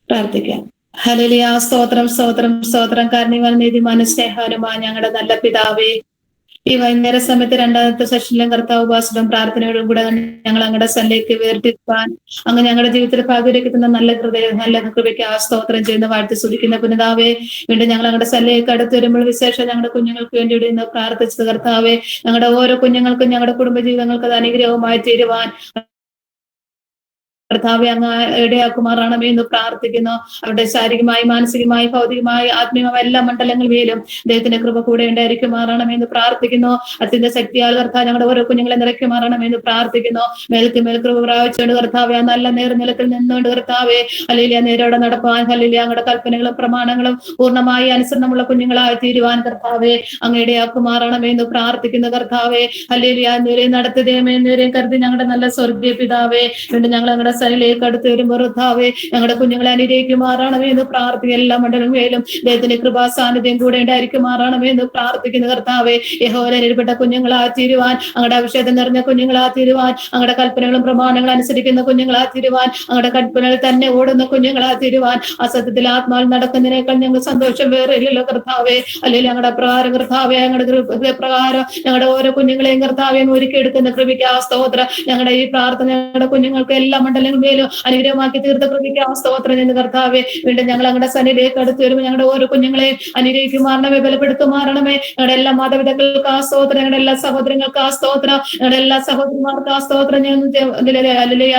പ്രാർത്ഥിക്കാം. ഹല്ലേലൂയ. സ്തോത്രം സ്തോത്രം സ്തോത്രം. കാരുണ്യവാൻ നീതിമാനും സ്നേഹവാനുമായ ഞങ്ങളുടെ നല്ല പിതാവേ, ഈ വൈകുന്നേര സമയത്ത് രണ്ടാമത്തെ സെഷനിലും കർത്താവ് ഉപാസനം പ്രാർത്ഥനയോടും കൂടെ ഞങ്ങൾ അങ്ങയുടെ സന്നിധിയിലേക്ക് വേർതിരിപ്പാൻ അങ്ങ് ഞങ്ങളുടെ ജീവിതത്തിൽ പകരുന്ന നല്ല കൃപയ്ക്ക് ആ സ്തോത്രം ചെയ്യുന്ന വാഴ്ത്തി സ്തുതിക്കുന്ന പുനിതാവേ, വീണ്ടും ഞങ്ങൾ ഞങ്ങളുടെ സന്നിധിയിലേക്ക് അടുത്ത് വരുമ്പോൾ വിശേഷം ഞങ്ങളുടെ കുഞ്ഞുങ്ങൾക്ക് വേണ്ടി ഇവിടെ ഇന്ന് പ്രാർത്ഥിച്ചത് കർത്താവേ, ഞങ്ങളുടെ ഓരോ കുഞ്ഞുങ്ങൾക്കും ഞങ്ങളുടെ കുടുംബജീവിതങ്ങൾക്ക് അത് അനുഗ്രഹമായി തീരുവാൻ കർത്താവെ അങ്ങ് ഇടയാക്കുമാറാണമേ എന്ന് പ്രാർത്ഥിക്കുന്നു. അവരുടെ ശാരീരികമായി, മാനസികമായി, ഭൗതികമായി, ആത്മീയമായ എല്ലാ മണ്ഡലങ്ങളിലും ദൈവത്തിന്റെ കൃപ കൂടെ ഉണ്ടായിരിക്കുമാറാണമേ എന്ന് പ്രാർത്ഥിക്കുന്നു. അത്യന്ത ശക്തിയാൽ കർത്താവ് ഞങ്ങളുടെ ഓരോ കുഞ്ഞുങ്ങളെ നിറയ്ക്കുമാറാണമേ എന്ന് പ്രാർത്ഥിക്കുന്നു. മേൽക്ക് മേൽ കൃപ പ്രാപിച്ചുകൊണ്ട് കർത്താവെ ആ നല്ല നേർനിലത്തിൽ നിന്നുകൊണ്ട് കർത്താവെ ഹല്ലേലൂയ നേരോടെ നടപ്പാൻ, ഹല്ലേലൂയ അങ്ങയുടെ കൽപ്പനകളും പ്രമാണങ്ങളും പൂർണ്ണമായി അനുസരണമുള്ള കുഞ്ഞുങ്ങളായി തീരുവാൻ കർത്താവെ അങ്ങ് ഇടയാക്കുമാറാണമേ എന്ന് പ്രാർത്ഥിക്കുന്നു. കർത്താവെ ഹല്ലേലൂയ നേരെയും നടത്തുകയും നേരെയും കരുതി ഞങ്ങളുടെ നല്ല സ്വർഗീയ പിതാവേ, വീണ്ടും ഞങ്ങൾ ഞങ്ങളുടെ സനിലേക്ക് അടുത്ത് വരുമ്പോൾ കർത്താവേ ഞങ്ങളുടെ കുഞ്ഞുങ്ങളെ അനുഗ്രഹിക്കുമാറാണമേ എന്ന് പ്രാർത്ഥിക്കുക. എല്ലാ മണ്ഡലങ്ങളിലും ദൈവത്തിന്റെ കൃപാ സാന്നിധ്യം കൂടെ ഉണ്ടായിരിക്കുമാറാണമേ എന്ന് പ്രാർത്ഥിക്കുന്ന കർത്താവെ, യഹോവയിൽപ്പെട്ട കുഞ്ഞുങ്ങളാ തീരുവാൻ, അങ്ങയുടെ അഭിഷേകം നിറഞ്ഞ കുഞ്ഞുങ്ങളാ തീരുവാൻ, അങ്ങയുടെ കൽപ്പനകളും പ്രമാണങ്ങളും അനുസരിക്കുന്ന കുഞ്ഞുങ്ങളാ തീരുവാൻ, അങ്ങയുടെ കൽപ്പനകൾ തന്നെ ഓടുന്ന കുഞ്ഞുങ്ങളാ തീരുവാൻ, അസത്യത്തിൽ ആത്മാവിൽ നടക്കുന്നതിനേക്കാൾ ഞങ്ങൾ സന്തോഷം വേറെ ഇല്ലല്ലോ കർത്താവെ. അല്ലെങ്കിൽ ഞങ്ങളുടെ പ്രകാരം കർത്താവെ, ഞങ്ങളുടെ പ്രകാരം ഞങ്ങളുടെ ഓരോ കുഞ്ഞുങ്ങളെയും കർത്താവെ ഒരുക്കിയെടുക്കുന്ന കൃപയ്ക്ക് ആ സ്തോത്രം. ഞങ്ങളുടെ ഈ പ്രാർത്ഥന ഞങ്ങളുടെ കുഞ്ഞുങ്ങൾക്ക് എല്ലാ മണ്ഡലങ്ങളിലും അനുഗ്രഹമാക്കി തീർത്ത കൃപയ്ക്ക് ആ സ്തോത്രം എന്ന് കർത്താവെ. വീണ്ടും ഞങ്ങൾ ഞങ്ങളുടെ സന്നിധിയിലേക്ക് അടുത്ത് വരുമ്പോൾ ഞങ്ങളുടെ ഓരോ കുഞ്ഞുങ്ങളെയും അനുഗ്രഹിക്കുമാറണമേ, ബലപ്പെടുത്തുമാറണമേ. ഞങ്ങളുടെ എല്ലാ മാതാപിതാക്കൾക്ക് ആ സ്തോത്രം, ഞങ്ങളുടെ എല്ലാ സഹോദരങ്ങൾക്ക് ആ സ്തോത്രം, ഞങ്ങളുടെ എല്ലാ സഹോദരിമാർക്ക് ആ സ്തോത്രം,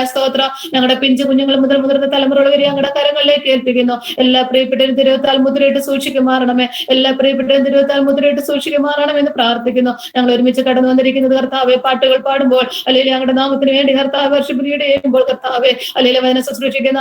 ആ സ്തോത്രം. ഞങ്ങളുടെ പിഞ്ചു കുഞ്ഞുങ്ങൾ മുതൽ മുതിർന്ന തലമുറകൾ വരെ ഞങ്ങളുടെ കരങ്ങളിലേക്ക് ഏൽപ്പിക്കുന്നു. എല്ലാ പ്രിയപ്പെട്ടവരും തിരുവത്താൽ മുദ്രയിട്ട് സൂക്ഷിക്കുമാറണമേ, എല്ലാ പ്രിയപ്പെട്ടവരും തിരുവത്താൽ മുദ്രയിട്ട് സൂക്ഷിക്കുമാറണമെന്ന് പ്രാർത്ഥിക്കുന്നു. ഞങ്ങൾ ഒരുമിച്ച് കടന്നു വന്നിരിക്കുന്നത് കർത്താവെ പാട്ടുകൾ പാടുമ്പോൾ അല്ലെങ്കിൽ ഞങ്ങളുടെ നാമത്തിന് വേണ്ടി കർത്താവ് വർഷപുരിയുടെ ചെയ്യുമ്പോൾ കർത്താവെ അല്ലെങ്കിൽ വചന ശുശ്രൂഷിക്കുന്ന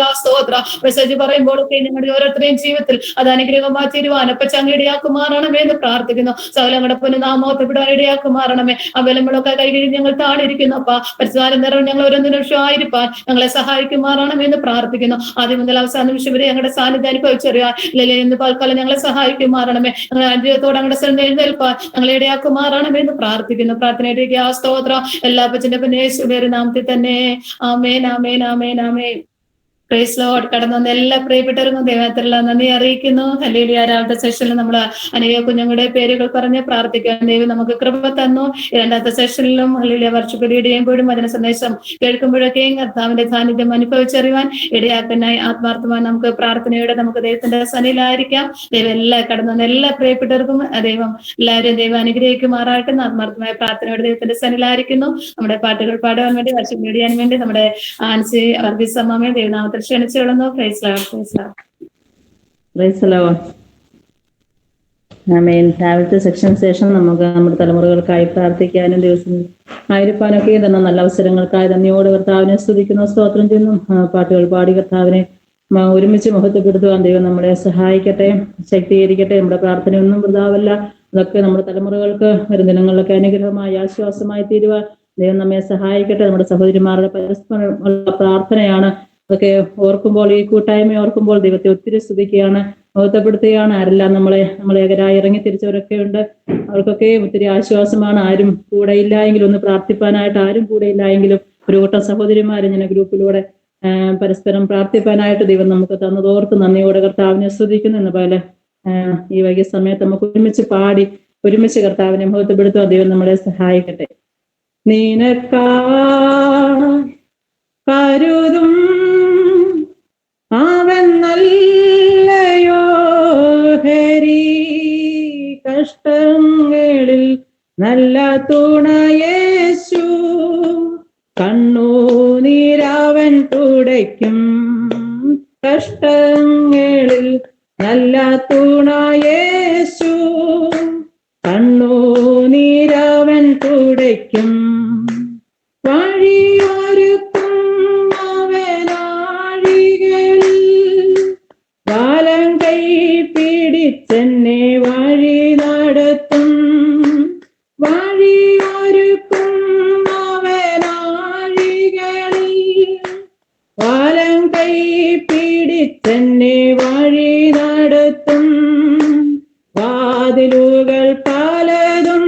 ആ സ്തോത്ര മെസ്സേജ് പറയുമ്പോഴൊക്കെ ഞങ്ങളുടെ ഓരോരുത്തരെയും ജീവിതത്തിൽ അത് അനുഗ്രഹമായി തീരുവാനൊക്കെ ചങ്ങിടയാക്കുമാറണമേ എന്ന് പ്രാർത്ഥിക്കുന്നു. സകലങ്ങളുടെ പുനഃനാമോത്തപ്പെടാൻ ഇടയാക്കുമാറണമേ. ആ ബലങ്ങളൊക്കെ കൈകളിൽ ഞങ്ങൾ താണിരിക്കുന്നു. അപ്പ പരിശുദ്ധാത്മ നിറവ് ഞങ്ങൾ ഓരോ നിമിഷം ആയിരിക്കാൻ ഞങ്ങളെ സഹായിക്കുമാറണമെന്ന് പ്രാർത്ഥിക്കുന്നു. ആദ്യം മുതൽ അവസാന നിമിഷം വരെ ഞങ്ങളുടെ സാന്നിധ്യം അനുഭവിച്ചറിയാൻ അല്ലെങ്കിൽ ഇന്ന് പൽക്കാലം ഞങ്ങളെ സഹായിക്കുമാറണമേ. ഞങ്ങളുടെ അനുഭവത്തോടെ ഞങ്ങളുടെ സ്ഥലം എഴുന്നേൽപ്പാൻ ഞങ്ങളെ ഇടയാക്കുമാറണമെന്ന് പ്രാർത്ഥിക്കുന്നു. പ്രാർത്ഥനയിലേക്ക് ആ സ്തോത്രം എല്ലാ അപ്പച്ചന്റെ യേശുവിന്റെ നാമത്തിൽ തന്നെ. ആമേൻ ആമേൻ ആമേൻ ആമേൻ. Praise Lord. കടന്നു വന്ന എല്ലാ പ്രിയപ്പെട്ടവർക്കും ദൈവത്തിലുള്ള നന്ദി അറിയിക്കുന്നു. ഹല്ലേലൂയ. രാവിലത്തെ സെഷനിൽ നമ്മൾ അനേക കുഞ്ഞുങ്ങളുടെ പേരുകൾ പറഞ്ഞ് പ്രാർത്ഥിക്കാൻ ദൈവം നമുക്ക് കൃപ തന്നു. രണ്ടാമത്തെ സെഷനിലും ഹല്ലേലൂയ വർഷിപ്പ് ചെയ്യുമ്പോഴും വചന സന്ദേശം കേൾക്കുമ്പോഴൊക്കെയും കർത്താവിന്റെ സാന്നിധ്യം അനുഭവിച്ചറിയുവാൻ ഇടയാക്കാനായി ആത്മാർത്ഥമായി നമുക്ക് പ്രാർത്ഥനയോടെ നമുക്ക് ദൈവത്തിന്റെ സന്നിധിയിലായിരിക്കാം. ദൈവം എല്ലാ കടന്നു വന്ന എല്ലാ പ്രിയപ്പെട്ടവർക്കും ദൈവം എല്ലാവരും ദൈവം അനുഗ്രഹിക്കുമാറായിട്ട് ആത്മാർത്ഥമായ പ്രാർത്ഥനയോടെ ദൈവത്തിന്റെ സന്നിധിയിലായിരിക്കുന്നു. നമ്മുടെ പാട്ടുകൾ പാടുവാൻ വേണ്ടി വർഷിപ്പ് ചെയ്യാൻ വേണ്ടി നമ്മുടെ ആൻസി വർഗീസ് അമ്മാമയെ ദൈവനാമത്തിൽ ക്ഷണിച്ചുകൊള്ളുന്നു. Praise Lord. Praise Lord. Praise Lord. ആമേൻ. രാവിലത്തെ സെക്ഷൻ ശേഷം നമുക്ക് നമ്മുടെ തലമുറകൾക്കായി പ്രാർത്ഥിക്കാനും ദിവസം ആയിരിക്കാനൊക്കെ തന്ന നല്ല അവസരങ്ങൾക്കായി നന്ദിയോട് കർത്താവിനെ സ്തുതിക്കുന്നു, സ്തോത്രം ചെയ്യുന്നു. പാട്ടുകൾ പാടി കർത്താവിനെ ഒരുമിച്ച് മഹത്വപ്പെടുത്തുവാൻ ദൈവം നമ്മളെ സഹായിക്കട്ടെ, ശക്തീകരിക്കട്ടെ. നമ്മുടെ പ്രാർത്ഥനയൊന്നും വൃഥാവല്ല. അതൊക്കെ നമ്മുടെ തലമുറകൾക്ക് വരും ദിനങ്ങളിലൊക്കെ അനുഗ്രഹമായി ആശ്വാസമായി തീരുവാൻ ദൈവം നമ്മെ സഹായിക്കട്ടെ. നമ്മുടെ സഹോദരിമാരുടെ പരസ്പരം ഉള്ള പ്രാർത്ഥനയാണ്. അതൊക്കെ ഓർക്കുമ്പോൾ, ഈ കൂട്ടായ്മ ഓർക്കുമ്പോൾ ദൈവത്തെ ഒത്തിരി സ്തുതിക്കുകയാണ്, മഹത്വപ്പെടുത്തുകയാണ്. ആരെല്ലാം നമ്മളെ ഏകരായി ഇറങ്ങി തിരിച്ചവരൊക്കെ ഉണ്ട്, അവർക്കൊക്കെ ഒത്തിരി ആശ്വാസമാണ്. ആരും കൂടെ ഇല്ല എങ്കിലും, ഒന്ന് പ്രാർത്ഥിപ്പാനായിട്ട് ആരും കൂടെ ഇല്ല എങ്കിലും ഒരു കൂട്ടം സഹോദരിമാരെ ഇങ്ങനെ ഗ്രൂപ്പിലൂടെ പരസ്പരം പ്രാർത്ഥിപ്പാനായിട്ട് ദൈവം നമുക്ക് തന്നതോർത്ത് നന്ദിയോടെ കർത്താവിനെ സ്തുതിക്കുന്നു. എന്ന പോലെ ഈ വൈകിയ സമയത്ത് നമുക്ക് ഒരുമിച്ച് പാടി ഒരുമിച്ച് കർത്താവിനെ മഹത്വപ്പെടുത്തുവാൻ ദൈവം നമ്മളെ സഹായിക്കട്ടെ. നിനക്കാ കരുതും അവൻ നല്ലയോ ഹരി, കഷ്ടങ്ങളിൽ നല്ല തുണയേശു, കണ്ണുനീരവൻ തുടയ്ക്കും, കഷ്ടങ്ങളിൽ നല്ല തുണയേശു, കണ്ണുനീരവൻ തുടയ്ക്കും, വഴിയൊരുക്കും അവനാഴികളിൽ, കാലം കൈ പിടിച്ചെന്നെ വഴി നടത്തും, വഴിയൊരുക്കും അവനാഴികളിൽ, കാലം കൈ പിടിച്ചെന്നെ വഴി നടത്തും, വാതിലുകൾ പലതും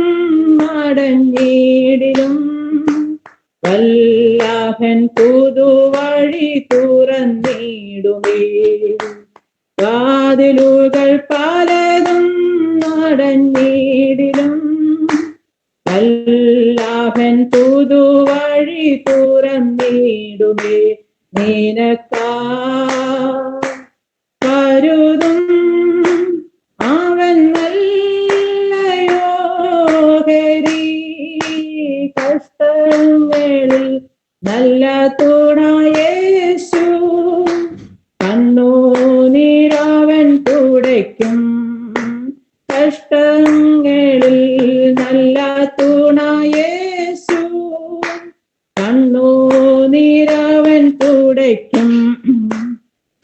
അടഞ്ഞിടിലും, വല്ലഭൻ പുതുവഴി തുറന്നിടുമേ, വാതിലുകൾ പലതും നടന്നിടിലും വല്ലാഭൻ പുതുവഴി തുറന്നിടുമേ. നിനക്കാ കരുതും അവൻ നല്ലയോഹരി. കഷ്ടങ്ങളിൽ നല്ല തുണ യേശു. കണ്ണുനീരവൻ തുടയ്ക്കും. കഷ്ടങ്ങളിൽ നല്ല തുണ യേശു. കണ്ണുനീരവൻ തുടയ്ക്കും.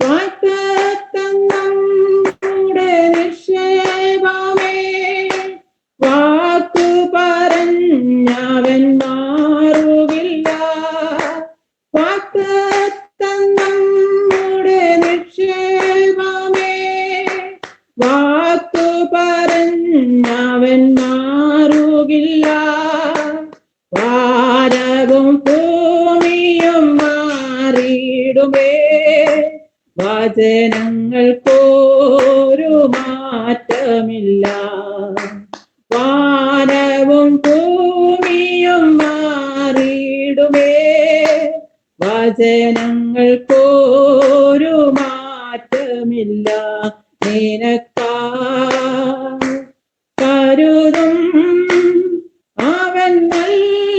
വാഗ്ദത്തം നമ്മുടെ നിക്ഷേപമേ. വാക്കു പറഞ്ഞവൻ മാറുകില്ല. വാഗ്ദത്തം നമ്മുടെ നിക്ഷേപമേ. വാക്കു പറഞ്ഞവൻ മാറുകില്ല. വാനവും ഭൂമിയും മാറിയിടുമേ. വചനങ്ങൾക്കൊരു മാറ്റമില്ല. വാനവും ഭൂമിയും മാറിയിടുമേ. വചനങ്ങൾക്കൊരു മാറ്റമില്ല. നിനക്കാ കരുതും അവൻ നല്ലയോഹരി.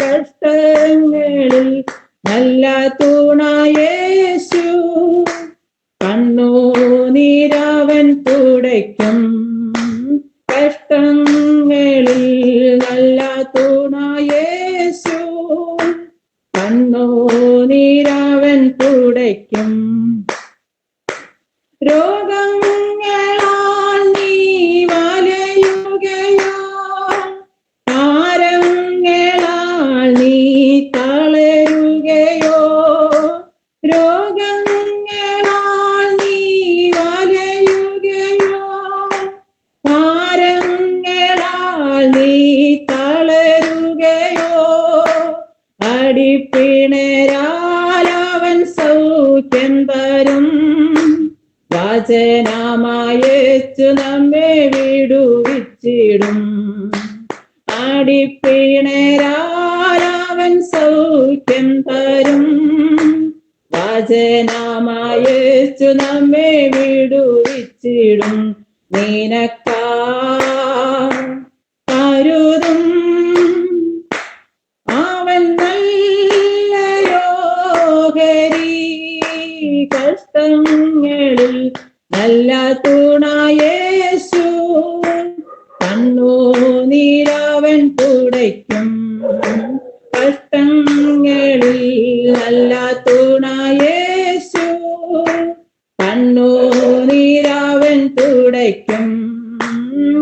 കഷ്ടങ്ങളിൽ നല്ല തുണ യേശു. കണ്ണുനീരവൻ തുടയ്ക്കും. കഷ്ടങ്ങളിൽ നല്ല തുണ യേശു. കണ്ണുനീരവൻ തുടയ്ക്കും. രോഗങ്ങളാൽ നീ വലയുകയോ. താരങ്ങളാൽ നീ തളരുകയോ. രോഗങ്ങളാൽ നീ വലയുകയോ. താരങ്ങളാൽ നീ തളരുകയോ. അടിപ്പിണരാലവൻ സൗഖ്യം തരും. വചനമയച്ചു നമ്മെ വിടുവിച്ചിടും. അടിപ്പിണരാലവൻ സൗഖ്യം തരും. വചനമയച്ചു നമ്മെ വിടുവിച്ചിടും. നിനക്കാ കരുതും അവൻ നല്ലയോഹരി. കഷ്ടങ്ങളിൽ നല്ല തുണ യേശു. കണ്ണുനീരവൻ തുടയ്ക്കും. കഷ്ടങ്ങളിൽ നല്ല തുണ യേശു. കണ്ണുനീരവൻ തുടയ്ക്കും.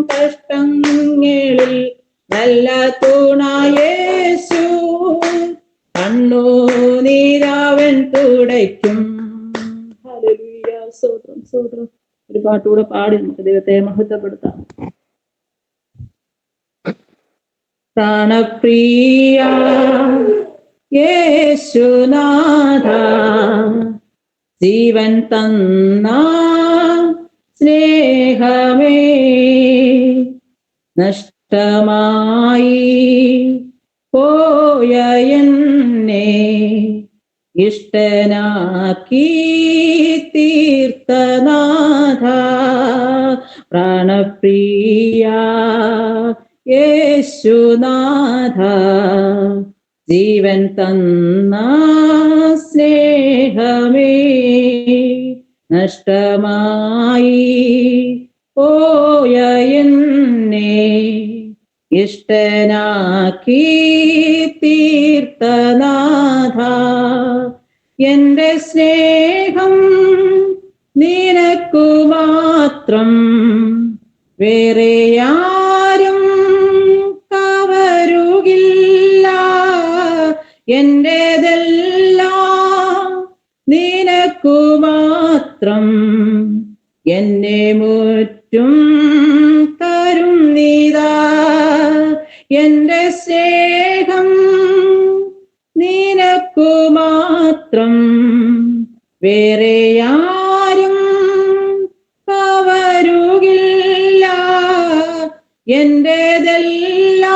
കഷ്ടങ്ങളിൽ നല്ല തുണ യേശു. കണ്ണുനീരവൻ തുടയ്ക്കും. ഹല്ലേലൂയ. സ്തോത്രം സ്തോത്രം. ഒരു പാട്ടുകൂടെ പാടി നമുക്ക് ദൈവത്തെ മഹത്വപ്പെടുത്താം. പ്രാണപ്രിയ യേശുനാഥ, ജീവൻ തന്ന സ്നേഹമേ, നഷ്ടമായി പോയ എന്നെ ഇഷ്ടനാക്കി തീർത്തനാഥ. പ്രാണപ്രിയ യേശുനാഥ, ജീവൻ തന്ന സ്നേഹമേ, നഷ്ടമായി പോയ എന്നെ ഇഷ്ടനാക്കി തീർത്തനാഥ. എന്റെ സ്നേഹം നിനക്കു മാത്രം, വേറെ ആരും കവരുകില്ല. എന്റേതെല്ലാം നിനക്കു മാത്രം, എന്നെ മുറ്റും തരും നീതാ. എന്റെ സ്നേഹം നിനക്കു നിനക്കു മാത്രം, വേറെ ആരും കവരുകില്ല. എന്റേതെല്ലാം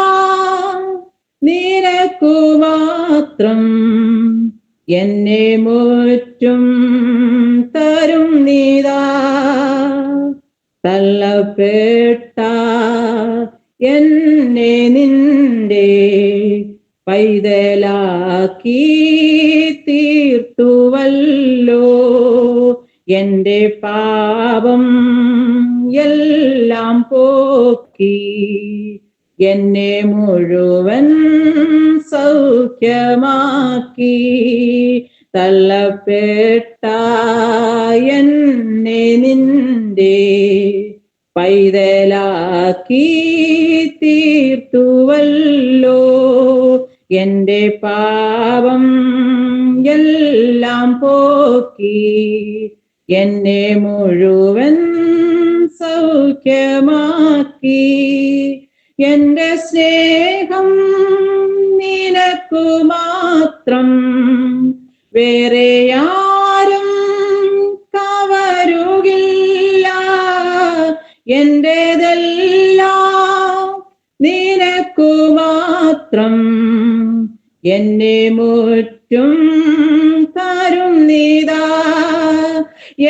നിനക്കു മാത്രം, എന്നെ മുറ്റും തരും നീതാ. തള്ളപ്പെട്ട എന്നെ നിന്റെ പൈതലാക്കി തീർത്തുവല്ലോ. എന്റെ പാപം എല്ലാം പോക്കി എന്നെ മുഴുവൻ സൗഖ്യമാക്കി. തള്ളപ്പെട്ട എന്നെ നിന്റെ പൈതലാക്കി തീർത്തുവല്ലോ. എന്റെ പാപം എല്ലാം പോക്കി എന്നെ മുഴുവൻ സൗഖ്യമാക്കി. എന്റെ സ്നേഹം നിനക്കു മാത്രം, വേറെ ആരും കവരുകില്ല. എന്റേതെല്ലാം നിനക്കു മാത്രം, എന്നെ മുറ്റും തരും നീതാ.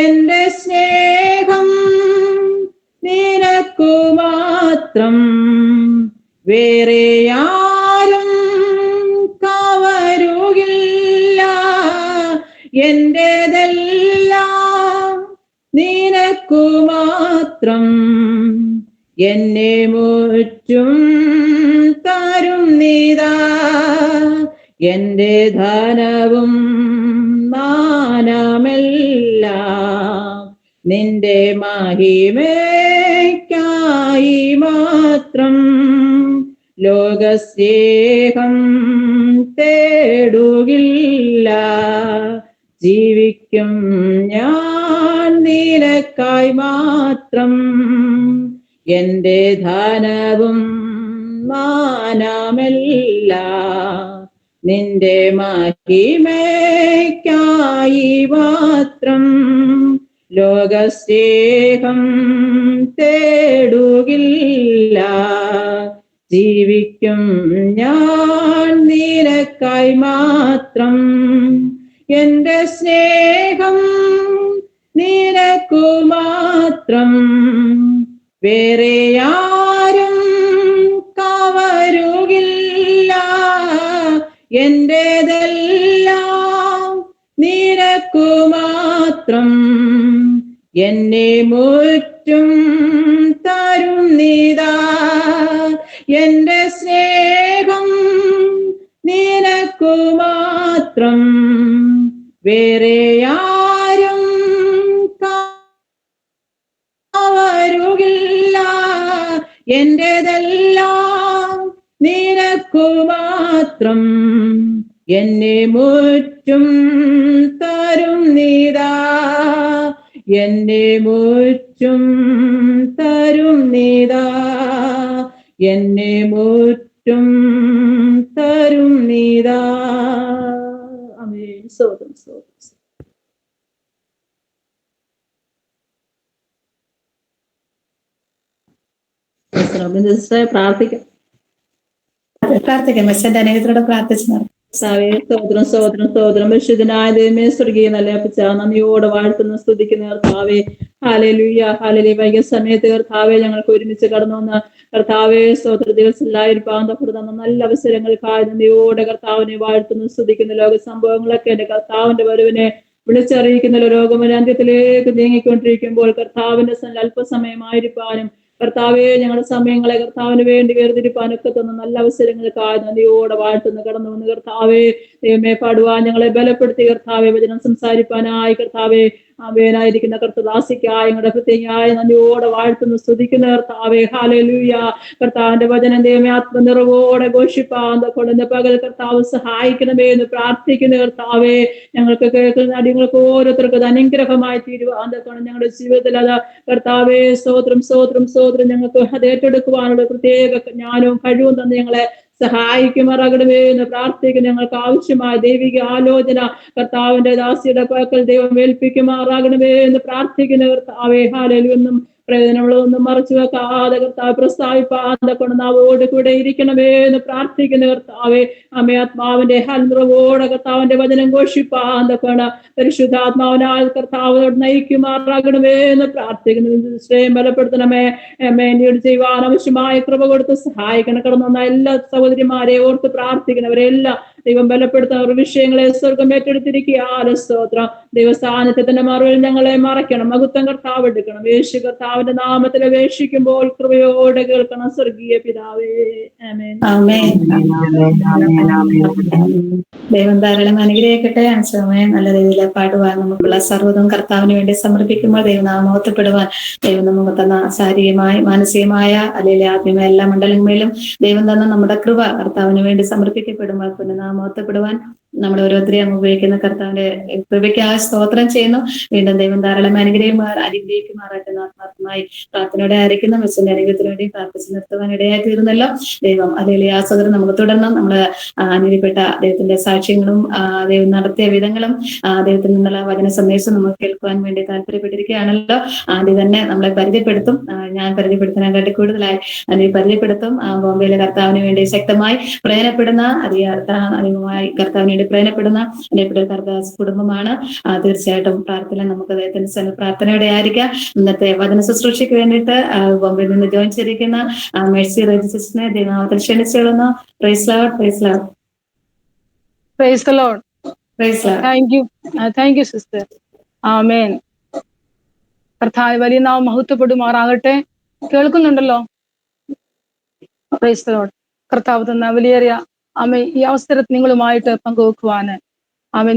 എന്റെ സ്നേഹം നിനക്കു മാത്രം, വേറെ ആരും കവരുകില്ല. എന്റേതെല്ലാം നിനക്കു മാത്രം, എന്നെ മുറ്റും തരും നീതാ. എന്റെ ധനവും മാനമെല്ലാം നിന്റെ മഹിമയ്ക്കായി മാത്രം. ലോകസ്നേഹം തേടുകില്ല, ജീവിക്കും ഞാൻ നിനക്കായി മാത്രം. എന്റെ ധനവും മാനമെല്ലാം നിന്റെ മഹിമയ്ക്കായി മാത്രം. ലോകസ്നേഹം തേടുകില്ല, ജീവിക്കും ഞാൻ നിനക്കായി മാത്രം. എന്റെ സ്നേഹം നിനക്കു മാത്രം, വേറെ ആരും കവരുകില്ല. എന്റേതെല്ലാം നിനക്കു മാത്രം, എന്നെ മുറ്റും തരും നീതാ. എന്റെ സ്നേഹം നിനക്കു മാത്രം, വേറെ ആരും കവരുകില്ല. എന്റേതെല്ലാം നിനക്കു മാത്രം, എന്നെ മുറ്റും തരും നീതാ. എന്നെ മുറ്റും തരും നീതാ. എന്നെ മുറ്റും തരും നീതാ. ആമേൻ. സ്തോത്രം, സ്തോത്രം. പ്രാർത്ഥിക്കാം. പ്രാർത്ഥിക്കാം. പക്ഷെ ധനയത്തോടെ പ്രാർത്ഥിച്ചു നടത്തും. സ്തോത്രം, സ്തോത്രം, സ്തോത്രം. പരിശുദ്ധനായ ദൈവമേ, സ്വർഗീയ നല്ല അപ്പച്ച, നന്ദിയോടെ വാഴ്ത്തുന്ന സ്തുതിക്കുന്ന കർത്താവേ, ഹല്ലേലൂയ, ഹല്ലേലൂയ. വൈകിയ സമയത്ത് കർത്താവേ, ഞങ്ങൾക്ക് ഒരുമിച്ച് കടന്നു വന്ന കർത്താവേ, സ്തോത്ര ദിവസത്തിലായിരിക്കാം തന്ന നല്ല അവസരങ്ങൾക്കായി നന്ദിയോടെ കർത്താവിനെ വാഴ്ത്തുന്നു സ്തുതിക്കുന്ന ലോക സംഭവങ്ങളൊക്കെ എന്റെ കർത്താവിന്റെ വരവിനെ വിളിച്ചറിയിക്കുന്ന ലോകമൊരു അന്ത്യത്തിലേക്ക് നീങ്ങിക്കൊണ്ടിരിക്കുമ്പോൾ കർത്താവിന്റെ അല്പസമയമായിരിക്കാനും കർത്താവെ ഞങ്ങളുടെ സമയങ്ങളെ കർത്താവിന് വേണ്ടി വേർതിരിപ്പാനൊക്കെ തന്ന നല്ല അവസരങ്ങൾക്കായി നന്ദിയോടെ വാഴ്ത്തുന്നു കടന്നു വന്ന് കർത്താവെ ദൈവമേ പാടുവാൻ ഞങ്ങളെ ബലപ്പെടുത്തി കർത്താവെ വചനം സംസാരിപ്പാനായി കർത്താവെ ആവേനായിരിക്കുന്ന കർത്തദാസിക്കായി ഞങ്ങളുടെ പ്രത്യേകമായ നന്ദിയോടെ വാഴ്ത്തുന്നു സ്തുതിക്കുന്ന കർത്താവെ ഹല്ലേലൂയ. കർത്താവിന്റെ വചനം ദൈവമേ ആത്മനിറവോടെ ഘോഷിപ്പാൻ കൊണ്ടുവന്ന പകൽ കർത്താവ് സഹായിക്കണമേ എന്ന് പ്രാർത്ഥിക്കുന്ന കർത്താവെ ഞങ്ങൾക്ക് കേൾക്കുന്ന അടിങ്ങൾക്ക് ഓരോരുത്തർക്കും അനുഗ്രഹമായി തീരുവാൻ ഞങ്ങളുടെ ജീവിതത്തിൽ അത് കർത്താവെ സ്തോത്രം സ്തോത്രം സ്തോത്രം ഞങ്ങൾക്ക് അത് ഏറ്റെടുക്കുവാനുള്ള പ്രത്യേക ജ്ഞാനവും കഴിവും തന്നെ ഞങ്ങളെ സഹായിക്കുമാറാകണമേ എന്ന് പ്രാർത്ഥിക്കുന്നു. ഞങ്ങൾക്ക് ആവശ്യമായ ദൈവിക ആലോചന കർത്താവിന്റെ ദാസിയുടെ പക്കൽ ദൈവം ഏൽപ്പിക്കുമാറാകണമേ എന്ന് പ്രാർത്ഥിക്കുന്ന കർത്താവേ. ഹല്ലേലൂയ. പ്രയോജനമുള്ളതൊന്നും മറച്ചു വെക്കാതെ കർത്താവ് പ്രസ്താവിപ്പാതെ കൊണ്ട് നാവോട് കൂടെ ഇരിക്കണമേ എന്ന് പ്രാർത്ഥിക്കുന്ന കർത്താവേ. ആത്മാവിന്റെ ഹൽറവോടെ കർത്താവിന്റെ വചനം ഘോഷിപ്പാതെ കൊണ്ട് പരിശുദ്ധാത്മാവിനാൽ കർത്താവിനോട് നയിക്കുമാറാകണമേ എന്ന് പ്രാർത്ഥിക്കുന്നു. സ്വയം ബലപ്പെടുത്തണമേ. എന്നോട് ചെയ്യുവാൻ ആവശ്യമായ കൃപ കൊടുത്ത് സഹായിക്കണം. കടന്നു എല്ലാ സഹോദരിമാരെ ഓർത്ത് പ്രാർത്ഥിക്കുന്നവരെല്ലാം ദൈവം ബലപ്പെടുത്തുന്ന വിഷയങ്ങളെ സ്വർഗം ഏറ്റെടുത്തിരിക്കുക. സ്തോത്രം. ദൈവസ്ഥാനത്തിന്റെ മറുവിൽ ഞങ്ങളെ മറയ്ക്കണം. മഹത്വം കർത്താവ് എടുക്കണം. യേശു കർത്താവിന്റെ നാമത്തിൽ അപേക്ഷിക്കുമ്പോൾ കൃപയോടെ കേൾക്കണം സ്വർഗീയ പിതാവേ. ആമേൻ. ദൈവം ധാരാളം അനുഗ്രഹിക്കട്ടെ. സമയം നല്ല രീതിയിൽ പാടുവാൻ നമുക്കുള്ള സർവ്വതും കർത്താവിന് വേണ്ടി സമർപ്പിക്കുമ്പോൾ ദൈവനാമം മഹത്വപ്പെടുവാൻ ദൈവം നമുക്ക് തന്ന ശാരീരികമായ മാനസികമായ അല്ലെങ്കിൽ ആത്മീയമായ എല്ലാ മണ്ഡലങ്ങളിലും ദൈവം തന്ന നമ്മുടെ കൃപ കർത്താവിന് വേണ്ടി സമർപ്പിക്കപ്പെടുമ്പോൾ പുനഃനാമം മഹത്വപ്പെടുവാൻ നമ്മുടെ ഓരോരുത്തരെയും ഉപയോഗിക്കുന്ന കർത്താവിന്റെ കൃപയ്ക്കായി സ്തോത്രം ചെയ്യുന്നു. വീണ്ടും ദൈവം ധാരാളം അനുഗ്രഹിക്കുമാറാട്ടെ. ആത്മാർത്ഥമായി പ്രാർത്ഥനയോടെ ആയിരിക്കുന്ന മിസ്സിന്റെ അനുഗ്രഹത്തിന് വേണ്ടി പ്രാർത്ഥിച്ച് നിർത്തുവാൻ ഇടയായി തീർന്നല്ലോ. ദൈവം അല്ലെങ്കിൽ ആ സഹോദരൻ നമുക്ക് തുടർന്നും നമ്മള് അനുഭവപ്പെട്ട ദൈവത്തിന്റെ സാക്ഷ്യങ്ങളും ദൈവം നടത്തിയ വിധങ്ങളും ദൈവത്തിൽ നിന്നുള്ള വചന സന്ദേശം നമുക്ക് കേൾക്കുവാൻ വേണ്ടി താല്പര്യപ്പെട്ടിരിക്കുകയാണല്ലോ. ആദ്യം തന്നെ നമ്മളെ പരിചയപ്പെടുത്തും. ഞാൻ പരിചയപ്പെടുത്താനായിട്ട് കൂടുതലായി അല്ലെങ്കിൽ പരിചയപ്പെടുത്തും. ബോംബെയിലെ കർത്താവിന് വേണ്ടി ശക്തമായി പ്രയോജനപ്പെടുന്ന അധികമായി കർത്താവിന് വേണ്ടി പ്രയോജനപ്പെടുന്ന എൻ്റെ കർത്താസ് കുടുംബമാണ്. തീർച്ചയായിട്ടും പ്രാർത്ഥന നമുക്ക് അദ്ദേഹത്തിന്റെ പ്രാർത്ഥനയോടെ ആയിരിക്കാം. ഇന്നത്തെ വചന ശുശ്രൂഷയ്ക്ക് വേണ്ടിയിട്ട് ബോംബെയിൽ നിന്ന് ജോയിൻ ചെയ്തിരിക്കുന്ന മേഴ്സി റോജി സിസ്റ്ററിനെ ദൈവനാമത്തിൽ ക്ഷണിച്ചുകൊള്ളുന്നു. Praise Lord. Praise Lord. Praise the Lord. Praise Lord. Thank you sister. ആമേൻ. കർത്താവ് വലിയ നാമം മഹത്വപ്പെടുമാറാകട്ടെ. കേൾക്കുന്നുണ്ടല്ലോ? Praise the Lord. കർത്താവ് തന്ന വലിയേറിയ ഈ അവസരത്തിൽ നിങ്ങളുമായിട്ട് പങ്കുവെക്കുവാന്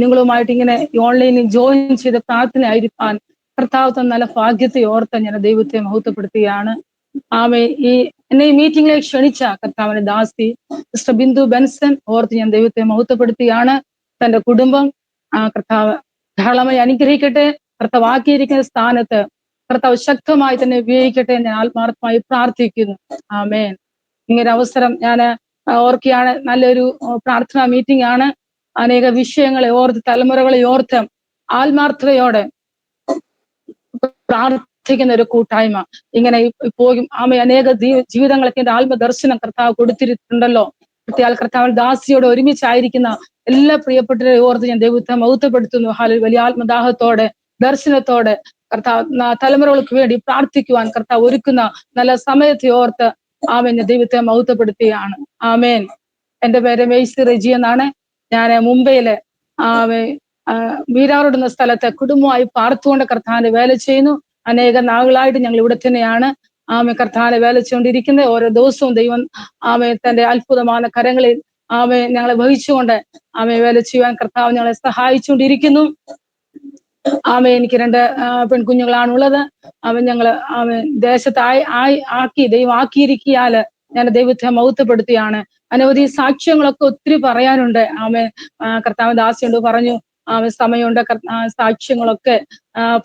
നിങ്ങളുമായിട്ട് ഇങ്ങനെ ഓൺലൈനിൽ ജോയിൻ ചെയ്ത് പ്രാർത്ഥന ആയിരിക്കാൻ കർത്താവ് തന്ന നല്ല ഭാഗ്യത്തെ ഓർത്ത് ഞാൻ ദൈവത്തെ മഹത്വപ്പെടുത്തുകയാണ്. എന്നെ ഈ മീറ്റിംഗിലേക്ക് ക്ഷണിച്ച കർത്താവിന്റെ ദാസി സിസ്റ്റർ ബിന്ദു ബെൻസൺ ഓർത്ത് ഞാൻ ദൈവത്തെ മഹത്വപ്പെടുത്തുകയാണ്. തന്റെ കുടുംബം കർത്താവ് ധാരാളമായി അനുഗ്രഹിക്കട്ടെ. കർത്താവ് ആക്കിയിരിക്കുന്ന സ്ഥാനത്ത് കർത്താവ് ശക്തമായി തന്നെ ഉപയോഗിക്കട്ടെ. ഞാൻ ആത്മാർത്ഥമായി പ്രാർത്ഥിക്കുന്നു. ആമേൻ. ഇങ്ങനെ അവസരം ഞാൻ ഓർക്കുകയാണ്. നല്ലൊരു പ്രാർത്ഥനാ മീറ്റിംഗ് ആണ്. അനേക വിഷയങ്ങളെ ഓർത്ത്, തലമുറകളെ ഓർത്ത് ആത്മാർത്ഥതയോടെ പ്രാർത്ഥിക്കുന്ന ഒരു കൂട്ടായ്മ ഇങ്ങനെ പോകും. അനേക ജീവിതങ്ങളൊക്കെ എന്റെ ആത്മദർശനം കർത്താവ് കൊടുത്തിട്ടുണ്ടല്ലോ. പ്രത്യേക കർത്താവ് ദാസിയോട് ഒരുമിച്ചായിരിക്കുന്ന എല്ലാ പ്രിയപ്പെട്ടവരെ ഓർത്ത് ഞാൻ ദൈവത്തെ മഹത്വപ്പെടുത്തുന്നു. വലിയ ആത്മദാഹത്തോടെ ദർശനത്തോടെ കർത്താവ് തലമുറകൾക്ക് വേണ്ടി പ്രാർത്ഥിക്കുവാൻ കർത്താവ് ഒരുക്കുന്ന നല്ല സമയത്തെ ഓർത്ത് ഞാൻ ദൈവത്തെ മഹത്വപ്പെടുത്തുകയാണ്. ആമേൻ. എന്റെ പേര് മേഴ്സി റെജി എന്നാണ്. ഞാൻ മുംബൈയിലെ വീരാറോഡ് എന്ന സ്ഥലത്ത് കുടുംബമായി പാർത്തുകൊണ്ട് കർത്താവിന്റെ വേല ചെയ്യുന്നു. അനേക നാളുകളായിട്ട് ഞങ്ങൾ ഇവിടെ തന്നെയാണ് കർത്താവിനെ വേല ചെയ്തുകൊണ്ടിരിക്കുന്നത്. ഓരോ ദിവസവും ദൈവം തന്റെ അത്ഭുതமான കരങ്ങളിൽ ഞങ്ങളെ വഹിച്ചുകൊണ്ട് വേല ചെയ്യുവാൻ കർത്താവ് ഞങ്ങളെ സഹായിച്ചുകൊണ്ടിരിക്കുന്നു. എനിക്ക് 2 പെൺകുഞ്ഞുങ്ങളാണുള്ളത്. ഞങ്ങള് ദേശത്ത് ദൈവം ആക്കിയിരിക്കാല് ഞാൻ ദൈവത്തെ മഹത്വപ്പെടുത്തിയാണ്. അനവധി സാക്ഷ്യങ്ങളൊക്കെ ഒത്തിരി പറയാനുണ്ട്. കർത്താവ് ദാസിയോട് പറഞ്ഞു സമയമുണ്ട് സാക്ഷ്യങ്ങളൊക്കെ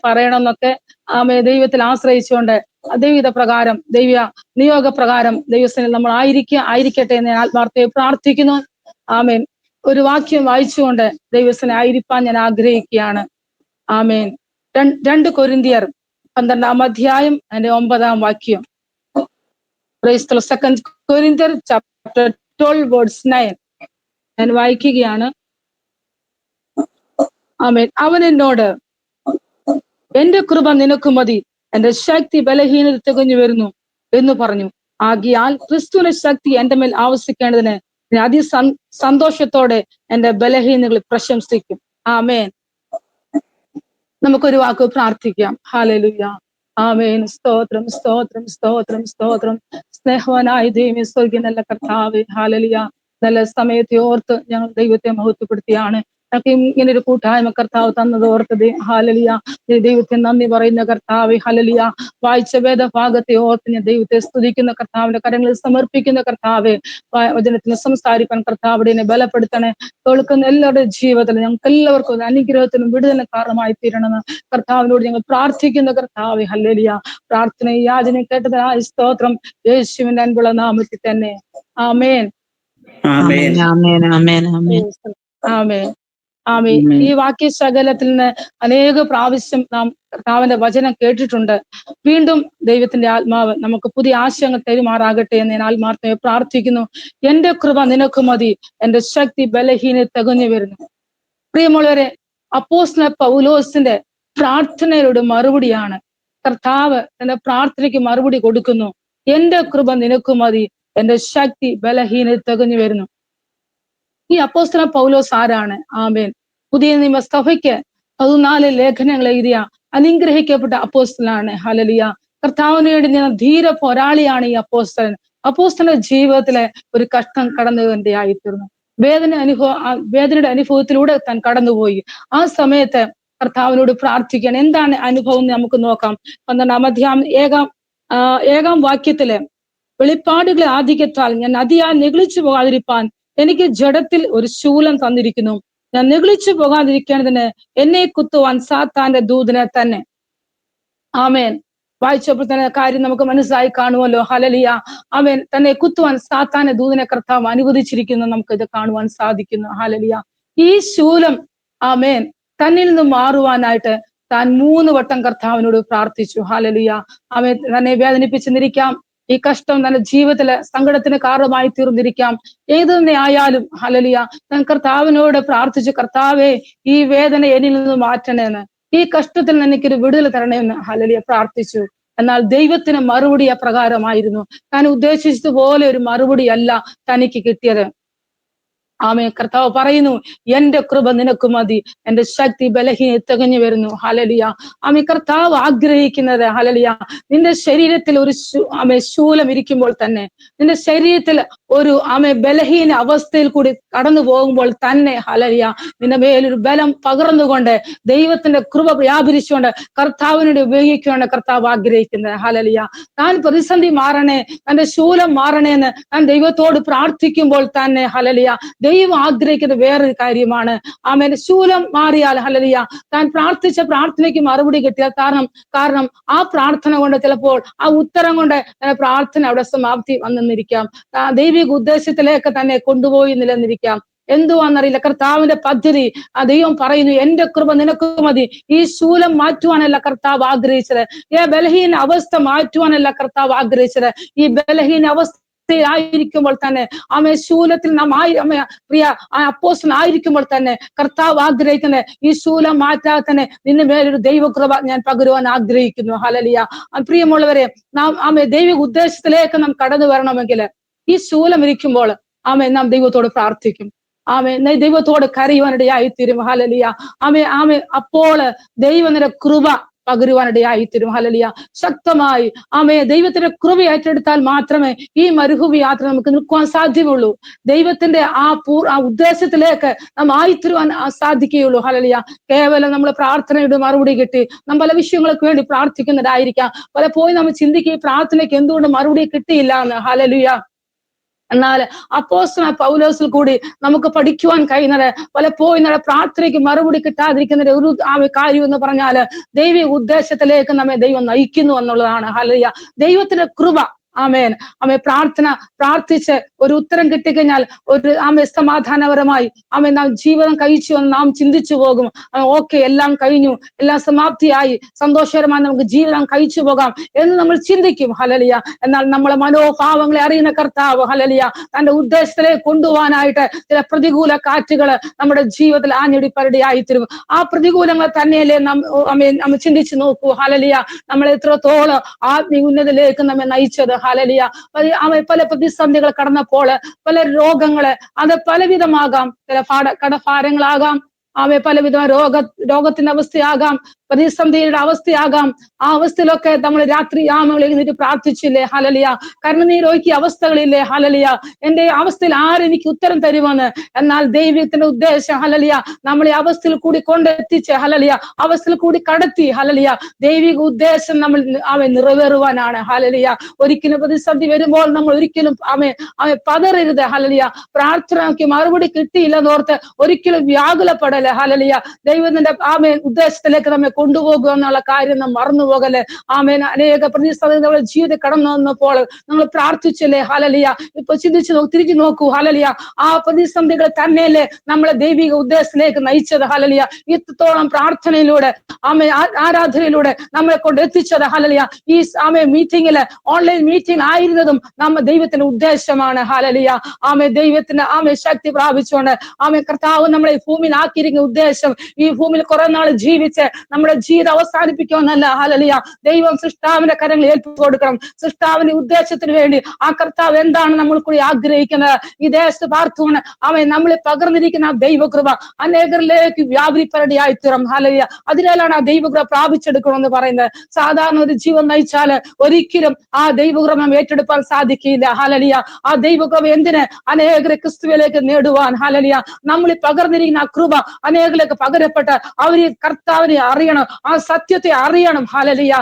പറയണമെന്നൊക്കെ ദൈവത്തിൽ ആശ്രയിച്ചുകൊണ്ട് ദൈവിക പ്രകാരം ദൈവ നിയോഗപ്രകാരം ദൈവസ്ഥനിൽ നമ്മൾ ആയിരിക്കട്ടെ എന്ന് ഞാൻ ആത്മാർത്ഥയെ പ്രാർത്ഥിക്കുന്നു. ആമേൻ. ഒരു വാക്യം വായിച്ചുകൊണ്ട് ദൈവസ്ഥനെ ആയിരിക്കാൻ ഞാൻ ആഗ്രഹിക്കുകയാണ്. ആമേൻ. 2 കൊരിന്ത്യർ 12-ാം അധ്യായം അതിന്റെ 9-ാം വാക്യം. Praise the Lord. 2 Corinthians chapter 12 verse 9 ഞാൻ വായിക്കുകയാണ്. ആമേൻ. അവൻ എന്നോട് എന്റെ കൃപ നിനക്ക് മതി, എന്റെ ശക്തി ബലഹീനത തികഞ്ഞു വരുന്നു എന്ന് പറഞ്ഞു. ആകിയാൽ ക്രിസ്തുവിന്റെ ശക്തി എന്റെ മേൽ ആവസിക്കേണ്ടതിന് ഞാൻ സന്തോഷത്തോടെ എന്റെ ബലഹീനതകൾ പ്രശംസിക്കും. ആമേൻ. നമുക്കൊരു വാക്ക് പ്രാർത്ഥിക്കാം. ഹല്ലേലൂയ. ആമേൻ. സ്തോത്രം സ്തോത്രം സ്തോത്രം സ്തോത്രം. സ്നേഹവാനായ ദൈവമേ, സ്വർഗ്ഗീയ നല്ല കർത്താവേ, ഹല്ലേലൂയ. നല്ല സമയത്തെ ഓർത്ത് ഞങ്ങൾ ദൈവത്തെ മഹത്വപ്പെടുത്തിയാണ്. ഇങ്ങനെ ഒരു കൂട്ടായ്മ കർത്താവ് തന്നത് ഓർത്തത് ഹല്ലേലൂയ. ദൈവത്തെ നന്ദി പറയുന്ന കർത്താവേ, ഹല്ലേലൂയ. വായിച്ച വേദഭാഗത്തെ ഓർത്ത് ഞാൻ ദൈവത്തെ സ്തുതിക്കുന്ന കർത്താവിന്റെ കരങ്ങളിൽ സമർപ്പിക്കുന്ന കർത്താവേ, വചനത്തിന് സംസാരിക്കാൻ കർത്താവിടെ എന്നെ ബലപ്പെടുത്തണേ. കേൾക്കുന്ന എല്ലാവരുടെ ജീവിതത്തിലും ഞങ്ങൾക്ക് എല്ലാവർക്കും ഒരു അനുഗ്രഹത്തിനും വിടുതലിന് കാരണമായി തീരണമെന്ന് കർത്താവിനോട് ഞങ്ങൾ പ്രാർത്ഥിക്കുന്ന കർത്താവേ, ഹല്ലേലൂയ. പ്രാർത്ഥന യാചന കേട്ടതിനായി സ്തോത്രം. യേശുവിന്റെ അൻപുള്ള നാമത്തിൽ തന്നെ. ആമേൻ. ആമേൻ. ആമേൻ ആമേൻ ആമേൻ ആമേൻ. ആമേൻ. ഈ വാക്യശകലത്തിൽ നിന്ന് അനേക പ്രാവശ്യം നാം കർത്താവിന്റെ വചനം കേട്ടിട്ടുണ്ട്. വീണ്ടും ദൈവത്തിന്റെ ആത്മാവ് നമുക്ക് പുതിയ ആശയങ്ങൾ തരുമാറാകട്ടെ എന്ന് ഞാൻ ആത്മാർത്ഥമായി പ്രാർത്ഥിക്കുന്നു. എന്റെ കൃപ നിനക്ക് മതി, എന്റെ ശക്തി ബലഹീന തികഞ്ഞു വരുന്നു. പ്രിയമുള്ളവരെ, അപ്പോസ്തലൻ പൗലോസിന്റെ പ്രാർത്ഥനയുടെ മറുപടിയാണ്. കർത്താവ് തന്റെ പ്രാർത്ഥനയ്ക്ക് മറുപടി കൊടുക്കുന്നു. എന്റെ കൃപ നിനക്ക് മതി, എന്റെ ശക്തി ബലഹീന തികഞ്ഞു വരുന്നു. ഈ അപ്പോസ്തലൻ പൗലോസ് ആരാണ്? ആമേൻ. പുതിയ നിയമസഭയ്ക്ക് 14 ലേഖനങ്ങൾ എഴുതിയ അനുഗ്രഹിക്കപ്പെട്ട അപ്പോസ്തലനാണ്. ഹല്ലേലൂയ. കർത്താവിന് വേണ്ടി ഞാൻ ധീര പോരാളിയാണ് ഈ അപ്പോസ്തലൻ. അപ്പോസ്തലന്റെ ജീവിതത്തിലെ ഒരു കഷ്ടം കടന്നുവന്റെ ആയിത്തീർന്നു. വേദനയുടെ അനുഭവത്തിലൂടെ താൻ കടന്നുപോയി. ആ സമയത്ത് കർത്താവിനോട് പ്രാർത്ഥിക്കാൻ എന്താണ് അനുഭവം എന്ന് നമുക്ക് നോക്കാം. 12-ാം അധ്യായം 1-ാം വാക്യത്തില്, വെളിപ്പാടുകളെ ആധിക്യത്താൽ ഞാൻ അതിയാൽ നെഗളിച്ചു പോകാതിരിപ്പാൻ എനിക്ക് ജഡത്തിൽ ഒരു ശൂലം തന്നിരിക്കുന്നു. ഞാൻ നെഗളിച്ചു പോകാതിരിക്കേണ്ടതിന് എന്നെ കുത്തുവാൻ സാത്താന്റെ ദൂതനെ തന്നെ. ആമേൻ. വായിച്ചപ്പോൾ തന്നെ കാര്യം നമുക്ക് മനസ്സിലായി കാണുമല്ലോ. ഹല്ലേലൂയ. ആമേൻ. തന്നെ കുത്തുവാൻ സാത്താന്റെ ദൂതനെ കർത്താവ് അനുവദിച്ചിരിക്കുന്നു. നമുക്ക് ഇത് കാണുവാൻ സാധിക്കുന്നു. ഹല്ലേലൂയ. ഈ ശൂലം ആമേൻ തന്നിൽ നിന്ന് മാറുവാനായിട്ട് താൻ 3 വട്ടം കർത്താവിനോട് പ്രാർത്ഥിച്ചു. ഹല്ലേലൂയ. ആമേൻ. തന്നെ വേദനിപ്പിച്ചെന്നിരിക്കാം, ഈ കഷ്ടം തന്റെ ജീവിതത്തിലെ സങ്കടത്തിന് കാരണമായി തീർന്നിരിക്കാം. ഏത് തന്നെ ആയാലും ഹല്ലേലൂയ ഞാൻ കർത്താവിനോട് പ്രാർത്ഥിച്ചു, കർത്താവേ ഈ വേദന എന്നിൽ നിന്ന് മാറ്റണേന്ന്, ഈ കഷ്ടത്തിൽ നിന്ന് എനിക്കൊരു വിടുതൽ തരണേന്ന് ഹല്ലേലൂയ പ്രാർത്ഥിച്ചു. എന്നാൽ ദൈവത്തിന് മറുപടി അപ്രകാരമായിരുന്നു. താൻ ഉദ്ദേശിച്ചതുപോലെ ഒരു മറുപടി അല്ല തനിക്ക് കിട്ടിയത്. ആമേൻ. കർത്താവ് പറയുന്നു, എന്റെ കൃപ നിനക്ക് മതി, എന്റെ ശക്തി ബലഹീന തികഞ്ഞു വരുന്നു. ഹല്ലേലൂയ. ആമേൻ. കർത്താവ് ആഗ്രഹിക്കുന്നത് ഹല്ലേലൂയ നിന്റെ ശരീരത്തിൽ ഒരു ശൂലം ഇരിക്കുമ്പോൾ തന്നെ, നിന്റെ ശരീരത്തിൽ ഒരു ബലഹീന അവസ്ഥയിൽ കൂടി കടന്നു പോകുമ്പോൾ തന്നെ ഹല്ലേലൂയ നിന്റെ മേലൊരു ബലം പകർന്നുകൊണ്ട് ദൈവത്തിന്റെ കൃപ വ്യാപരിച്ചുകൊണ്ട് കർത്താവിനോട് ഉപയോഗിക്കുകയാണ് കർത്താവ് ആഗ്രഹിക്കുന്നത്. ഹല്ലേലൂയ. താൻ പ്രതിസന്ധി മാറണേ, തന്റെ ശൂലം മാറണേ എന്ന് താൻ ദൈവത്തോട് പ്രാർത്ഥിക്കുമ്പോൾ തന്നെ ഹല്ലേലൂയ ദൈവം ആഗ്രഹിക്കുന്ന വേറൊരു കാര്യമാണ്. ആമേൻ. ശൂലം മാറിയാൽ ഹല്ലേലൂയ താൻ പ്രാർത്ഥിച്ച പ്രാർത്ഥനയ്ക്ക് മറുപടി കിട്ടിയാൽ കാരണം ആ പ്രാർത്ഥന കൊണ്ട് ചിലപ്പോൾ ആ ഉത്തരം കൊണ്ട് പ്രാർത്ഥന അവിടെ സമാപ്തി വന്നെന്നിരിക്കാം. ദൈവിക ഉദ്ദേശത്തിലേക്ക് തന്നെ കൊണ്ടുപോയി നിലനിന്നിരിക്കാം. എന്തുവാന്നറിയില്ല. കർത്താവിന്റെ പദ്ധതി ആ ദൈവം പറയുന്നു, എന്റെ കൃപ നിനക്ക് മതി. ഈ ശൂലം മാറ്റുവാനല്ല കർത്താവ് ആഗ്രഹിച്ചത്, ഈ ബലഹീന അവസ്ഥ മാറ്റുവാനല്ല കർത്താവ് ആഗ്രഹിച്ചത്. ഈ ബലഹീന അവസ്ഥ ആയിരിക്കുമ്പോൾ തന്നെ ശൂലത്തിൽ നാം പ്രിയ അപ്പോസ്തലൻ ആയിരിക്കുമ്പോൾ തന്നെ കർത്താവ് ആഗ്രഹിക്കുന്നത് ഈ ശൂലം മാറ്റാതെ തന്നെ നിന്റെ മേലൊരു ദൈവകൃപ ഞാൻ പകരുവാൻ ആഗ്രഹിക്കുന്നു. ഹല്ലേലൂയ. പ്രിയമുള്ളവരെ, നാം ദൈവിക ഉദ്ദേശത്തിലേക്ക് നാം കടന്നു വരണമെങ്കിൽ ഈ ശൂലം ഇരിക്കുമ്പോൾ നാം ദൈവത്തോട് പ്രാർത്ഥിക്കും. ദൈവത്തോട് കരയുവാനിടയായിത്തീരും. ഹല്ലേലൂയ. അപ്പോൾ ദൈവം നിന്റെ കൃപ പകരുവാനിടയായിത്തീരും. ഹല്ലേലൂയ. ശക്തമായി ദൈവത്തിന്റെ കൃപ ഏറ്റെടുത്താൽ മാത്രമേ ഈ മരുഭൂമി യാത്ര നമുക്ക് നിൽക്കുവാൻ സാധ്യമുള്ളൂ. ദൈവത്തിന്റെ ആ ഉദ്ദേശത്തിലേക്ക് നാം ആയിത്തീരുവാൻ സാധിക്കുകയുള്ളൂ. ഹല്ലേലൂയ. കേവലം നമ്മൾ പ്രാർത്ഥനയുടെ മറുപടി കിട്ടി നാം പല വിഷയങ്ങൾക്ക് വേണ്ടി പ്രാർത്ഥിക്കുന്നതായിരിക്കാം. പലപ്പോഴും നമ്മൾ ചിന്തിക്കുക ഈ പ്രാർത്ഥനയ്ക്ക് എന്തുകൊണ്ട് മറുപടി കിട്ടിയില്ല എന്ന്. ഹല്ലേലൂയ. എന്നാൽ അപ്പോസ്തലൻ പൗലോസിൽ കൂടി നമുക്ക് പഠിക്കുവാൻ കഴിയുന്നത് പലപ്പോഴും പ്രാർത്ഥനയ്ക്ക് മറുപടി കിട്ടാതിരിക്കുന്നതിന്റെ ഒരു കാര്യം എന്ന് പറഞ്ഞാല് ദൈവിക ഉദ്ദേശത്തിലേക്ക് നമ്മെ ദൈവം നയിക്കുന്നു എന്നുള്ളതാണ്. ഹല്ലേലൂയ. ദൈവത്തിന്റെ കൃപ പ്രാർത്ഥിച്ച് ഒരു ഉത്തരം കിട്ടിക്കഴിഞ്ഞാൽ ഒരു സമാധാനപരമായി നാം ജീവിതം കഴിച്ചു എന്ന് നാം ചിന്തിച്ചു പോകും. ഓക്കെ, എല്ലാം കഴിഞ്ഞു, എല്ലാം സമാപ്തിയായി, സന്തോഷകരമായി നമുക്ക് ജീവിതം കഴിച്ചു പോകാം എന്ന് നമ്മൾ ചിന്തിക്കും. ഹല്ലേലൂയ. എന്നാൽ നമ്മളെ മനോഭാവങ്ങളെ അറിയുന്ന കർത്താവ് ഹല്ലേലൂയ തന്റെ ഉദ്ദേശത്തിലേക്ക് കൊണ്ടുപോകാനായിട്ട് ചില പ്രതികൂല കാറ്റുകൾ നമ്മുടെ ജീവിതത്തിൽ ആഞ്ഞടിപ്പരടിയായി തരും. ആ പ്രതികൂലങ്ങൾ തന്നെയല്ലേ നമ്മ ചിന്തിച്ചു നോക്കൂ. ഹല്ലേലൂയ. നമ്മളെ എത്രത്തോളം ആത്മീയ ഉന്നതിലേക്ക് നമ്മെ നയിച്ചത്. ഹല്ലേലൂയ. പല പ്രതിസന്ധികൾ കടന്നപ്പോൾ പല രോഗങ്ങള് അത് പലവിധമാകാം. ചില കടഭാരങ്ങളാകാം, പലവിധ രോഗത്തിന്റെ അവസ്ഥയാകാം, പ്രതിസന്ധിയുടെ അവസ്ഥയാകാം. ആ അവസ്ഥയിലൊക്കെ നമ്മൾ രാത്രി എഴുന്നേറ്റ് പ്രാർത്ഥിച്ചില്ലേ? ഹല്ലേലൂയ. കരുണനീരൊഴുക്കിയ അവസ്ഥകളില്ലേ? ഹല്ലേലൂയ. എന്റെ അവസ്ഥയിൽ ആരെനിക്ക് ഉത്തരം തരുമെന്ന്. എന്നാൽ ദൈവത്തിന്റെ ഉദ്ദേശം ഹല്ലേലൂയ നമ്മളെ അവസ്ഥയിൽ കൂടി കൊണ്ടെത്തിച്ച് ഹല്ലേലൂയ അവസ്ഥയിൽ കൂടി കടത്തി ഹല്ലേലൂയ ദൈവിക ഉദ്ദേശം നമ്മൾ നിറവേറുവാനാണ്. ഹല്ലേലൂയ. ഒരിക്കലും പ്രതിസന്ധി വരുമ്പോൾ നമ്മൾ ഒരിക്കലും പതറരുത്. ഹല്ലേലൂയ. പ്രാർത്ഥനയ്ക്ക് മറുപടി കിട്ടിയില്ലെന്നോർത്ത് ഒരിക്കലും വ്യാകുലപ്പെടല്. ഹല്ലേലൂയ. ദൈവത്തിന്റെ ഉദ്ദേശത്തിലേക്ക് നമ്മെ കൊണ്ടുപോകുക എന്നുള്ള കാര്യം നാം മറന്നുപോകല്ലേ. ആമേൻ. അനേക പ്രതിസന്ധി നമ്മുടെ ജീവിതത്തിൽ കടന്നു വന്നപ്പോൾ നമ്മൾ പ്രാർത്ഥിച്ചല്ലേ. ഹല്ലേലൂയ. ഇപ്പൊ തിരിച്ചു നോക്കൂ. ഹല്ലേലൂയ. ആ പ്രതിസന്ധികൾ തന്നെയല്ലേ നമ്മളെ ദൈവിക ഉദ്ദേശത്തിലേക്ക് നയിച്ചത്. ഹല്ലേലൂയ. ഇത്രത്തോളം പ്രാർത്ഥനയിലൂടെ ആരാധനയിലൂടെ നമ്മളെ കൊണ്ട് എത്തിച്ചത്. ഹല്ലേലൂയ. ഈ മീറ്റിംഗില് ഓൺലൈൻ മീറ്റിംഗ് ആയിരുന്നതും ദൈവത്തിന്റെ ഉദ്ദേശമാണ്. ഹല്ലേലൂയ. ദൈവത്തിന്റെ ശക്തി പ്രാപിച്ചുകൊണ്ട് കർത്താവ് നമ്മളെ ഈ ഭൂമിയിൽ ആക്കിയിരിക്കുന്ന ഉദ്ദേശം ഈ ഭൂമിയിൽ കുറെ നാൾ ജീവിച്ച് നമ്മുടെ ജീവിതം അവസാനിപ്പിക്കുമെന്നല്ല. ഹല്ലേലൂയ. ദൈവം സൃഷ്ടാവിന്റെ കരങ്ങളിൽ ഏൽപ്പിച്ചു കൊടുക്കണം. സൃഷ്ടാവിന്റെ ഉദ്ദേശത്തിന് വേണ്ടി ആ കർത്താവ് എന്താണ് നമ്മൾ കൂടി ആഗ്രഹിക്കുന്നത്, ഈ ദേശത്ത് പാർത്തുകൊണ്ട് നമ്മളെ പകർന്നിരിക്കുന്ന ആ ദൈവകൃപ അനേകരിലേക്ക് വ്യാപരിപ്പരടിയായി തീരും. ഹല്ലേലൂയ. അതിനാലാണ് ആ ദൈവകൃപ പ്രാപിച്ചെടുക്കണമെന്ന് പറയുന്നത്. സാധാരണ ഒരു ജീവൻ നയിച്ചാൽ ഒരിക്കലും ആ ദൈവകൃപ നാം ഏറ്റെടുക്കാൻ സാധിക്കില്ല. ഹല്ലേലൂയ. ആ ദൈവകൃപ എന്തിന്? അനേകരെ ക്രിസ്തുവിലേക്ക് നേടുവാൻ. ഹല്ലേലൂയ. നമ്മൾ പകർന്നിരിക്കുന്ന ആ കൃപ അനേകരിലേക്ക് പകരപ്പെട്ട് അവര് കർത്താവിനെ അറിയണം, ആ സത്യത്തെ അറിയണം. ഹല്ലേലൂയ.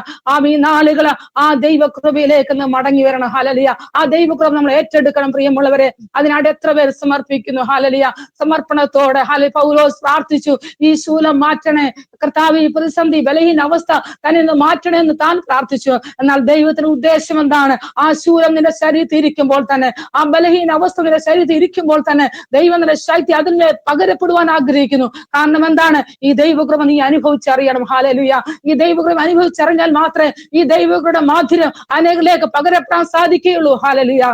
ഈ നാളുകള് ആ ദൈവകൃപയിലേക്ക് മടങ്ങി വരണം. ഹല്ലേലൂയ. ആ ദൈവകൃപ നമ്മൾ ഏറ്റെടുക്കണം പ്രിയമുള്ളവരെ. അതിനായിട്ട് എത്ര പേര് സമർപ്പിക്കുന്നു? ഹല്ലേലൂയ. സമർപ്പണത്തോടെ പൗലോസ് പ്രാർത്ഥിച്ചു, ഈ ശൂലം മാറ്റണേ കർത്താവ്, ഈ പ്രതിസന്ധി ബലഹീന അവസ്ഥ തന്നെ ഒന്ന് മാറ്റണേ എന്ന് താൻ പ്രാർത്ഥിച്ചു. എന്നാൽ ദൈവത്തിന്റെ ഉദ്ദേശം എന്താണ്? ആ ശൂലം നിന്റെ ശരീരത്തിൽ ഇരിക്കുമ്പോൾ തന്നെ, ആ ബലഹീന അവസ്ഥ നിന്റെ ശരീരത്തിൽ ഇരിക്കുമ്പോൾ തന്നെ ദൈവം നിന്റെ ശക്തി അതിന്മേൽ പകരപ്പെടുവാൻ ആഗ്രഹിക്കുന്നു. കാരണം എന്താണ്? ഈ ദൈവകൃപ നീ അനുഭവിച്ചറിയണം. ഹല്ലേലൂയ. ഈ ദൈവകൃപ അനുഭവിച്ചറിഞ്ഞാൽ മാത്രമേ ഈ ദൈവകൃപയുടെ മാധുര്യം അനേകരിലേക്ക് പകരപ്പെടാൻ സാധിക്കുകയുള്ളൂ. ഹല്ലേലൂയ.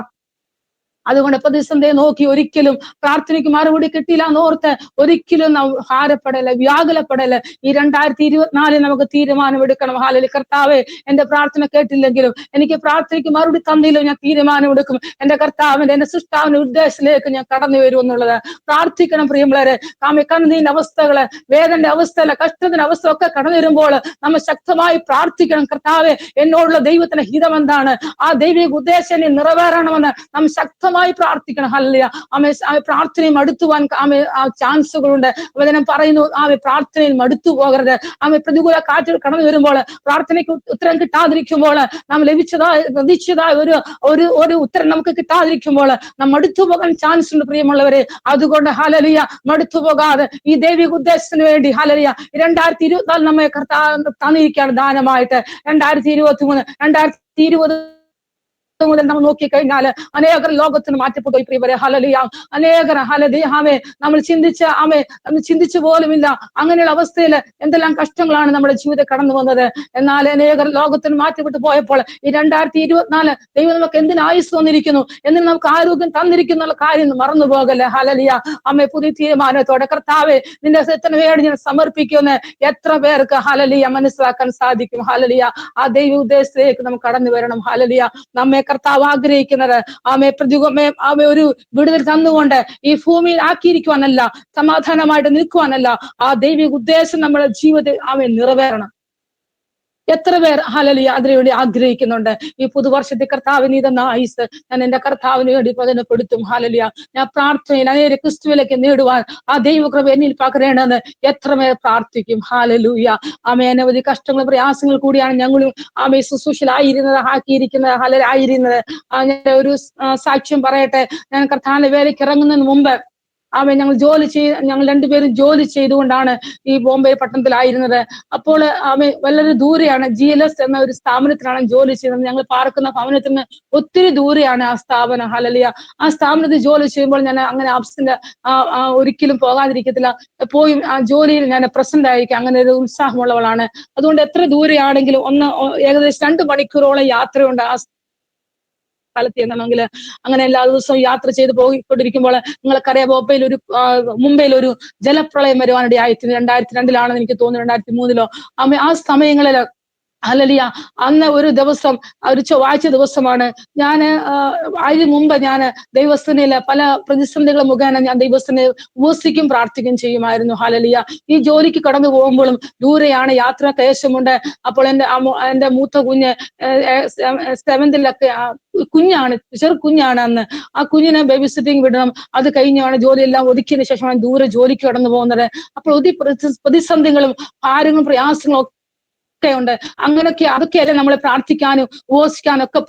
അതുകൊണ്ട് പ്രതിസന്ധിയെ നോക്കി ഒരിക്കലും പ്രാർത്ഥനയ്ക്ക് മറുപടി കിട്ടിയില്ല എന്നോർത്ത് ഒരിക്കലും നാം ഭാരപ്പെടല, വ്യാകുലപ്പെടല. ഈ 2024 നമുക്ക് തീരുമാനമെടുക്കണം. ഹല്ലേലൂയ. കർത്താവേ, എന്റെ പ്രാർത്ഥന കേട്ടില്ലെങ്കിലും, എനിക്ക് പ്രാർത്ഥനയ്ക്ക് മറുപടി തന്നില്ലെങ്കിലും ഞാൻ തീരുമാനമെടുക്കും. എന്റെ കർത്താവിന്റെ, എന്റെ സൃഷ്ടാവിന്റെ ഉദ്ദേശത്തിലേക്ക് ഞാൻ കടന്നു വരും എന്നുള്ളത് പ്രാർത്ഥിക്കണം പ്രിയമുള്ളവരെ. കണ്ണുനീരിന്റെ അവസ്ഥകള്, വേദന്റെ അവസ്ഥകള്, കഷ്ടത്തിന്റെ അവസ്ഥ ഒക്കെ കടന്നു വരുമ്പോൾ നമ്മൾ ശക്തമായി പ്രാർത്ഥിക്കണം. കർത്താവെ, എന്നോടുള്ള ദൈവത്തിന്റെ ഹിതം എന്താണ്? ആ ദൈവിക ഉദ്ദേശം നിറവേറണമെന്ന് നാം ശക്തമായി പ്രാർത്ഥിക്കണം. ഹല്ലേലൂയ. പ്രാർത്ഥനയും മടുത്തുവാൻ ചാൻസുകളുണ്ട്. വചനം പറയുന്നു, പ്രാർത്ഥനയിൽ മടുത്തു പോകരുത്. പ്രതികൂല കാറ്റുകൾ കടന്നു വരുമ്പോൾ, പ്രാർത്ഥനയ്ക്ക് ഉത്തരം കിട്ടാതിരിക്കുമ്പോൾ, നാം പ്രതീക്ഷിച്ചതായ ഒരു ഉത്തരം നമുക്ക് കിട്ടാതിരിക്കുമ്പോൾ നാം മടുത്തു പോകാൻ ചാൻസ് ഉണ്ട് പ്രിയമുള്ളവരെ. അതുകൊണ്ട് ഹല്ലേലൂയ, മടുത്തു പോകാതെ ഈ ദൈവിക ഉദ്ദേശത്തിന് വേണ്ടി ഹല്ലേലൂയ 2024 നമ്മെ കർത്താവ് തന്നിരിക്കുകയാണ് ദാനമായിട്ട്. 2023 2020 മുതൽ നമ്മൾ നോക്കിക്കഴിഞ്ഞാൽ അനേകർ ലോകത്തിന് മാറ്റപ്പെട്ടു പ്രിയവരെ. ഹല്ലേലൂയ. അനേകർ ഹല്ലേലൂയ നമ്മൾ ചിന്തിച്ചു പോലുമില്ല അങ്ങനെയുള്ള അവസ്ഥയിൽ എന്തെല്ലാം കഷ്ടങ്ങളാണ് നമ്മുടെ ജീവിതത്തിൽ കടന്നു വന്നത്. എന്നാൽ അനേകർ ലോകത്തിന് മാറ്റപ്പെട്ടു പോയപ്പോൾ ഈ 2024 ദൈവം നമുക്ക് എന്തിന് ആയുസ് തന്നിരിക്കുന്നു, എന്തിന് നമുക്ക് ആരോഗ്യം തന്നിരിക്കുന്ന കാര്യം മറന്നു പോകല്ലേ. ഹല്ലേലൂയ. പുതിയ തീരുമാനത്തോടെ കർത്താവെ, നിന്റെ സത്യത്തിന് വേണ്ടി ഞാൻ സമർപ്പിക്കുമെന്ന് എത്ര പേർക്ക് ഹല്ലേലൂയ മനസ്സിലാക്കാൻ സാധിക്കും? ഹല്ലേലൂയ. ആ ദൈവ ഉദ്ദേശത്തിലേക്ക് നമുക്ക് കടന്നു വരണം. ഹല്ലേലൂയ. നമ്മെ കർത്താവ് ആഗ്രഹിക്കുന്നത് ഒരു വിടുതൽ തന്നുകൊണ്ട് ഈ ഭൂമിയിൽ ആക്കിയിരിക്കുവാനല്ല, സമാധാനമായിട്ട് നിൽക്കുവാനല്ല. ആ ദൈവിക ഉദ്ദേശം നമ്മുടെ ജീവിതത്തിൽ നിറവേറണം. എത്ര പേർ ഹല്ലേലൂയ അതിനുവേണ്ടി ആഗ്രഹിക്കുന്നുണ്ട്? ഈ പുതുവർഷത്തെ കർത്താവിന് ഇതെന്ന ആയുസ് ഞാൻ എന്റെ കർത്താവിന് വേണ്ടി പ്രചോദനപ്പെടുത്തും. ഹല്ലേലൂയ. ഞാൻ പ്രാർത്ഥനയിൽ അനേക ക്രിസ്തുവിലേക്ക് നേടുവാൻ ആ ദൈവകൃപ എന്നിൽ പകരേണ്ടെന്ന് എത്ര പേർ പ്രാർത്ഥിക്കും? ഹല്ലേലൂയ. അനവധി കഷ്ടങ്ങൾ പ്രയാസങ്ങൾ കൂടിയാണ് ഞങ്ങളും ശുശ്രൂഷയിലായിരുന്നത്, ആക്കിയിരിക്കുന്നത്, ആയിരുന്നത്. ഞാൻ ഒരു സാക്ഷ്യം പറയട്ടെ. ഞാൻ കർത്താവിന്റെ വേലയ്ക്ക് ഇറങ്ങുന്നതിന് മുമ്പ് ഞങ്ങൾ രണ്ടുപേരും ജോലി ചെയ്തുകൊണ്ടാണ് ഈ ബോംബെ പട്ടണത്തിലായിരുന്നത്. അപ്പോൾ വളരെ ദൂരെയാണ്, GLS എന്ന ഒരു സ്ഥാപനത്തിലാണ് ജോലി ചെയ്യുന്നത്. ഞങ്ങൾ പാർക്കുന്ന ഭവനത്തിന് ഒത്തിരി ദൂരെയാണ് ആ സ്ഥാപനം. ഹല്ലേലൂയ. ആ സ്ഥാപനത്തിൽ ജോലി ചെയ്യുമ്പോൾ ഞാൻ അങ്ങനെ ആബ്സെന്റ് ഒരിക്കലും പോകാതിരിക്കത്തില്ല. എപ്പോഴും ആ ജോലിയിൽ ഞാൻ പ്രസന്റ് ആയിരിക്കും. അങ്ങനെ ഒരു ഉത്സാഹമുള്ളവളാണ്. അതുകൊണ്ട് എത്ര ദൂരെയാണെങ്കിലും ഏകദേശം 2 മണിക്കൂറോളം യാത്രയുണ്ട് ആ സ്ഥലത്ത് ചെന്നണമെങ്കിൽ. അങ്ങനെ എല്ലാ ദിവസവും യാത്ര ചെയ്ത് പോയിക്കൊണ്ടിരിക്കുമ്പോൾ നിങ്ങൾക്കറിയാം, മുംബൈയിൽ ഒരു ജലപ്രളയം വരുവാനിടയായിട്ടുണ്ട്. 2002 എനിക്ക് തോന്നുന്നു, 2003 ആ സമയങ്ങളിൽ ഹല്ലേലൂയ. അന്ന് ഒരു ദിവസം, ഒരു ചൊവ്വാഴ്ച ദിവസമാണ്. അതിന് മുമ്പ് ഞാൻ ദൈവസ്ഥനയില് പല പ്രതിസന്ധികൾ മുഖേന ഞാൻ ദൈവസ്ഥനെ ഉപസിക്കും പ്രാർത്ഥിക്കുകയും ചെയ്യുമായിരുന്നു. ഹല്ലേലൂയ. ഈ ജോലിക്ക് കടന്നു പോകുമ്പോഴും ദൂരെയാണ്, യാത്ര ക്ലേശമുണ്ട്. അപ്പോൾ എന്റെ മൂത്ത കുഞ്ഞ് 7th കുഞ്ഞാണ്, ചെറു കുഞ്ഞാണ് അന്ന്. ആ കുഞ്ഞിനെ ബേബി സിറ്റിംഗ് വിടണം. അത് കഴിഞ്ഞാണ് ജോലിയെല്ലാം ഒതുക്കിയതിനു ശേഷമാണ് ദൂരെ ജോലിക്ക് കടന്നു പോകുന്നത്. അപ്പോൾ പ്രതിസന്ധികളും ഭാരങ്ങളും പ്രയാസങ്ങളും ഉണ്ട്. അങ്ങനെയൊക്കെ അതൊക്കെയല്ലേ നമ്മളെ പ്രാർത്ഥിക്കാനും ഉപവസിക്കാനും ഒക്കെ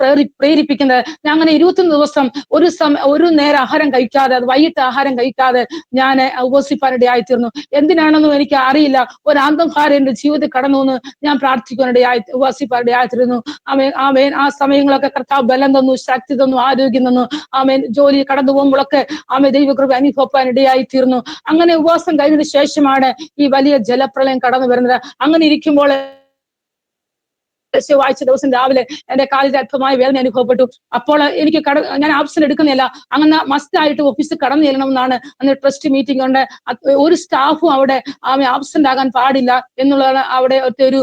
പ്രേരിപ്പിക്കുന്നത്. ഞാൻ അങ്ങനെ 21 ദിവസം ഒരു നേരം ആഹാരം കഴിക്കാതെ, അത് വൈകിട്ട് ആഹാരം കഴിക്കാതെ ഞാൻ ഉപവസിപ്പാനിടയായിത്തീർന്നു. എന്തിനാണെന്നും എനിക്ക് അറിയില്ല. ഒരു അന്ധകാരം എന്റെ ജീവിതത്തിൽ കടന്നു വന്ന് ഞാൻ ഉപവസിപ്പാനിടയായിത്തീരുന്നു. ആമേൻ. ആ സമയങ്ങളൊക്കെ കർത്താവ് ബലം തന്നു, ശക്തി തന്നു, ആരോഗ്യം തന്നു. ആമേൻ. ജോലി കടന്നു പോകുമ്പോഴൊക്കെ ദൈവകൃപ അനുഭവപ്പാൻ ഇടയായിത്തീർന്നു. അങ്ങനെ ഉപവാസം കഴിഞ്ഞതിന് ശേഷമാണ് ഈ വലിയ ജലപ്രളയം കടന്നു വരുന്നത്. അങ്ങനെ ഇരിക്കുമ്പോൾ വായിച്ച ദിവസം രാവിലെ എന്റെ കാലിൽ അല്പമായ വേദന അനുഭവപ്പെട്ടു. അപ്പോൾ എനിക്ക് ഞാൻ ആബ്സെന്റ് എടുക്കുന്നില്ല. അങ്ങനെ മസ്റ്റ് ആയിട്ട് ഓഫീസിൽ കടന്നു ചെല്ലണമെന്നാണ് അന്ന് ട്രസ്റ്റ് മീറ്റിംഗ് ഉണ്ട്. ഒരു സ്റ്റാഫും അവിടെ ആബ്സെന്റ് ആകാൻ പാടില്ല എന്നുള്ളതാണ് അവിടെ ഒരു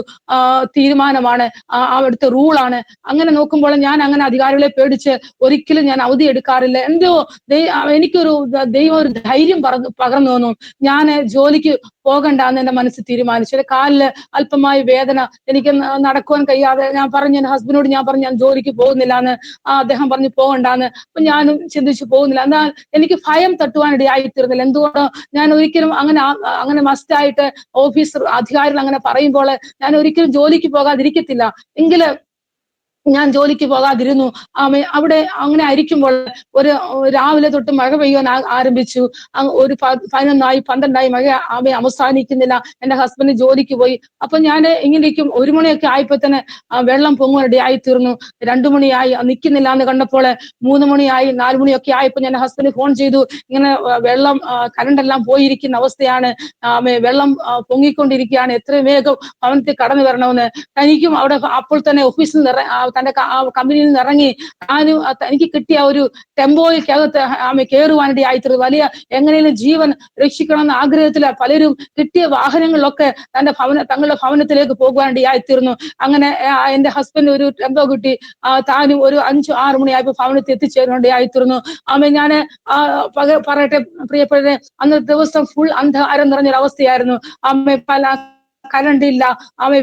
തീരുമാനമാണ്, അവിടുത്തെ റൂളാണ്. അങ്ങനെ നോക്കുമ്പോൾ ഞാൻ അങ്ങനെ അധികാരികളെ പേടിച്ച് ഒരിക്കലും ഞാൻ അവധി എടുക്കാറില്ല. എന്തോ എനിക്കൊരു ദൈവം ഒരു ധൈര്യം പകർന്നു തന്നു. ഞാൻ ജോലിക്ക് പോകണ്ടെന്ന് എന്റെ മനസ്സ് തീരുമാനിച്ചു. എന്റെ കാലില് അല്പമായ വേദന, എനിക്ക് നടക്കുവാൻ കഴിയാതെ ഞാൻ പറഞ്ഞു, എന്റെ ഹസ്ബൻഡിനോട് ഞാൻ പറഞ്ഞു ഞാൻ ജോലിക്ക് പോകുന്നില്ല എന്ന്. അദ്ദേഹം പറഞ്ഞു പോകണ്ടാന്ന്. അപ്പൊ ഞാനും ചിന്തിച്ചു പോകുന്നില്ല. എന്നാൽ എനിക്ക് ഭയം തട്ടുവാനിടയായിത്തീർന്നില്ല. എന്തുകൊണ്ടോ ഞാൻ ഒരിക്കലും അങ്ങനെ മസ്റ്റായിട്ട് ഓഫീസർ അധികാരികൾ അങ്ങനെ പറയുമ്പോൾ ഞാൻ ഒരിക്കലും ജോലിക്ക് പോകാതിരിക്കത്തില്ല. എങ്കില് ഞാൻ ജോലിക്ക് പോകാതിരുന്നു. അവിടെ അങ്ങനെ ആയിരിക്കുമ്പോൾ രാവിലെ തൊട്ട് മഴ പെയ്യാൻ ആരംഭിച്ചു. ഒരു 11 12 മഴ അവസാനിക്കുന്നില്ല. എന്റെ ഹസ്ബൻഡ് ജോലിക്ക് പോയി. അപ്പൊ ഞാൻ ഇങ്ങനെയിരിക്കും. 1 മണിയൊക്കെ ആയപ്പോ തന്നെ വെള്ളം പൊങ്ങുവാനിടയായി തീർന്നു. 2 മണിയായി നിൽക്കുന്നില്ല എന്ന് കണ്ടപ്പോൾ 3 മണിയായി, 4 മണിയൊക്കെ ആയപ്പോ ഞാൻ ഹസ്ബൻഡ് ഫോൺ ചെയ്തു. ഇങ്ങനെ വെള്ളം കറണ്ടെല്ലാം പോയിരിക്കുന്ന അവസ്ഥയാണ്, വെള്ളം പൊങ്ങിക്കൊണ്ടിരിക്കുകയാണ്, എത്രയും വേഗം ഭവനത്തിൽ കടന്നു വരണമെന്ന്. തനിക്കും അവിടെ അപ്പോൾ തന്നെ ഓഫീസിൽ തന്റെ കമ്പനിയിൽ നിന്ന് ഇറങ്ങി എനിക്ക് കിട്ടിയ ഒരു ടെമ്പോയ്ക്കകത്ത് കയറുവാനിടയായിത്തീർന്നു. വലിയ എങ്ങനെയും ജീവൻ രക്ഷിക്കണമെന്ന ആഗ്രഹത്തിൽ പലരും കിട്ടിയ വാഹനങ്ങളിലൊക്കെ തങ്ങളുടെ ഭവനത്തിലേക്ക് പോകുവാനിടയായിത്തീർന്നു. അങ്ങനെ എന്റെ ഹസ്ബൻഡ് ഒരു ടെമ്പോ കിട്ടി. താനും ഒരു 5-6 മണിയായപ്പോ ഭവനത്തിൽ എത്തിച്ചേരുവാനിടയായിത്തീർന്നു. ഞാൻ പറയട്ടെ പ്രിയപ്പെട്ടവരെ, അന്നത്തെ ദിവസം ഫുൾ അന്ധകാരം നിറഞ്ഞൊരവസ്ഥയായിരുന്നു. പല കരണ്ടില്ല,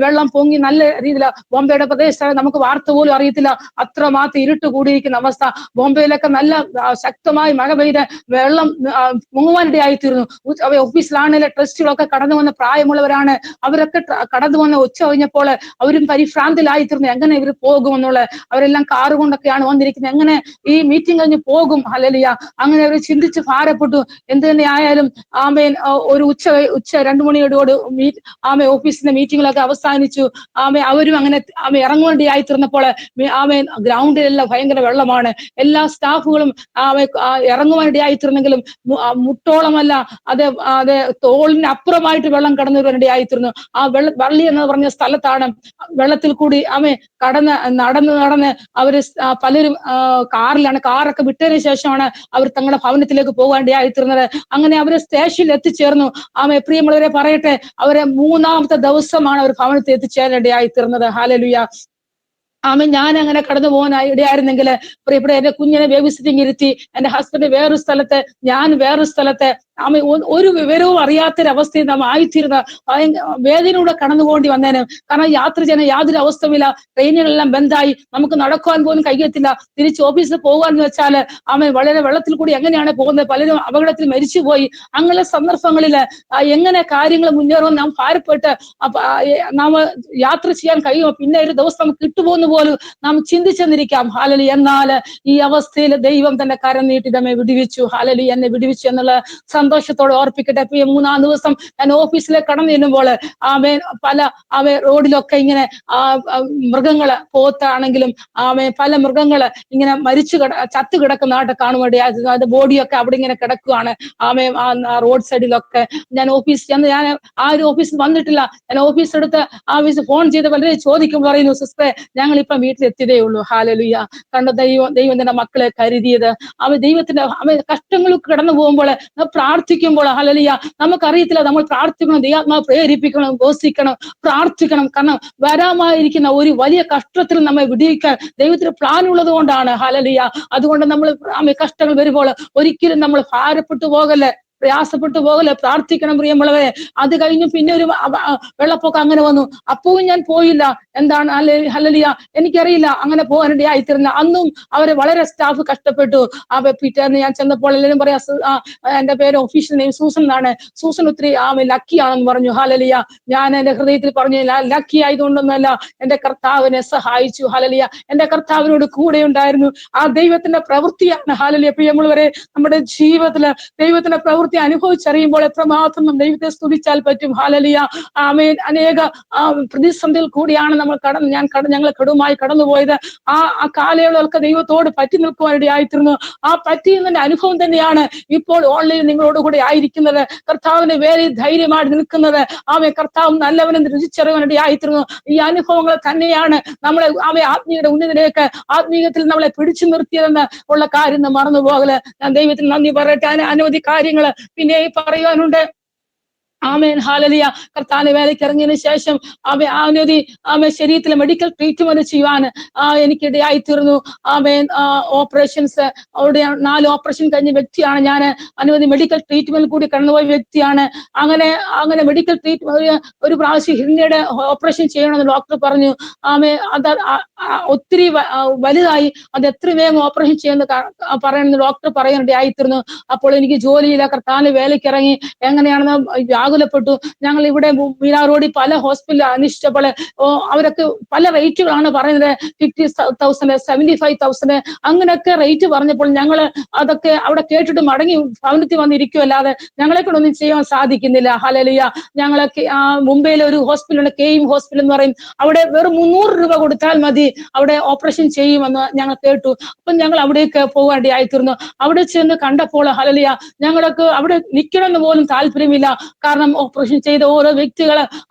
വെള്ളം പൊങ്ങി നല്ല രീതിയിൽ. ബോംബെയുടെ പ്രദേശത്ത് നമുക്ക് വാർത്ത പോലും അറിയത്തില്ല, അത്രമാത്രം ഇരുട്ട് കൂടിയിരിക്കുന്ന അവസ്ഥ. ബോംബെയിലൊക്കെ നല്ല ശക്തമായി മഴ പെയ്ത് വെള്ളം മുങ്ങുവാനിടയായിത്തീർന്നു. ഓഫീസിലാണെങ്കിലും ട്രസ്റ്റുകളൊക്കെ കടന്നു വന്ന പ്രായമുള്ളവരാണ്. അവരൊക്കെ കടന്നു വന്ന ഉച്ച കഴിഞ്ഞപ്പോൾ അവരും പരിഭ്രാന്തിലായിത്തീർന്നു. എങ്ങനെ ഇവർ പോകുമെന്നുള്ള. അവരെല്ലാം കാറ് കൊണ്ടൊക്കെയാണ് വന്നിരിക്കുന്നത്. എങ്ങനെ ഈ മീറ്റിംഗ് കഴിഞ്ഞ് പോകും? ഹല്ലേലൂയ. അങ്ങനെ അവർ ചിന്തിച്ച് ഭാരപ്പെട്ടു. എന്ത് തന്നെ ആയാലും ഒരു ഉച്ച 2 മണിയോട് ഓഫീസിന്റെ മീറ്റിങ്ങിലൊക്കെ അവസാനിച്ചു. അവരും അങ്ങനെ ഇറങ്ങുവാനിടയായിത്തീർന്നപ്പോൾ ഗ്രൗണ്ടിലെല്ലാം ഭയങ്കര വെള്ളമാണ്. എല്ലാ സ്റ്റാഫുകളും ഇറങ്ങുവാനിടയായിത്തീർന്നെങ്കിലും മുട്ടോളമല്ല, അത് തോളിന് അപ്പുറമായിട്ട് വെള്ളം കടന്നു വരുവാനിടയായിത്തീർന്നു. വള്ളി എന്ന് പറഞ്ഞ സ്ഥലത്താണ് വെള്ളത്തിൽ കൂടി നടന്ന് അവര് പലരും കാറൊക്കെ വിട്ടതിന് ശേഷമാണ് അവർ തങ്ങളുടെ ഭവനത്തിലേക്ക് പോകാനിടയായിത്തീർന്നത്. അങ്ങനെ അവര് സ്റ്റേഷനിൽ എത്തിച്ചേർന്നു. പ്രിയമുള്ളവരെ പറയട്ടെ, അവരെ 3-ാമത്തെ ദിവസമാണ് അവർ ഭവനത്തിൽ എത്തിച്ചേരാനിടയായിത്തീർന്നത്. ഹല്ലേലൂയ. ഞാൻ അങ്ങനെ കടന്നു പോകാൻ ഇടയായിരുന്നെങ്കിൽ പ്രിയപ്പെട്ട എന്റെ കുഞ്ഞിനെ ബേബി സിറ്റിംഗ് ഇരുത്തി, എന്റെ ഹസ്ബൻഡ് വേറൊരു സ്ഥലത്ത്, ഞാൻ വേറൊരു സ്ഥലത്ത്, ഒരു വിവരവും അറിയാത്തൊരവസ്ഥയിൽ നാം ആയിത്തീരുന്ന വേദനയിലൂടെ കടന്നു പോകേണ്ടി വന്നേനും. കാരണം യാത്ര ചെയ്യാൻ യാതൊരു അവസ്ഥയുമില്ല. ട്രെയിനുകളെല്ലാം ബന്ധായി, നമുക്ക് നടക്കുവാൻ പോലും കഴിയത്തില്ല. തിരിച്ച് ഓഫീസിൽ പോകാന്ന് വെച്ചാൽ വളരെ വെള്ളത്തിൽ കൂടി എങ്ങനെയാണ് പോകുന്നത്? പലരും അപകടത്തിൽ മരിച്ചുപോയി. അങ്ങനെ സന്ദർഭങ്ങളിൽ എങ്ങനെ കാര്യങ്ങൾ മുന്നേറുമെന്ന് നാം ഭാരപ്പെട്ട് നാം യാത്ര ചെയ്യാൻ കഴിയുമോ? പിന്നെ ഒരു ദിവസം നമുക്ക് കിട്ടുപോകുന്ന പോലും നാം ചിന്തിച്ചെന്നിരിക്കാം. ഹല്ലേലൂയ. എന്നാൽ ഈ അവസ്ഥയിൽ ദൈവം തന്നെ കരം നീട്ടി നമ്മെ വിടുവിച്ചു. ഹല്ലേലൂയ. എന്നെ വിടുവിച്ചു എന്നുള്ള സന്തോഷത്തോടെ ഓർപ്പിക്കട്ടെ. 3-ാം ദിവസം ഞാൻ ഓഫീസിലേക്ക് കടന്നു ചെല്ലുമ്പോൾ പല റോഡിലൊക്കെ ഇങ്ങനെ മൃഗങ്ങള്, പോത്താണെങ്കിലും പല മൃഗങ്ങള് ഇങ്ങനെ ചത്തു കിടക്കുന്നതായിട്ട് കാണുവാൻ. അത് ബോഡിയൊക്കെ അവിടെ ഇങ്ങനെ കിടക്കുകയാണ് റോഡ് സൈഡിലൊക്കെ. ഞാൻ ഒരു ഓഫീസിൽ വന്നിട്ടില്ല. ഞാൻ ഓഫീസെടുത്ത് ഫോൺ ചെയ്ത് പലരും ചോദിക്കുമ്പോൾ പറയുന്നു, സിസ്റ്ററെ ഞങ്ങളിപ്പം വീട്ടിലെത്തിയതേ ഉള്ളൂ. ഹല്ലേലൂയ. കണ്ട ദൈവം തന്നെ മക്കളെ കരുതിയത്. ദൈവത്തിന്റെ കഷ്ടങ്ങൾ കടന്നു പോകുമ്പോൾ പ്രാർത്ഥിക്കുമ്പോൾ ഹല്ലേലൂയ, നമുക്കറിയത്തില്ല നമ്മൾ പ്രാർത്ഥിക്കണം, ദൈവാത്മാവ് പ്രേരിപ്പിക്കണം, ഘോഷിക്കണം, പ്രാർത്ഥിക്കണം. കാരണം വരാമായിരിക്കുന്ന ഒരു വലിയ കഷ്ടത്തിൽ നമ്മെ വിടുവിക്കാൻ ദൈവത്തിന് പ്ലാൻ ഉള്ളത് കൊണ്ടാണ്. ഹല്ലേലൂയ. അതുകൊണ്ട് നമ്മൾ കഷ്ടങ്ങൾ വരുമ്പോൾ ഒരിക്കലും നമ്മൾ ഭാരപ്പെട്ടു പോകല്ലേ. പ്രയാസപ്പെട്ടു പോകല്ലേ, പ്രാർത്ഥിക്കണം പ്രിയമുള്ളവരെ. അത് കഴിഞ്ഞ് പിന്നെ ഒരു വെള്ളപ്പൊക്കം അങ്ങനെ വന്നു. അപ്പവും ഞാൻ പോയില്ല. എന്താണ് ഹല്ലേലൂയ, എനിക്കറിയില്ല, അങ്ങനെ പോകാനിടയായിത്തീർന്നില്ല. അന്നും അവരെ വളരെ സ്റ്റാഫ് കഷ്ടപ്പെട്ടു. പിറ്റേന്ന് ഞാൻ ചെന്നപ്പോൾ എല്ലാവരും പറയാ, എന്റെ പേര് ഒഫീഷ്യൽ നെയിം സൂസൻ എന്നാണ്, സൂസൻ ഒത്തിരി ലക്കി ആണെന്ന് പറഞ്ഞു. ഹല്ലേലൂയ. ഞാൻ എന്റെ ഹൃദയത്തിൽ പറഞ്ഞു, ലക്കി ആയതുകൊണ്ടൊന്നല്ല, എന്റെ കർത്താവിനെ സഹായിച്ചു. ഹല്ലേലൂയ. എന്റെ കർത്താവിനോട് കൂടെ ഉണ്ടായിരുന്നു. ആ ദൈവത്തിന്റെ പ്രവൃത്തിയാണ്. ഹല്ലേലൂയ. പ്രിയമുള്ളവരെ, നമ്മുടെ ജീവിതത്തില് ദൈവത്തിന്റെ പ്രവൃത്തി അനുഭവിച്ചറിയുമ്പോൾ എത്രമാത്രം ദൈവത്തെ സ്തുതിച്ചാൽ പറ്റും. ഹല്ലേലൂയ. ആമേൻ. അനേക പ്രതിസന്ധിയിൽ കൂടിയാണ് ഞങ്ങൾ കടുമായി കടന്നുപോയത്. ആ കാലയളവൊക്കെ ദൈവത്തോട് പറ്റി നിൽക്കുവാനിടയായിത്തീർന്നു. ആ പറ്റിയെന്നതിന്റെ അനുഭവം തന്നെയാണ് ഇപ്പോൾ ഓൺലൈൻ നിങ്ങളോട് കൂടെ ആയിരിക്കുന്നത്. കർത്താവിന് വേറെ ധൈര്യമായിട്ട് നിൽക്കുന്നത്. കർത്താവ് നല്ലവനെ രുചിച്ചറിയാനിടയായിത്തീർന്നു. ഈ അനുഭവങ്ങൾ തന്നെയാണ് നമ്മളെ ആത്മീയയുടെ ഉന്നതിലേക്ക്, ആത്മീയത്തിൽ നമ്മളെ പിടിച്ചു നിർത്തിയതെന്ന് ഉള്ള കാര്യം മറന്നു പോകല്. ഞാൻ ദൈവത്തിന് നന്ദി പറയട്ടെ. അനവധി കാര്യങ്ങള് പിന്നെ പറയാനുണ്ട്. ആമേൻ. ഹല്ലേലൂയ. കർത്താവിന്റെ വേലയ്ക്ക് ഇറങ്ങിയതിനു ശേഷം ശരീരത്തിലെ മെഡിക്കൽ ട്രീറ്റ്മെന്റ് ചെയ്യുവാൻ എനിക്കിടയായി തീർന്നു. ഓപ്പറേഷൻസ്, അവിടെ 4 ഓപ്പറേഷൻ കഴിഞ്ഞ വ്യക്തിയാണ് ഞാൻ. അനവധി മെഡിക്കൽ ട്രീറ്റ്മെന്റ് കൂടി കടന്നുപോയ വ്യക്തിയാണ്. അങ്ങനെ മെഡിക്കൽ ട്രീറ്റ്മെന്റ് ഒരു പ്രാവശ്യം ഹിർണിയുടെ ഓപ്പറേഷൻ ചെയ്യണമെന്ന് ഡോക്ടർ പറഞ്ഞു. അത് ഒത്തിരി വലുതായി, അത് എത്ര വേഗം ഓപ്പറേഷൻ ചെയ്യുമെന്ന് പറയണമെന്ന് ഡോക്ടർ പറയാനിടയായിത്തീർന്നു. അപ്പോൾ എനിക്ക് ജോലിയില്ല. കർത്താവിന്റെ വേലയ്ക്ക് ഇറങ്ങി എങ്ങനെയാണെന്ന് ആകുലപ്പെട്ടു. ഞങ്ങൾ ഇവിടെ മീനാ റോഡിൽ പല ഹോസ്പിറ്റലിൽ അന്വേഷിച്ചപ്പോൾ അവരൊക്കെ പല റേറ്റുകളാണ് പറയുന്നത്. 50,000, 75,000 അങ്ങനെയൊക്കെ റേറ്റ് പറഞ്ഞപ്പോൾ ഞങ്ങൾ അതൊക്കെ അവിടെ കേട്ടിട്ട് മടങ്ങി ഭവനത്തിൽ വന്നിരിക്കുമല്ലാതെ ഞങ്ങളെ കൊണ്ടൊന്നും ചെയ്യാൻ സാധിക്കുന്നില്ല. ഹല്ലേലൂയ. ഞങ്ങളൊക്കെ മുംബൈയിലെ ഒരു ഹോസ്പിറ്റലുണ്ട്, കെയിം ഹോസ്പിറ്റൽ എന്ന് പറയും. അവിടെ വെറും 300 രൂപ കൊടുത്താൽ മതി, അവിടെ ഓപ്പറേഷൻ ചെയ്യുമെന്ന് ഞങ്ങൾ കേട്ടു. അപ്പം ഞങ്ങൾ അവിടേക്ക് പോകാനിടയായിത്തീർന്നു. അവിടെ ചെന്ന് കണ്ടപ്പോൾ ഹല്ലേലൂയ, ഞങ്ങൾക്ക് അവിടെ നിൽക്കണമെന്ന് പോലും താല്പര്യമില്ല. കാരണം ഓപ്പറേഷൻ ചെയ്ത ഓരോ വ്യക്തികൾ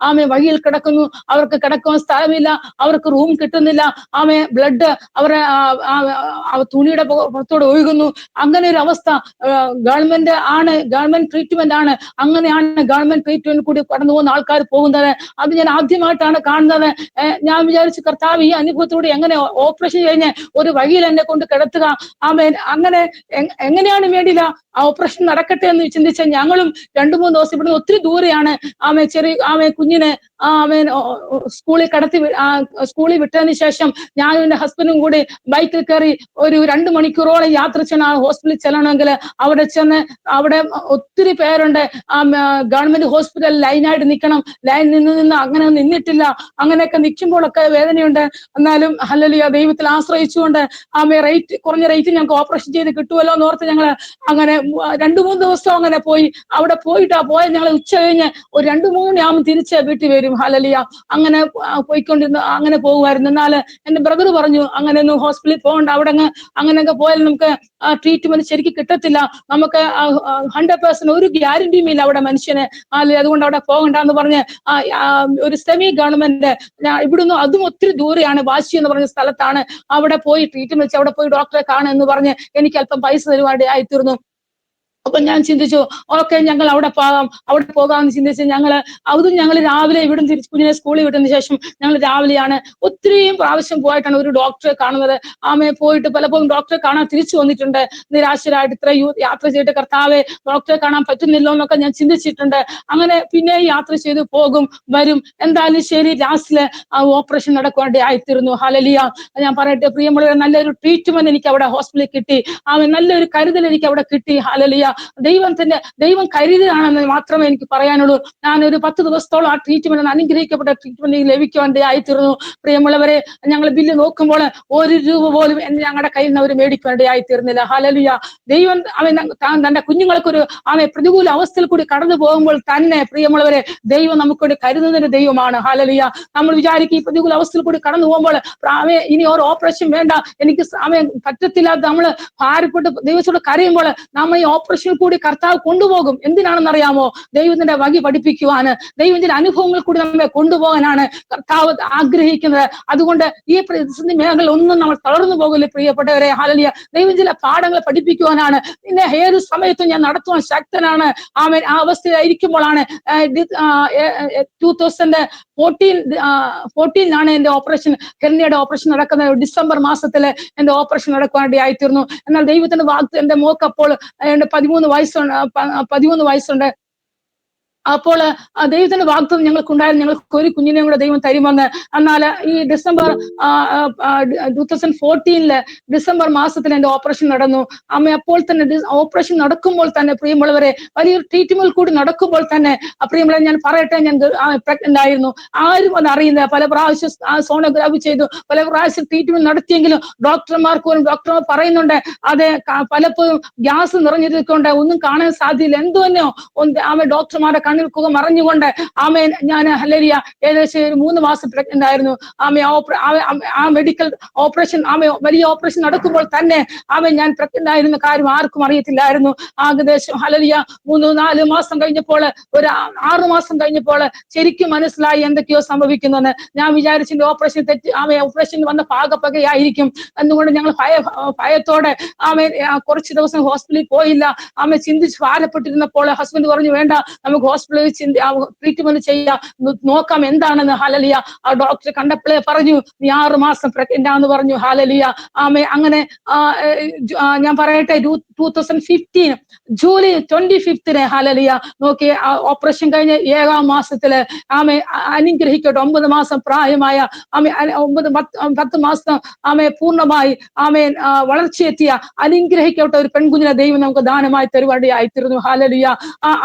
വഴിയിൽ കിടക്കുന്നു. അവർക്ക് കിടക്കാൻ സ്ഥലമില്ല, അവർക്ക് റൂം കിട്ടുന്നില്ല. ബ്ലഡ് അവരെ തുണിയുടെ പുറത്തോടെ ഒഴുകുന്നു. അങ്ങനെ ഒരു അവസ്ഥ. ഗവൺമെന്റ് ട്രീറ്റ്മെന്റ് ആണ്. അങ്ങനെയാണ് ഗവൺമെന്റ് ട്രീറ്റ്മെന്റ് കൂടി കടന്നു പോകുന്ന ആൾക്കാർ പോകുന്നത്. അത് ഞാൻ ആദ്യമായിട്ടാണ് കാണുന്നത്. ഞാൻ വിചാരിച്ചു, കർത്താവ് ഈ അനുഭവത്തോടെ എങ്ങനെ ഓപ്പറേഷൻ കഴിഞ്ഞ് ഒരു വഴിയിൽ എന്നെ കൊണ്ട് കിടത്തുക. അങ്ങനെ എങ്ങനെയാണ് വേണ്ടിയില്ല ആ ഓപ്പറേഷൻ നടക്കട്ടെ എന്ന് ചിന്തിച്ച ഞങ്ങളും 2-3 ദിവസം ഇവിടുന്ന് ഒത്തിരി ദൂരെയാണ്. കുഞ്ഞിനെ സ്കൂളിൽ വിട്ടതിന് ശേഷം ഞാനും എന്റെ ഹസ്ബൻഡും കൂടി ബൈക്കിൽ കയറി ഒരു 2 മണിക്കൂറോളം യാത്ര ചെയ്യണം. ഹോസ്പിറ്റലിൽ ചെല്ലണമെങ്കിൽ അവിടെ ചെന്ന് അവിടെ ഒത്തിരി പേരുണ്ട്. ഗവൺമെന്റ് ഹോസ്പിറ്റലിൽ ലൈനായിട്ട് നിൽക്കണം. ലൈൻ നിന്ന് അങ്ങനെ നിന്നിട്ടില്ല. അങ്ങനെയൊക്കെ നിൽക്കുമ്പോഴൊക്കെ വേദനയുണ്ട്. എന്നാലും ഹല്ലേലൂയ, ദൈവത്തിൽ ആശ്രയിച്ചുകൊണ്ട് കുറഞ്ഞ റേറ്റ് ഞങ്ങൾക്ക് ഓപ്പറേഷൻ ചെയ്ത് കിട്ടുമല്ലോ എന്നോർത്ത് ഞങ്ങൾ അങ്ങനെ 2-3 ദിവസം അങ്ങനെ പോയി. അവിടെ പോയത് ഞങ്ങൾ ഉച്ച കഴിഞ്ഞ് ഒരു 2-3 ആകുമ്പോൾ തിരിച്ച് വീട്ടിൽ വരും. ഹല്ലേലൂയ. അങ്ങനെ പോയിക്കൊണ്ടിരുന്നു, അങ്ങനെ പോകുമായിരുന്നു. എന്നാൽ എന്റെ ബ്രദർ പറഞ്ഞു, അങ്ങനെയൊന്നും ഹോസ്പിറ്റലിൽ പോകണ്ട, അവിടെ അങ്ങനെയൊക്കെ പോയാൽ നമുക്ക് ട്രീറ്റ്മെന്റ് ശരിക്കും കിട്ടത്തില്ല, നമുക്ക് 100% ഒരു ഗ്യാരണ്ടിയും ഇല്ല അവിടെ മനുഷ്യന്, അതുകൊണ്ട് അവിടെ പോകണ്ടെന്ന് പറഞ്ഞ് ഒരു സെമി ഗവൺമെന്റ് ഇവിടുന്ന് അതും ഒത്തിരി ദൂരെയാണ്, വാശി എന്ന് പറഞ്ഞ സ്ഥലത്താണ്. അവിടെ പോയി ട്രീറ്റ്മെന്റ് വെച്ച് അവിടെ പോയി ഡോക്ടറെ കാണുമെന്ന് പറഞ്ഞ് എനിക്ക് അല്പം പൈസ തരുവാനായിത്തീർന്നു. അപ്പൊ ഞാൻ ചിന്തിച്ചു, ഓക്കെ ഞങ്ങൾ അവിടെ പോകാമെന്ന് ചിന്തിച്ച് ഞങ്ങൾ രാവിലെ ഇവിടുന്ന് തിരിച്ച് കുഞ്ഞിനെ സ്കൂളിൽ വിട്ടതിന് ശേഷം ഞങ്ങൾ രാവിലെയാണ് ഒത്തിരിയും പ്രാവശ്യം പോയിട്ടാണ് ഒരു ഡോക്ടറെ കാണുന്നത്. പോയിട്ട് പലപ്പോഴും ഡോക്ടറെ കാണാൻ തിരിച്ചു വന്നിട്ടുണ്ട്. നിരാശരായിട്ട് ഇത്ര യാത്ര ചെയ്തിട്ട് കർത്താവെ ഡോക്ടറെ കാണാൻ പറ്റുന്നില്ലോ എന്നൊക്കെ ഞാൻ ചിന്തിച്ചിട്ടുണ്ട്. അങ്ങനെ പിന്നെ യാത്ര ചെയ്ത് പോകും വരും. എന്തായാലും ശരി, ലാസ്റ്റില് ഓപ്പറേഷൻ നടക്കുവാണ്ടി ആയിത്തീർന്നു. ഹല്ലേലൂയ. ഞാൻ പറയട്ടെ പ്രിയമുള്ളവരെ, നല്ലൊരു ട്രീറ്റ്മെന്റ് എനിക്ക് അവിടെ ഹോസ്പിറ്റലിൽ കിട്ടി. നല്ലൊരു കരുതൽ എനിക്ക് അവിടെ കിട്ടി. ഹല്ലേലൂയ. ദൈവം കരുതലാണെന്ന് മാത്രമേ എനിക്ക് പറയാനുള്ളൂ. ഞാൻ ഒരു 10 ദിവസത്തോളം ആ ട്രീറ്റ്മെന്റ്, അനുഗ്രഹിക്കപ്പെട്ട ട്രീറ്റ്മെന്റ് ലഭിക്കുവാൻ ആയിത്തീർന്നു. പ്രിയമുള്ളവരെ, ഞങ്ങൾ ബില്ല് നോക്കുമ്പോൾ 1 രൂപ പോലും ഞങ്ങളുടെ കയ്യിൽ നിന്ന് അവർ മേടിക്കേണ്ടി ആയിത്തീർന്നില്ല. ഹല്ലേലൂയ. ദൈവം തന്റെ കുഞ്ഞുങ്ങൾക്കൊരു പ്രതികൂല അവസ്ഥയിൽ കൂടി കടന്നു പോകുമ്പോൾ തന്നെ പ്രിയമുള്ളവരെ, ദൈവം നമുക്കൊരു കരുതുന്നതിന്റെ ദൈവമാണ്. ഹല്ലേലൂയ. നമ്മൾ വിചാരിക്കും ഈ പ്രതികൂല അവസ്ഥയിൽ കൂടി കടന്നു പോകുമ്പോൾ ഇനി ഒരു ഓപ്പറേഷൻ വേണ്ട, എനിക്ക് പറ്റത്തില്ല, നമ്മൾ ഭാരപ്പെട്ട് ദൈവത്തോട് കരയുമ്പോൾ നമ്മൾ ഈ ഓപ്പറേഷൻ കൂടി കർത്താവ് കൊണ്ടുപോകും. എന്തിനാണെന്നറിയാമോ? ദൈവത്തിന്റെ വഴി പഠിപ്പിക്കുവാന്, ദൈവത്തിന്റെ അനുഭവങ്ങൾ കൂടി നമ്മെ കൊണ്ടുപോകാനാണ് കർത്താവ് ആഗ്രഹിക്കുന്നത്. അതുകൊണ്ട് ഈ പ്രതിസന്ധി മേഖലകളിൽ ഒന്നും നമ്മൾ തളർന്നു പോകില്ല പ്രിയപ്പെട്ടവരെ. ഹല്ലേലൂയ. ദൈവം ചില പാഠങ്ങൾ പഠിപ്പിക്കുവാനാണ്. പിന്നെ ഏത് സമയത്തും ഞാൻ നടത്തുവാൻ ശക്തനാണ്. ആ അവസ്ഥയിലായിരിക്കുമ്പോഴാണ് 2014 എന്റെ ഓപ്പറേഷൻ, ഹെർണിയുടെ ഓപ്പറേഷൻ നടക്കുന്നത്. ഡിസംബർ മാസത്തില് എന്റെ ഓപ്പറേഷൻ നടക്കുവാണ്ടി ആയിത്തീർന്നു. എന്നാൽ ദൈവത്തിന്റെ വാക്ക് എന്റെ മോക്ക് അപ്പോൾ 17 13 വയസ്സുണ്ട്. അപ്പോൾ ദൈവത്തിന്റെ വാഗ്ദത്തം ഞങ്ങൾക്കുണ്ടായിരുന്നു, ഞങ്ങൾക്ക് ഒരു കുഞ്ഞിനെയും കൂടെ ദൈവം തരുമെന്ന്. എന്നാൽ ഈ ഡിസംബർ 2014 ഡിസംബർ മാസത്തിൽ എന്റെ ഓപ്പറേഷൻ നടന്നു. അപ്പോൾ തന്നെ ഓപ്പറേഷൻ നടക്കുമ്പോൾ തന്നെ പ്രിയമുള്ളവരെ, വലിയൊരു ട്രീറ്റ്മെന്റ് കൂടി നടക്കുമ്പോൾ തന്നെ പ്രിയമുള്ളവരെ ഞാൻ പറയട്ടെ, ഞാൻ പ്രഗ്നന്റ് ആയിരുന്നു. ആരും അത് അറിയില്ല. പല പ്രാവശ്യം സോണോഗ്രാഫി ചെയ്തു, പല പ്രാവശ്യം ട്രീറ്റ്മെന്റ് നടത്തിയെങ്കിലും ഡോക്ടർമാർ പറയുന്നുണ്ട് അത് പലപ്പോഴും ഗ്യാസ് നിറഞ്ഞിരിക്കൊണ്ട് ഒന്നും കാണാൻ സാധ്യതയില്ല. എന്തു തന്നെയോ ഡോക്ടർമാരുടെ കണ്ണിൽ കുക മറിഞ്ഞുകൊണ്ട് ഞാൻ ഹല്ലേലൂയ ഏകദേശം 3 മാസം പ്രഗ്നന്റ് ആയിരുന്നു. ആ മെഡിക്കൽ ഓപ്പറേഷൻ വലിയ ഓപ്പറേഷൻ നടക്കുമ്പോൾ തന്നെ ഞാൻ പ്രഗ്നന്റ് ആയിരുന്ന കാര്യം ആർക്കും അറിയത്തില്ലായിരുന്നു. ഏകദേശം ഹല്ലേലൂയ 3-4 മാസം കഴിഞ്ഞപ്പോൾ, ഒരു 6 മാസം കഴിഞ്ഞപ്പോൾ ശരിക്കും മനസ്സിലായി എന്തൊക്കെയോ സംഭവിക്കുന്നെന്ന്. ഞാൻ വിചാരിച്ചിന്റെ ഓപ്പറേഷൻ ഓപ്പറേഷൻ വന്ന പാകപ്പകയായിരിക്കും എന്നുകൊണ്ട് ഞങ്ങൾ ഭയത്തോടെ കുറച്ച് ദിവസം ഹോസ്പിറ്റലിൽ പോയില്ല. ചിന്തിച്ച് ഭാരപ്പെട്ടിരുന്നപ്പോൾ ഹസ്ബൻഡ് പറഞ്ഞു, വേണ്ട, നമുക്ക് ഹോസ്പിറ്റലിൽ ട്രീറ്റ്മെന്റ് ചെയ്യാം, നോക്കാം എന്താണെന്ന്. ഹല്ലേലൂയ ആ ഡോക്ടറെ കണ്ടപ്പോഴേ പറഞ്ഞു, നീ 6 മാസം പ്രഗ്നന്റ് ആണെന്ന് പറഞ്ഞു. ഹല്ലേലൂയ അങ്ങനെ ഞാൻ പറയട്ടെ, 2015 ജൂലൈ 25 ഹല്ലേലൂയ നോക്കി ഓപ്പറേഷൻ കഴിഞ്ഞ 7-ാം മാസത്തില് അനുഗ്രഹിക്കട്ടെ 9 മാസം പ്രായമായ 10 മാസം പൂർണ്ണമായി വളർച്ചയെത്തിയ അനുഗ്രഹിക്കട്ടെ ഒരു പെൺകുഞ്ഞിനെ ദൈവം നമുക്ക് ദാനമായി തരുവാടിയായിത്തീർന്നു. ഹല്ലേലൂയ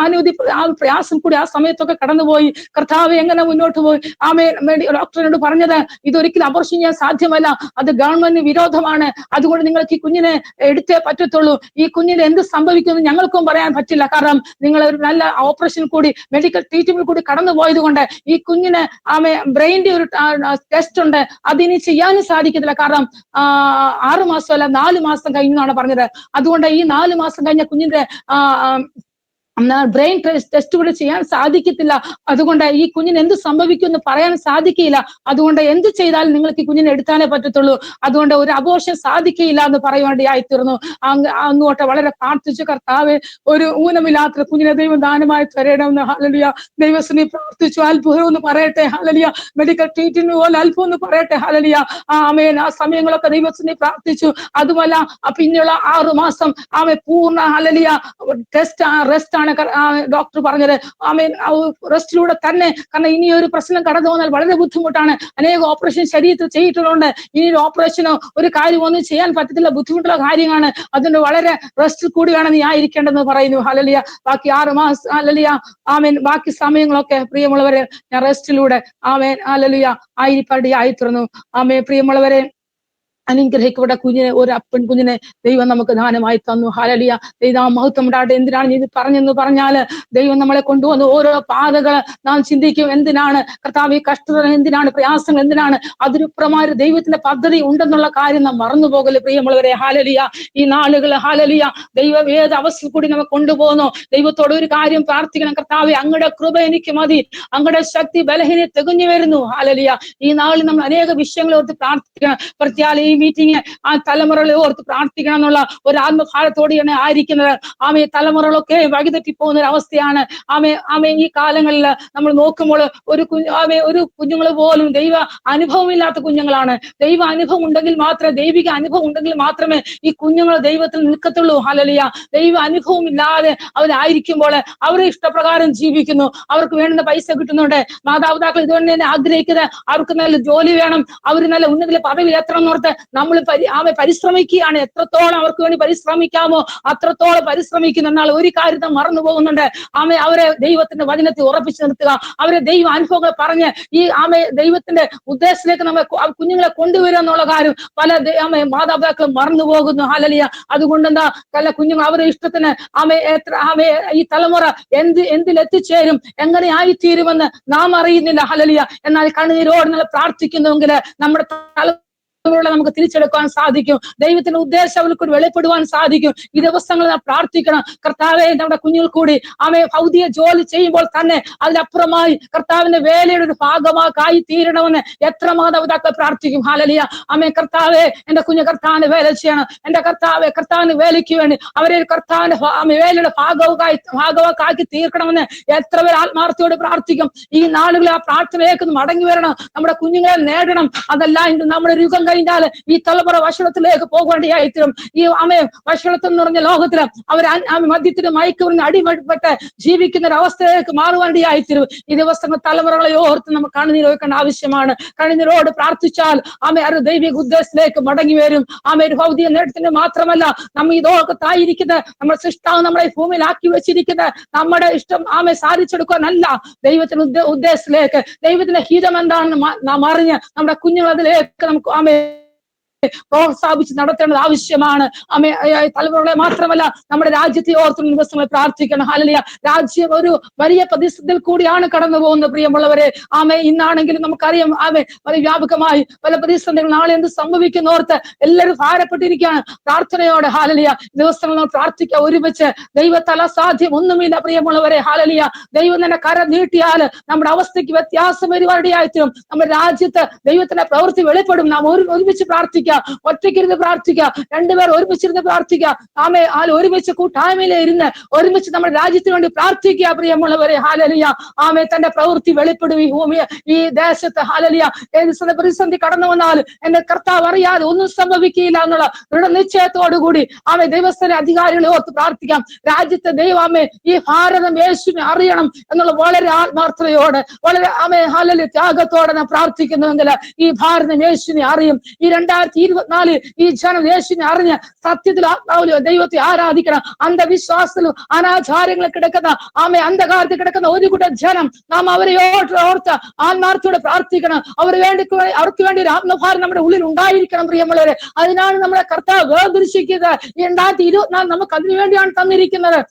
അനവധി പ്രയാസം കൂടി ആ സമയത്തൊക്കെ കടന്നുപോയി. കർത്താവ് എങ്ങനെ മുന്നോട്ട് പോയി. ഡോക്ടറിനോട് പറഞ്ഞത്, ഇതൊരിക്കലും അബോർഷൻ ചെയ്യാൻ സാധ്യമല്ല, അത് ഗവൺമെന്റിന് വിരോധമാണ്, അതുകൊണ്ട് നിങ്ങൾക്ക് ഈ കുഞ്ഞിനെ എടുത്തേ പറ്റത്തുള്ളൂ. ഈ കുഞ്ഞിന് എന്ത് സംഭവിക്കുമെന്ന് ഞങ്ങൾക്കും പറയാൻ പറ്റില്ല, കാരണം നിങ്ങൾ ഒരു നല്ല ഓപ്പറേഷൻ കൂടി മെഡിക്കൽ ട്രീറ്റ്മെന്റ് കൂടി കടന്നു പോയത് കൊണ്ട് ഈ കുഞ്ഞിന് ബ്രെയിനിന്റെ ഒരു ടെസ്റ്റ് ഉണ്ട്, അതിനി ചെയ്യാനും സാധിക്കത്തില്ല, കാരണം 6 മാസമല്ല 4 മാസം കഴിഞ്ഞാണ് പറഞ്ഞത്. അതുകൊണ്ട് ഈ 4 മാസം കഴിഞ്ഞ കുഞ്ഞിന്റെ ബ്രെയിൻ ടെസ്റ്റ് കൂടെ ചെയ്യാൻ സാധിക്കത്തില്ല. അതുകൊണ്ട് ഈ കുഞ്ഞിന് എന്ത് സംഭവിക്കുമെന്ന് പറയാൻ സാധിക്കില്ല. അതുകൊണ്ട് എന്ത് ചെയ്താലും നിങ്ങൾക്ക് ഈ കുഞ്ഞിനെ എടുത്താനേ പറ്റത്തുള്ളൂ. അതുകൊണ്ട് ഒരു അബോർഷൻ സാധിക്കില്ല എന്ന് പറയുവാണ്ടിയായിത്തീർന്നു. അങ്ങോട്ട് വളരെ പ്രാർത്ഥിച്ചു, കർത്താവ് ഒരു ഊനമില്ലാത്ത കുഞ്ഞിനെ ദൈവം ദാനമായി തരണമെന്ന് ഹല്ലേലൂയ ദൈവത്തിനെ പ്രാർത്ഥിച്ചു. അത്ഭുതം എന്ന് പറയട്ടെ, ഹല്ലേലൂയ മെഡിക്കൽ ട്രീറ്റ്മെന്റ് പോലെ അത്ഭുതം എന്ന് പറയട്ടെ, ഹല്ലേലൂയ ആ സമയങ്ങളൊക്കെ ദൈവത്തിനെ പ്രാർത്ഥിച്ചു. അതുമല്ല പിന്നെയുള്ള 6 മാസം പൂർണ്ണ ഹല്ലേലൂയ റെസ്റ്റ് ആണ് ഡോക്ടർ പറഞ്ഞത്. റെസ്റ്റിലൂടെ തന്നെ, കാരണം ഇനി ഒരു പ്രശ്നം കടന്നു വന്നാൽ വളരെ ബുദ്ധിമുട്ടാണ്. അനേക ഓപ്പറേഷൻ ശരീരത്തിൽ ചെയ്തിട്ടുള്ളതുകൊണ്ട് ഇനി ഒരു ഓപ്പറേഷനോ ഒരു കാര്യം ഒന്നും ചെയ്യാൻ പറ്റത്തില്ല, ബുദ്ധിമുട്ടുള്ള കാര്യമാണ്. അതുകൊണ്ട് വളരെ റെസ്റ്റിൽ കൂടിയാണ് നീ ആയിരിക്കേണ്ടതെന്ന് പറയുന്നു. ഹല്ലേലൂയ ബാക്കി 6 മാസം ഹല്ലേലൂയ ബാക്കി സമയങ്ങളൊക്കെ പ്രിയമുള്ളവരെ ഞാൻ റെസ്റ്റിലൂടെ ഹല്ലേലൂയ ആയിത്തീർന്നു. പ്രിയമുള്ളവരെ, അനുഗ്രഹിക്കപ്പെട്ട കുഞ്ഞിനെ, ഒരു അപ്പൻ കുഞ്ഞിനെ ദൈവം നമുക്ക് ദാനമായി തന്നു. ഹല്ലേലൂയ ദൈവം മഹത്വം ഉണ്ടാകട്ടെ. എന്തിനാണ് ഇത് പറഞ്ഞെന്ന് പറഞ്ഞാൽ, ദൈവം നമ്മളെ കൊണ്ടുവന്ന് ഓരോ പാതകൾ നാം ചിന്തിക്കും, എന്തിനാണ് കർത്താവ് ഈ കഷ്ടത, എന്തിനാണ് പ്രയാസങ്ങൾ, എന്തിനാണ് അതിരുപ്രമാര് ദൈവത്തിന്റെ പദ്ധതി ഉണ്ടെന്നുള്ള കാര്യം നാം മറന്നു പോകല് പ്രിയമുള്ളവരെ. ഹല്ലേലൂയ ഈ നാളുകൾ ഹല്ലേലൂയ ദൈവം ഏത് അവസ്ഥ കൂടി നമ്മെ കൊണ്ടുപോകുന്നു. ദൈവത്തോട് ഒരു കാര്യം പ്രാർത്ഥിക്കണം, കർത്താവേ അങ്ങയുടെ കൃപ എനിക്ക് മതി, അങ്ങയുടെ ശക്തി ബലഹീന തികഞ്ഞു വരുന്നു. ഹല്ലേലൂയ ഈ നാളിൽ നമ്മൾ അനേക വിഷയങ്ങൾ ഓർത്ത് പ്രാർത്ഥിക്കണം. പ്രത്യേക ഈ മീറ്റിംഗ് ആ തലമുറകളെ ഓർത്ത് പ്രാർത്ഥിക്കണം എന്നുള്ള ഒരു ആത്മഭാരത്തോടെയാണ് ആയിരിക്കുന്നത്. തലമുറകളൊക്കെ വഴിതെറ്റി പോകുന്ന ഒരു അവസ്ഥയാണ്. ഈ കാലങ്ങളിൽ നമ്മൾ നോക്കുമ്പോൾ ഒരു കുഞ്ഞുങ്ങൾ പോലും ദൈവ അനുഭവമില്ലാത്ത കുഞ്ഞുങ്ങളാണ്. ദൈവ അനുഭവം ഉണ്ടെങ്കിൽ മാത്രമേ, ദൈവിക അനുഭവം ഉണ്ടെങ്കിൽ മാത്രമേ ഈ കുഞ്ഞുങ്ങൾ ദൈവത്തിൽ നിൽക്കത്തുള്ളൂ. ഹല്ലേലൂയ ദൈവ അനുഭവം ഇല്ലാതെ അവരായിരിക്കുമ്പോൾ അവരെ ഇഷ്ടപ്രകാരം ജീവിക്കുന്നു, അവർക്ക് വേണ്ടുന്ന പൈസ കിട്ടുന്നുണ്ട്. മാതാപിതാക്കൾ ഇതുകൊണ്ട് തന്നെ ആഗ്രഹിക്കുന്നത് അവർക്ക് നല്ല ജോലി വേണം, അവർ നല്ല ഉന്നത പദവിയിൽ എത്തണം എന്നോർത്ത് നമ്മൾ പരിശ്രമിക്കുകയാണ്. എത്രത്തോളം അവർക്ക് വേണ്ടി പരിശ്രമിക്കാമോ അത്രത്തോളം പരിശ്രമിക്കുന്നു. എന്നാൽ ഒരു കാര്യത്തെ മറന്നു പോകുന്നുണ്ട്. അവരെ ദൈവത്തിന്റെ വചനത്തിൽ ഉറപ്പിച്ചു നിർത്തുക, അവരെ ദൈവ അനുഭവങ്ങൾ പറഞ്ഞ് ഈ ദൈവത്തിന്റെ ഉദ്ദേശത്തിലേക്ക് നമ്മൾ കുഞ്ഞുങ്ങളെ കൊണ്ടുവരിക എന്നുള്ള കാര്യം പല മാതാപിതാക്കൾ മറന്നു പോകുന്നു. ഹല്ലേലൂയ അതുകൊണ്ട് എന്താ കുഞ്ഞുങ്ങൾ അവരുടെ ഇഷ്ടത്തിന് ഈ തലമുറ എന്തിലെത്തിച്ചേരും, എങ്ങനെ ആയിത്തീരുമെന്ന് നാം അറിയുന്നില്ല. ഹല്ലേലൂയ എന്നാൽ കണ്ണീരോട് നമ്മൾ പ്രാർത്ഥിക്കുന്നുവെങ്കിൽ നമ്മുടെ നമുക്ക് തിരിച്ചെടുക്കാൻ സാധിക്കും. ദൈവത്തിന്റെ ഉദ്ദേശം അവർക്ക് വെളിപ്പെടുവാൻ സാധിക്കും. ഈ ദിവസങ്ങൾ നാം പ്രാർത്ഥിക്കണം, കർത്താവെ നമ്മുടെ കുഞ്ഞുങ്ങൾ കൂടി ഭൗതിക ജോലി ചെയ്യുമ്പോൾ തന്നെ അതിനപ്പുറമായി കർത്താവിന്റെ വേലയുടെ ഒരു ഭാഗമാക്കി തീരണമെന്ന് എത്ര മാതാപിതാക്കൾ പ്രാർത്ഥിക്കും. ഹല്ലേലൂയ കർത്താവെ എന്റെ കുഞ്ഞ് കർത്താവിന്റെ വേല ചെയ്യണം, എന്റെ കർത്താവെ കർത്താവിന്റെ വേലയ്ക്ക് വേണ്ടി അവരെ കർത്താവിന്റെ വേലയുടെ ഭാഗമാക്കി തീർക്കണമെന്ന് എത്ര പേർ ആത്മാർത്ഥയോട് പ്രാർത്ഥിക്കും. ഈ നാളുകളിൽ ആ പ്രാർത്ഥനയിലേക്ക് മടങ്ങി വരണം, നമ്മുടെ കുഞ്ഞുങ്ങളെ നേടണം. അതല്ല ഇന്ന് നമ്മുടെ യുഗം കഴിഞ്ഞാൽ ഈ തലമുറ വഷളത്തിലേക്ക് പോകേണ്ടിയായിത്തീരും. ഈ വഷളത്വം എന്ന് പറഞ്ഞ ലോകത്തില് അവർ മദ്യത്തിന് മയക്കുമരുന്ന് അടിമപ്പെട്ട് ജീവിക്കുന്ന ഒരു അവസ്ഥയിലേക്ക് മാറുവാണ്ടിയായിത്തീരും. ഈ ദിവസങ്ങൾ തലമുറകളെ ഓർത്ത് നമുക്ക് കണ്ണുനീർ വെക്കേണ്ട ആവശ്യമാണ്. കണ്ണുനീരോട് പ്രാർത്ഥിച്ചാൽ ഒരു ദൈവിക ഉദ്ദേശത്തിലേക്ക് മടങ്ങി വരും. ഒരു ഭൗതിക നേട്ടത്തിന് മാത്രമല്ല, നമ്മ ഈ ലോകത്തായിരിക്കുന്ന നമ്മുടെ സൃഷ്ടാവ് നമ്മളെ ഭൂമിയിലാക്കി വെച്ചിരിക്കുന്ന നമ്മുടെ ഇഷ്ടം സാധിച്ചെടുക്കാനല്ല, ദൈവത്തിന്റെ ഉദ്ദേശത്തിലേക്ക്, ദൈവത്തിന്റെ ഹിതം എന്താണെന്ന് നാം അറിഞ്ഞ് നമ്മുടെ കുഞ്ഞുങ്ങൾ അതിലേക്ക് നമുക്ക് പ്രോത്സാഹിപ്പിച്ച് നടത്തേണ്ടത് ആവശ്യമാണ്. തലമുറകളെ മാത്രമല്ല, നമ്മുടെ രാജ്യത്തെ ഓർത്തുന്ന ദിവസങ്ങൾ പ്രാർത്ഥിക്കണം. ഹല്ലേലൂയ. രാജ്യം ഒരു വലിയ പ്രതിസന്ധിയിൽ കൂടിയാണ് കടന്നു പോകുന്നത് പ്രിയമുള്ളവരെ. ഇന്നാണെങ്കിലും നമുക്കറിയാം വ്യാപകമായി പല പ്രതിസന്ധികൾ, നാളെ എന്ത് സംഭവിക്കുന്നോർത്ത് എല്ലാവരും ഭാരപ്പെട്ടിരിക്കുകയാണ്. പ്രാർത്ഥനയോടെ ഹല്ലേലൂയ ദിവസങ്ങൾ നമ്മൾ പ്രാർത്ഥിക്കുക ഒരുമിച്ച്. ദൈവത്താൽ അസാധ്യം ഒന്നുമില്ല പ്രിയമുള്ളവരെ. ഹല്ലേലൂയ. ദൈവം തന്നെ കരം നീട്ടിയാൽ നമ്മുടെ അവസ്ഥയ്ക്ക് വ്യത്യാസം വരുവാനിടയായിത്തീരും. നമ്മുടെ രാജ്യത്ത് ദൈവത്തിന്റെ പ്രവൃത്തി വെളിപ്പെടും. നാം ഒരുമിച്ച് പ്രാർത്ഥിക്കുക, ഒറ്റയ്ക്കിരുന്ന് പ്രാർത്ഥിക്കുക, രണ്ടുപേർ ഒരുമിച്ചിരുന്ന് പ്രാർത്ഥിക്കുക. ഒരുമിച്ച് കൂട്ടായ്മയിലെ ഇരുന്ന് ഒരുമിച്ച് നമ്മുടെ രാജ്യത്തിന് വേണ്ടി പ്രാർത്ഥിക്കുക പ്രിയമുള്ളവരെ. ഹല്ലേലൂയ. തന്റെ പ്രവൃത്തി വെളിപ്പെടും ഈ ഭൂമി, ഈ ദേശത്ത്. ഹല്ലേലൂയ. ഏത് പ്രതിസന്ധി കടന്നു വന്നാലും എന്റെ കർത്താവ് അറിയാതെ ഒന്നും സംഭവിക്കില്ല എന്നുള്ള ദൃഢനിശ്ചയത്തോടുകൂടി ദൈവസ്ഥനെ അധികാരികളെ ഓർത്ത് പ്രാർത്ഥിക്കാം. രാജ്യത്തെ ദൈവമേ, ഈ ഭാരതം യേശുവിനെ അറിയണം എന്നുള്ള വളരെ ആത്മാർത്ഥതയോടെ, വളരെ ഹല്ലേലൂയ ത്യാഗത്തോടെ നാം പ്രാർത്ഥിക്കുന്നുവെങ്കിൽ ഈ ഭാരതം യേശുവിനെ അറിയും. ഈ 2024 ഈ ജനം യേശുവിനെ അറിഞ്ഞ് സത്യത്തിൽ ആത്മാവിലോ ദൈവത്തെ ആരാധിക്കണം. അന്ധവിശ്വാസത്തിലും അനാചാരങ്ങളിൽ കിടക്കുന്ന അന്ധകാരത്തിൽ കിടക്കുന്ന ഒരു കൂട്ടം ജനം, നാം അവരെ ഓർത്ത് ആത്മാർത്ഥത്തോടെ പ്രാർത്ഥിക്കണം. അവർക്ക് വേണ്ടി ഒരു ആത്മഭാരം നമ്മുടെ ഉള്ളിൽ ഉണ്ടായിരിക്കണം പ്രിയമുള്ളവരെ. അതിനാണ് നമ്മുടെ കർത്താവ് വേർതിരിച്ചിരിക്കുന്നത്. 2024 നമുക്ക് അതിനു വേണ്ടിയാണ് തന്നിരിക്കുന്നത്.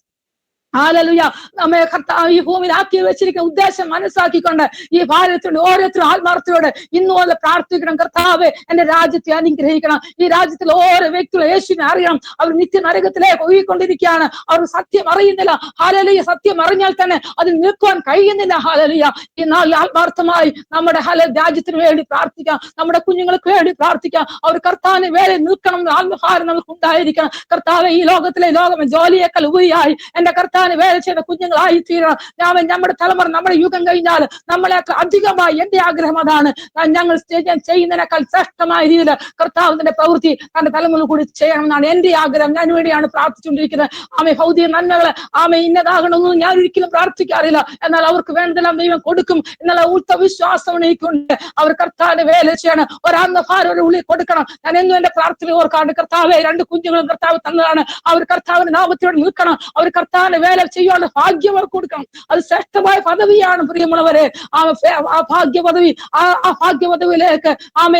ഹല്ലേലൂയ. നമ്മെ കർത്താവ് ഈ ഭൂമിയിൽ ആക്കി വെച്ചിരിക്കുന്ന ഉദ്ദേശം മനസ്സിലാക്കിക്കൊണ്ട് ഈ ഭാരതത്തിന്റെ ഓരോരുത്തരും ആത്മാർത്ഥയോടെ ഇന്നുപോലെ പ്രാർത്ഥിക്കണം. കർത്താവേ, എന്റെ രാജ്യത്തെ അനുഗ്രഹിക്കണം. ഈ രാജ്യത്തിലെ ഓരോ വ്യക്തികളും യേശുവിനെ അറിയണം. അവർ നിത്യനരകത്തിലേക്ക് ഒഴുകിക്കൊണ്ടിരിക്കുകയാണ്. അവർ സത്യം അറിയുന്നില്ല. ഹല്ലേലൂയ. സത്യം അറിഞ്ഞാൽ തന്നെ അതിൽ നിൽക്കുവാൻ കഴിയുന്നില്ല. ഹല്ലേലൂയ. ഈ നാൾ ആത്മാർത്ഥമായി നമ്മുടെ രാജ്യത്തിന് വേണ്ടി പ്രാർത്ഥിക്കാം, നമ്മുടെ കുഞ്ഞുങ്ങൾക്ക് വേണ്ടി പ്രാർത്ഥിക്കാം. അവർ കർത്താവിന് വേണ്ടി നിൽക്കണം. ആത്മഭാരം നമുക്ക് ഉണ്ടായിരിക്കണം. കർത്താവ്, ഈ ലോകത്തിലെ ജോലിയേക്കാൾ ഉപരിയായി എന്റെ കർത്താവ് വേല ചെയ്യുന്ന കുഞ്ഞുങ്ങളായി തീരണം. നമ്മുടെ തലമുറ, നമ്മുടെ യുഗം കഴിഞ്ഞാൽ നമ്മളെക്കാൾ അധികമായി എന്റെ ആഗ്രഹം അതാണ്. ഞങ്ങൾ ചെയ്യുന്നതിനേക്കാൾ ശ്രേഷ്ഠമായ രീതിയിൽ കർത്താവിന്റെ പ്രവൃത്തി തന്റെ തലമുറ കൂടി ചെയ്യണമെന്നാണ് എന്റെ ആഗ്രഹം. ഞാൻ വേണ്ടിയാണ് പ്രാർത്ഥിച്ചുകൊണ്ടിരിക്കുന്നത്. ഭൗതിക നന്മകള് ഇന്നതാകണമെന്ന് ഞാൻ ഒരിക്കലും പ്രാർത്ഥിക്കാറില്ല. എന്നാൽ അവർക്ക് വേണ്ടതെല്ലാം ദൈവം കൊടുക്കും എന്നുള്ള ഉൾത്ത വിശ്വാസം എനിക്കുണ്ട്. അവർ കർത്താവിന്റെ വേല ചെയ്യണം. ഒരാത്മഭാരം ഉള്ളിൽ കൊടുക്കണം. ഞാൻ എന്നും എന്റെ പ്രാർത്ഥന ഓർക്കാണ്ട്, കർത്താവെ, 2 കുഞ്ഞുങ്ങളും കർത്താവ് തന്നതാണ്. അവർ കർത്താവിന്റെ നാമത്തോടെ നിൽക്കണം. അവർ കർത്താവിന്റെ വേല ചെയ്യാനുള്ള ഭാഗ്യം അവർക്ക് കൊടുക്കണം. അത് ശ്രേഷ്ഠമായ പദവിയാണ് പ്രിയമുള്ളവരെ. ആ ഭാഗ്യ പദവി, ആ ഭാഗ്യ പദവിയിലേക്ക്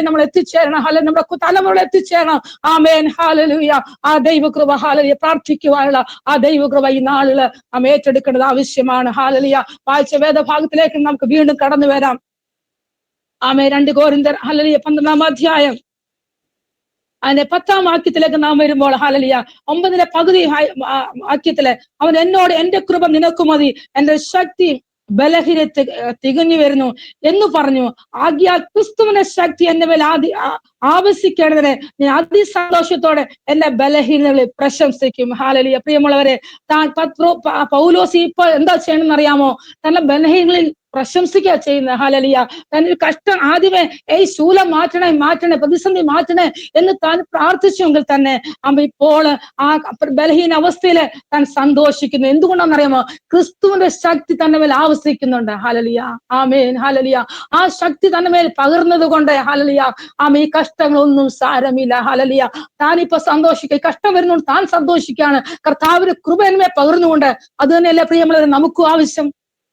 നമ്മൾ എത്തിച്ചേരണം. ഹല്ലേലൂയ. നമ്മുടെ തലമുറ എത്തിച്ചേരണം. ആമേൻ. ഹല്ലേലൂയ. ആ ദൈവകൃപ, ഹല്ലേലൂയ, പ്രാർത്ഥിക്കുവാനുള്ള ആ ദൈവകൃപ ഈ നാളില് നാം ഏറ്റെടുക്കേണ്ടത് ആവശ്യമാണ്. ഹല്ലേലൂയ. വായിച്ച വേദഭാഗത്തിലേക്ക് നമുക്ക് വീണ്ടും കടന്നു വരാം. 2 കൊരിന്ത്യർ ഹല്ലേലൂയ 12-ാം അധ്യായം അതിന്റെ 10-ാം വാക്യത്തിലേക്ക് നാം വരുമ്പോൾ, ഹല്ലേലൂയ, 9-ന്റെ പകുതി വാക്യത്തില് അവൻ എന്നോട് എന്റെ കൃപ നിനക്ക് മതി, എന്റെ ശക്തി ബലഹീന തികഞ്ഞു വരുന്നു എന്ന് പറഞ്ഞു. ആകിയാൽ ക്രിസ്തുവിന്റെ ശക്തി എന്റെ മേൽ ആവശ്യിക്കേണ്ടതിന് ഞാൻ അതിസന്തോഷത്തോടെ എന്റെ ബലഹീനതകളെ പ്രശംസിക്കും. ഹല്ലേലൂയ. പ്രിയമുള്ളവരെ, പൗലോസ് ഇപ്പോൾ എന്താ ചെയ്യണമെന്ന് അറിയാമോ? തന്റെ ബലഹീനങ്ങളിൽ പ്രശംസിക്കുക ചെയ്യുന്നത്. ഹല്ലേലൂയ. തന്റെ കഷ്ടം ആദ്യമേ ശൂലം മാറ്റണേ, പ്രതിസന്ധി മാറ്റണേ എന്ന് താൻ പ്രാർത്ഥിച്ചുവെങ്കിൽ തന്നെ ഇപ്പോൾ ആ ബലഹീന അവസ്ഥയില് താൻ സന്തോഷിക്കുന്നു. എന്തുകൊണ്ടാണെന്നറിയാമോ? ക്രിസ്തുവിന്റെ ശക്തി തന്നെ മേൽ ആവശ്യിക്കുന്നുണ്ട്. ഹല്ലേലൂയ. ആമേൻ. ഹല്ലേലൂയ. ആ ശക്തി തന്നെ മേൽ പകർന്നത് കൊണ്ട്, ഹല്ലേലൂയ, ഈ കഷ്ടങ്ങളൊന്നും സാരമില്ല. ഹല്ലേലൂയ. താനിപ്പോ സന്തോഷിക്കുക. കഷ്ടം വരുന്നതുകൊണ്ട് താൻ സന്തോഷിക്കുകയാണ്. കർത്താവിന്റെ കൃപ എന്മേ പകർന്നുകൊണ്ട്. അത് തന്നെയല്ലേ പ്രിയമുള്ളവരെ നമുക്കും ആവശ്യം.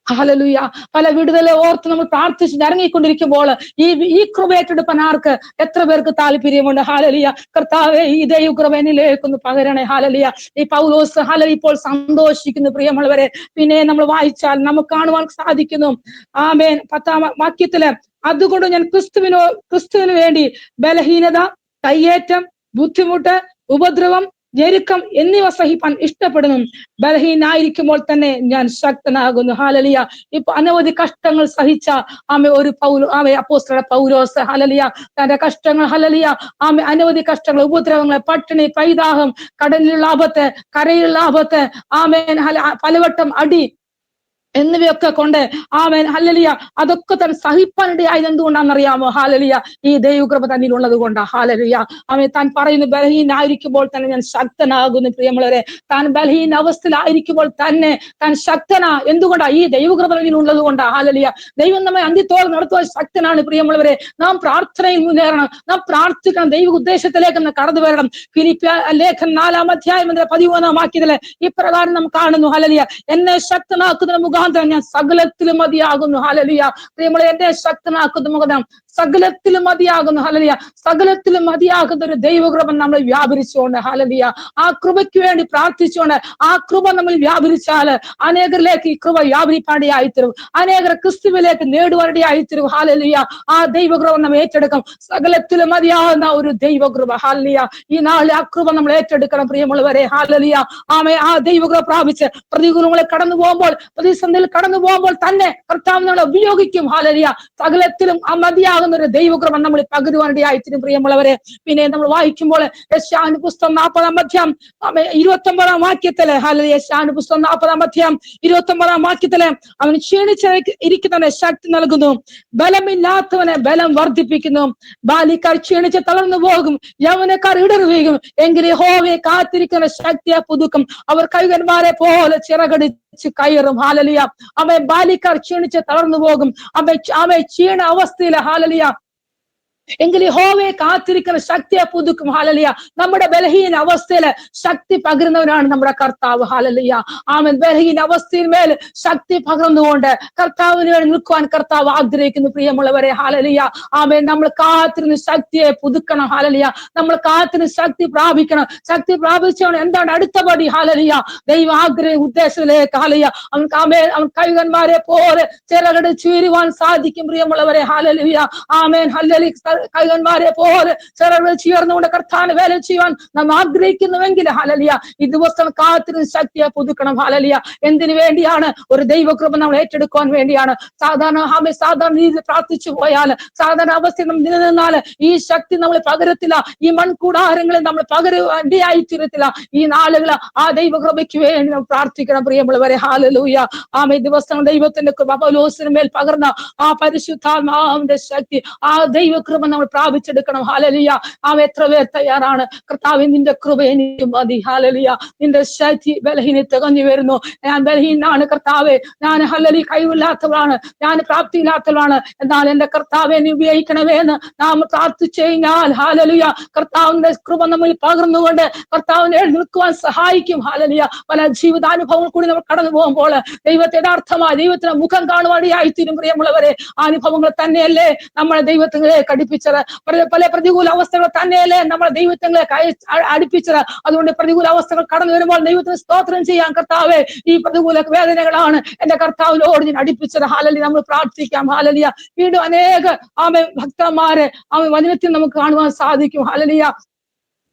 ഹല്ലേലൂയ. പല വിടുതലെ ഓർത്ത് നമ്മൾ പ്രാർത്ഥിച്ച് ഇറങ്ങിക്കൊണ്ടിരിക്കുമ്പോൾ ഈ കൃപ ഏറ്റെടുപ്പാൻ ആർക്ക്, എത്ര പേർക്ക് താല്പര്യമുണ്ട്? ഹല്ലേലൂയ. കർത്താവേ, ഈ ദൈവകൃപ എന്നിലേക്കൊന്ന് പകരണേ. ഹല്ലേലൂയ. ഈ പൗലോസ് ഹല്ലേലൂയ ഇപ്പോൾ സന്തോഷിക്കുന്നു പ്രിയമുള്ളവരെ. പിന്നെ നമ്മൾ വായിച്ചാൽ നമുക്ക് കാണുവാൻ സാധിക്കുന്നു. ആമേൻ. 10-ാം വാക്യത്തില് അതുകൊണ്ട് ഞാൻ ക്രിസ്തുവിന് വേണ്ടി ബലഹീനത, കയ്യേറ്റം, ബുദ്ധിമുട്ട്, ഉപദ്രവം, ഞെരുക്കം എന്നിവ സഹിപ്പാൻ ഇഷ്ടപ്പെടുന്നു. ബലഹീനായിരിക്കുമ്പോൾ തന്നെ ഞാൻ ശക്തനാകുന്നു. ഹല്ലേലൂയ. ഇപ്പൊ അനവധി കഷ്ടങ്ങൾ സഹിച്ച ഒരു അപ്പോസ്തലനായ പൗലോസ്, ഹല്ലേലൂയ, തന്റെ കഷ്ടങ്ങൾ, ഹല്ലേലൂയ, അനവധി കഷ്ടങ്ങൾ, ഉപദ്രവങ്ങൾ, പട്ടിണി, പൈതാഹം, കടലിലുള്ള ആപത്ത്, കരയിലുള്ള ആപത്ത്, പലവട്ടം അടി, എന്നിവയൊക്കെ കൊണ്ട് ആമേൻ ഹല്ലേലൂയ അതൊക്കെ തന്നെ സഹിപ്പാനിടയായത് എന്തുകൊണ്ടാണെന്നറിയാമോ? ഹല്ലേലൂയ ഈ ദൈവകൃപ തന്നിലുള്ളത് കൊണ്ടാ. ഹല്ലേലൂയ ആമേൻ. താൻ പറയുന്നു ബലഹീനായിരിക്കുമ്പോൾ തന്നെ ഞാൻ ശക്തനാകുന്നു. പ്രിയമുള്ളവരെ, താൻ ബലഹീന അവസ്ഥയിലായിരിക്കുമ്പോൾ തന്നെ താൻ ശക്തനാ. എന്തുകൊണ്ടാ? ഈ ദൈവകൃപ തന്നിലുള്ളത് കൊണ്ടാ. ഹല്ലേലൂയ. ദൈവം നമ്മെ അന്ത്യത്തോളം നടത്തുവാൻ ശക്തനാണ്. പ്രിയമുള്ളവരെ, നാം പ്രാർത്ഥനയിൽ മുന്നേറണം, നാം പ്രാർത്ഥിക്കണം, ദൈവ ഉദ്ദേശത്തിലേക്ക് കടന്നു വരണം. ഫിലിപ്പിയ ലേഖനം 4-ാം അധ്യായം 13-ാം വാക്യത്തില് ഇപ്രകാരം നാം കാണുന്നു. ഹല്ലേലൂയ. എന്നെ ശക്തനാക്കുന്ന മുഖാന്തരം ഞാൻ സകലത്തിലും മതിയാകുന്നു. ഹല്ലേലൂയ. പ്രിയമുള്ള, എന്നെ ശക്തനാക്കുന്ന മുഖാന്തരം സകലത്തിലും മതിയാകുന്നു. ഹല്ലേലൂയ. സകലത്തിലും മതിയാകുന്ന ഒരു ദൈവകൃപ നമ്മൾ വ്യാപരിച്ചുകൊണ്ട്, ഹല്ലേലൂയ, ആ കൃപയ്ക്ക് വേണ്ടി പ്രാർത്ഥിച്ചുകൊണ്ട് ആ കൃപ നമ്മൾ വ്യാപരിച്ചാൽ അനേകരിലേക്ക് ഈ കൃപ വ്യാപരിപ്പാടിയായിത്തരും, അനേകർ ക്രിസ്തുവിലേക്ക് നേടുവാടിയായിത്തരും. ഹല്ലേലൂയ. ആ ദൈവകൃപ നമ്മൾ ഏറ്റെടുക്കും. സകലത്തിലും മതിയാകുന്ന ഒരു ദൈവകൃപ. ഹല്ലേലൂയ. ഈ നാളിൽ ആ കൃപ നമ്മൾ ഏറ്റെടുക്കണം. പ്രിയമുള്ളവരെ, ഹല്ലേലൂയ. ആ ദൈവകൃപ പ്രാപിച്ച് പ്രതികൂലങ്ങളെ കടന്നു പോകുമ്പോൾ, പ്രതിസന്ധിയിൽ കടന്നു പോകുമ്പോൾ തന്നെ കർത്താവ് നമ്മളെ ഉപയോഗിക്കും. ഹല്ലേലൂയ. സകലത്തിലും ആ മതിയാകുന്ന ഒരു ദൈവകൃപ നമ്മൾ പകരുവാനിടയായിത്തീരും. പ്രിയമുള്ളവരെ, പിന്നെ നമ്മൾ വായിക്കുമ്പോൾ യെശയ്യാവിന്റെ പുസ്തകം 40-ാം അധ്യായം 29-ാം വാക്യത്തില്, ഹല്ലേലൂയ, യെശയ്യാവിന്റെ പുസ്തകം 40-ാം അധ്യായം 29-ാം വാക്യത്തില് അവൻ ക്ഷീണിച്ചിരിക്കുന്നവനെ ശക്തി നൽകുന്നു, ബലമില്ലാത്തവനെ ബലം വർദ്ധിപ്പിക്കുന്നു. ബാലിക്കാർ ക്ഷീണിച്ച് തളർന്നു പോകും, യൗവനക്കാർ ഇടറുകയും, എങ്കിലും യഹോവയെ കാത്തിരിക്കുന്ന ശക്തിയെ പുതുക്കും. അവർ കഴുകന്മാരെ പോലെ ചിറകടിച്ച് കയറും. ഹല്ലേലൂയ. അവൻ ബാലിക്കാർ ക്ഷീണിച്ച് തളർന്നു പോകും. അവൻ ക്ഷീണ അവസ്ഥയില്, ഹല്ലേലൂയ, എങ്കിൽ യഹോവയെ കാത്തിരിക്കുന്ന ശക്തിയെ പുതുക്കും. ഹല്ലേലൂയ. നമ്മുടെ ബലഹീന അവസ്ഥയില് ശക്തി പകരുന്നവനാണ് നമ്മുടെ കർത്താവ്. ഹല്ലേലൂയ. ആമേൻ. ബലഹീന അവസ്ഥയിന്മേൽ ശക്തി പകർന്നുകൊണ്ട് കർത്താവിന് വേണ്ടി നിൽക്കുവാൻ കർത്താവ് ആഗ്രഹിക്കുന്നു. പ്രിയമുള്ളവരെ, ഹല്ലേലൂയ. ആമേൻ. നമ്മൾ കാത്തിരുന്ന് ശക്തിയെ പുതുക്കണം. ഹല്ലേലൂയ. നമ്മൾ കാത്തിരുന്ന് ശക്തി പ്രാപിക്കണം. ശക്തി പ്രാപിച്ചവൻ എന്താണ് അടുത്ത പടി? ഹല്ലേലൂയ. ദൈവ ആഗ്രഹ ഉദ്ദേശത്തിലേക്ക്, ഹല്ലേലൂയ, അവൻ കഴുകന്മാരെ പോലെ ചിറകടിച്ച് ഉയരുവാൻ സാധിക്കും. പ്രിയമുള്ളവരെ, ഹല്ലേലൂയ. ആമേൻ. ഹല്ലേലൂയ. കഴുകന്മാരെ പോലെ ചിറകുകൾ ചേർന്നുകൊണ്ട് കർത്താവിനെ വേല ചെയ്യുവാൻ നാം ആഗ്രഹിക്കുന്നുവെങ്കിൽ, ഹല്ലേലൂയ, ഈ ദിവസം കാത്തിരുന്ന് ശക്തിയെ പുതുക്കണം. ഹല്ലേലൂയ. എന്തിനു വേണ്ടിയാണ്? ഒരു ദൈവകൃപ നമ്മൾ ഏറ്റെടുക്കുവാൻ വേണ്ടിയാണ്. സാധാരണ രീതിയിൽ പ്രാർത്ഥിച്ചു പോയാൽ, സാധാരണ അവസ്ഥയിൽ നമ്മൾ നിലനിന്നാൽ ഈ ശക്തി നമ്മൾ പകരത്തില്ല. ഈ മൺകൂടാരങ്ങളിൽ നമ്മൾ പകരുവായി തീരത്തില്ല. ഈ നാളുകൾ ആ ദൈവകൃപയ്ക്ക് വേണ്ടി നമ്മൾ പ്രാർത്ഥിക്കണം. പ്രിയമുള്ളവരെ, ഹല്ലേലൂയ. ആമേൻ. ദിവസം ദൈവത്തിന്റെ കൃപ പൗലോസിന് മേൽ പകർന്ന ആ പരിശുദ്ധാത്മാവിന്റെ ശക്തി, ആ ദൈവകൃപ നമ്മൾ പ്രാപിച്ചെടുക്കണം. ഹല്ലേലൂയ. എത്ര പേർ തയ്യാറാണ്? കർത്താവേ, നിന്റെ കൃപ എനിക്ക് മതി. ഹല്ലേലൂയ. നിന്റെ ശക്തി ബലഹീന തികഞ്ഞു വരുന്നു. ഞാൻ ബലഹീനാണ് കർത്താവേ, ഞാൻ ഹല്ലേലൂയ കഴിവില്ലാത്തവളാണ്, ഞാൻ പ്രാപ്തിയില്ലാത്തവളാണ്. എന്നാൽ എന്റെ കർത്താവെ നീ ഉപയോഗിക്കണമേ എന്ന് നാം പ്രാർത്ഥിച്ചു കഴിഞ്ഞാൽ, ഹല്ലേലൂയ, കർത്താവിന്റെ കൃപ നമ്മൾ പകർന്നുകൊണ്ട് കർത്താവിനെ നിൽക്കുവാൻ സഹായിക്കും. ഹല്ലേലൂയ. പല ജീവിതാനുഭവങ്ങൾ കൂടി നമ്മൾ കടന്നു പോകുമ്പോൾ ദൈവത്തെ യഥാർത്ഥമായി ദൈവത്തിന് മുഖം കാണുവാനിടയായിത്തീരും. പ്രിയമുള്ളവരെ, അനുഭവങ്ങൾ തന്നെയല്ലേ നമ്മളെ ദൈവത്തിലേക്ക് അടുപ്പിച്ചത്? പല പ്രതികൂല അവസ്ഥകൾ തന്നെയല്ലേ നമ്മളെ ദൈവത്തിലേക്ക് അടുപ്പിച്ചത്? അതുകൊണ്ട് പ്രതികൂല അവസ്ഥകൾ കടന്നു വരുമ്പോൾ ദൈവത്തിന് സ്തോത്രം ചെയ്യാൻ, കർത്താവേ, ഈ പ്രതികൂല വേദനകളാണ് എന്റെ കർത്താവിനോട് ഞാൻ അടുപ്പിച്ചത്. ഹല്ലേലൂയ. നമ്മൾ പ്രാർത്ഥിക്കാം. ഹല്ലേലൂയ. വീണ്ടും അനേക ഭക്തന്മാരെ വചനത്തിൽ നമുക്ക് കാണുവാൻ സാധിക്കും. ഹല്ലേലൂയ.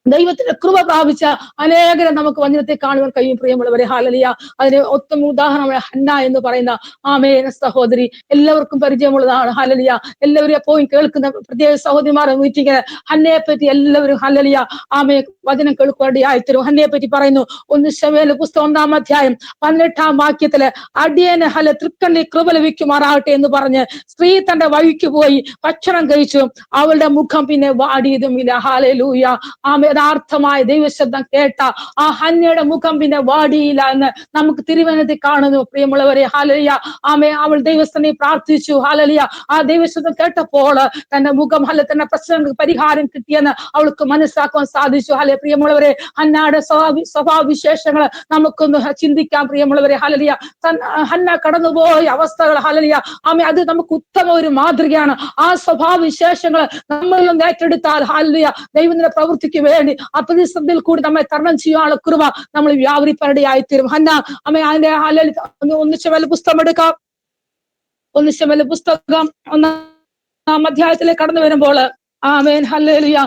ദൈവത്തിന്റെ കൃപ പ്രാപിച്ച അനേകരെ നമുക്ക് വചനത്തെ കാണുവാൻ കഴിയും. പ്രിയമുള്ളവരെ, ഹല്ലേലൂയ. അതിന് ഉത്തമ ഉദാഹരണമാണ് ഹന്ന എന്ന് പറയുന്ന ആമേൻ സഹോദരി. എല്ലാവർക്കും പരിചയമുള്ളതാണ്. ഹല്ലേലൂയ. എല്ലാവരും എപ്പോഴും കേൾക്കുന്ന പ്രത്യേക സഹോദരിമാരെ മീറ്റിംഗ് ഹന്നയെ പറ്റി എല്ലാവരും, ഹല്ലേലൂയ, ആമേ, വചനം കേൾക്കുവാനായിത്തരും. ഹന്നയെ പറ്റി പറയുന്നു. 1 ശമൂവേൽ പുസ്തകം 1-ാം അധ്യായം 18-ാം വാക്യത്തില്, അടിയന് തൃക്കണ്ണി കൃപ ലഭിക്കുമാറാകട്ടെ എന്ന് പറഞ്ഞ് സ്ത്രീ തന്റെ വഴിക്ക് പോയി ഭക്ഷണം കഴിച്ചു. അവളുടെ മുഖം പിന്നെ വാടിയതുമില്ല. ഹല്ലേലൂയ. ആമേ. യഥാർത്ഥമായ ദൈവശബ്ദം കേട്ട ആ ഹന്നയുടെ മുഖം പിന്നെ വാടിയില്ല എന്ന് നമുക്ക് തിരുവചനത്തിൽ കാണുന്നു. പ്രിയമുള്ളവരെ, ഹല്ലേലൂയ. ആമേ. അവൾ ദൈവസ്ഥനെ പ്രാർത്ഥിച്ചു. ഹല്ലേലൂയ. ആ ദൈവശബ്ദം കേട്ടപ്പോൾ തന്റെ മുഖം, തന്റെ പ്രശ്നങ്ങൾക്ക് പരിഹാരം കിട്ടിയെന്ന് അവൾക്ക് മനസ്സിലാക്കുവാൻ സാധിച്ചു. ഹല്ലേലൂയ. പ്രിയമുള്ളവരെ, ഹന്നയുടെ സ്വഭാവവിശേഷങ്ങൾ നമുക്കൊന്ന് ചിന്തിക്കാം. പ്രിയമുള്ളവരെ, ഹല്ലേലൂയ. ഹന്ന കടന്നുപോയ അവസ്ഥകൾ, ഹല്ലേലൂയ, ആമേ, അത് നമുക്ക് ഉത്തമ ഒരു മാതൃകയാണ്. ആ സ്വഭാവവിശേഷങ്ങൾ നമ്മളിൽ ഏറ്റെടുത്താൽ, ഹല്ലേലൂയ, ദൈവത്തിന്റെ പ്രവൃത്തിക്ക് വേണ്ടി ആ പ്രതിസന്ധിയിൽ കൂടി നമ്മെ തരണം ചെയ്യാനുള്ള കൃപ നമ്മൾ വ്യാപരിപ്പരടിയായിത്തീരും. ഹന്ന, അമ്മ, അതിന്റെ 1 ശമൂവേൽ പുസ്തകം എടുക്കാം. 1 ശമൂവേൽ പുസ്തകം 1-ാം അധ്യായത്തിലേക്ക് കടന്നു വരുമ്പോൾ, ആമേൻ, ഹല്ലേലൂയ,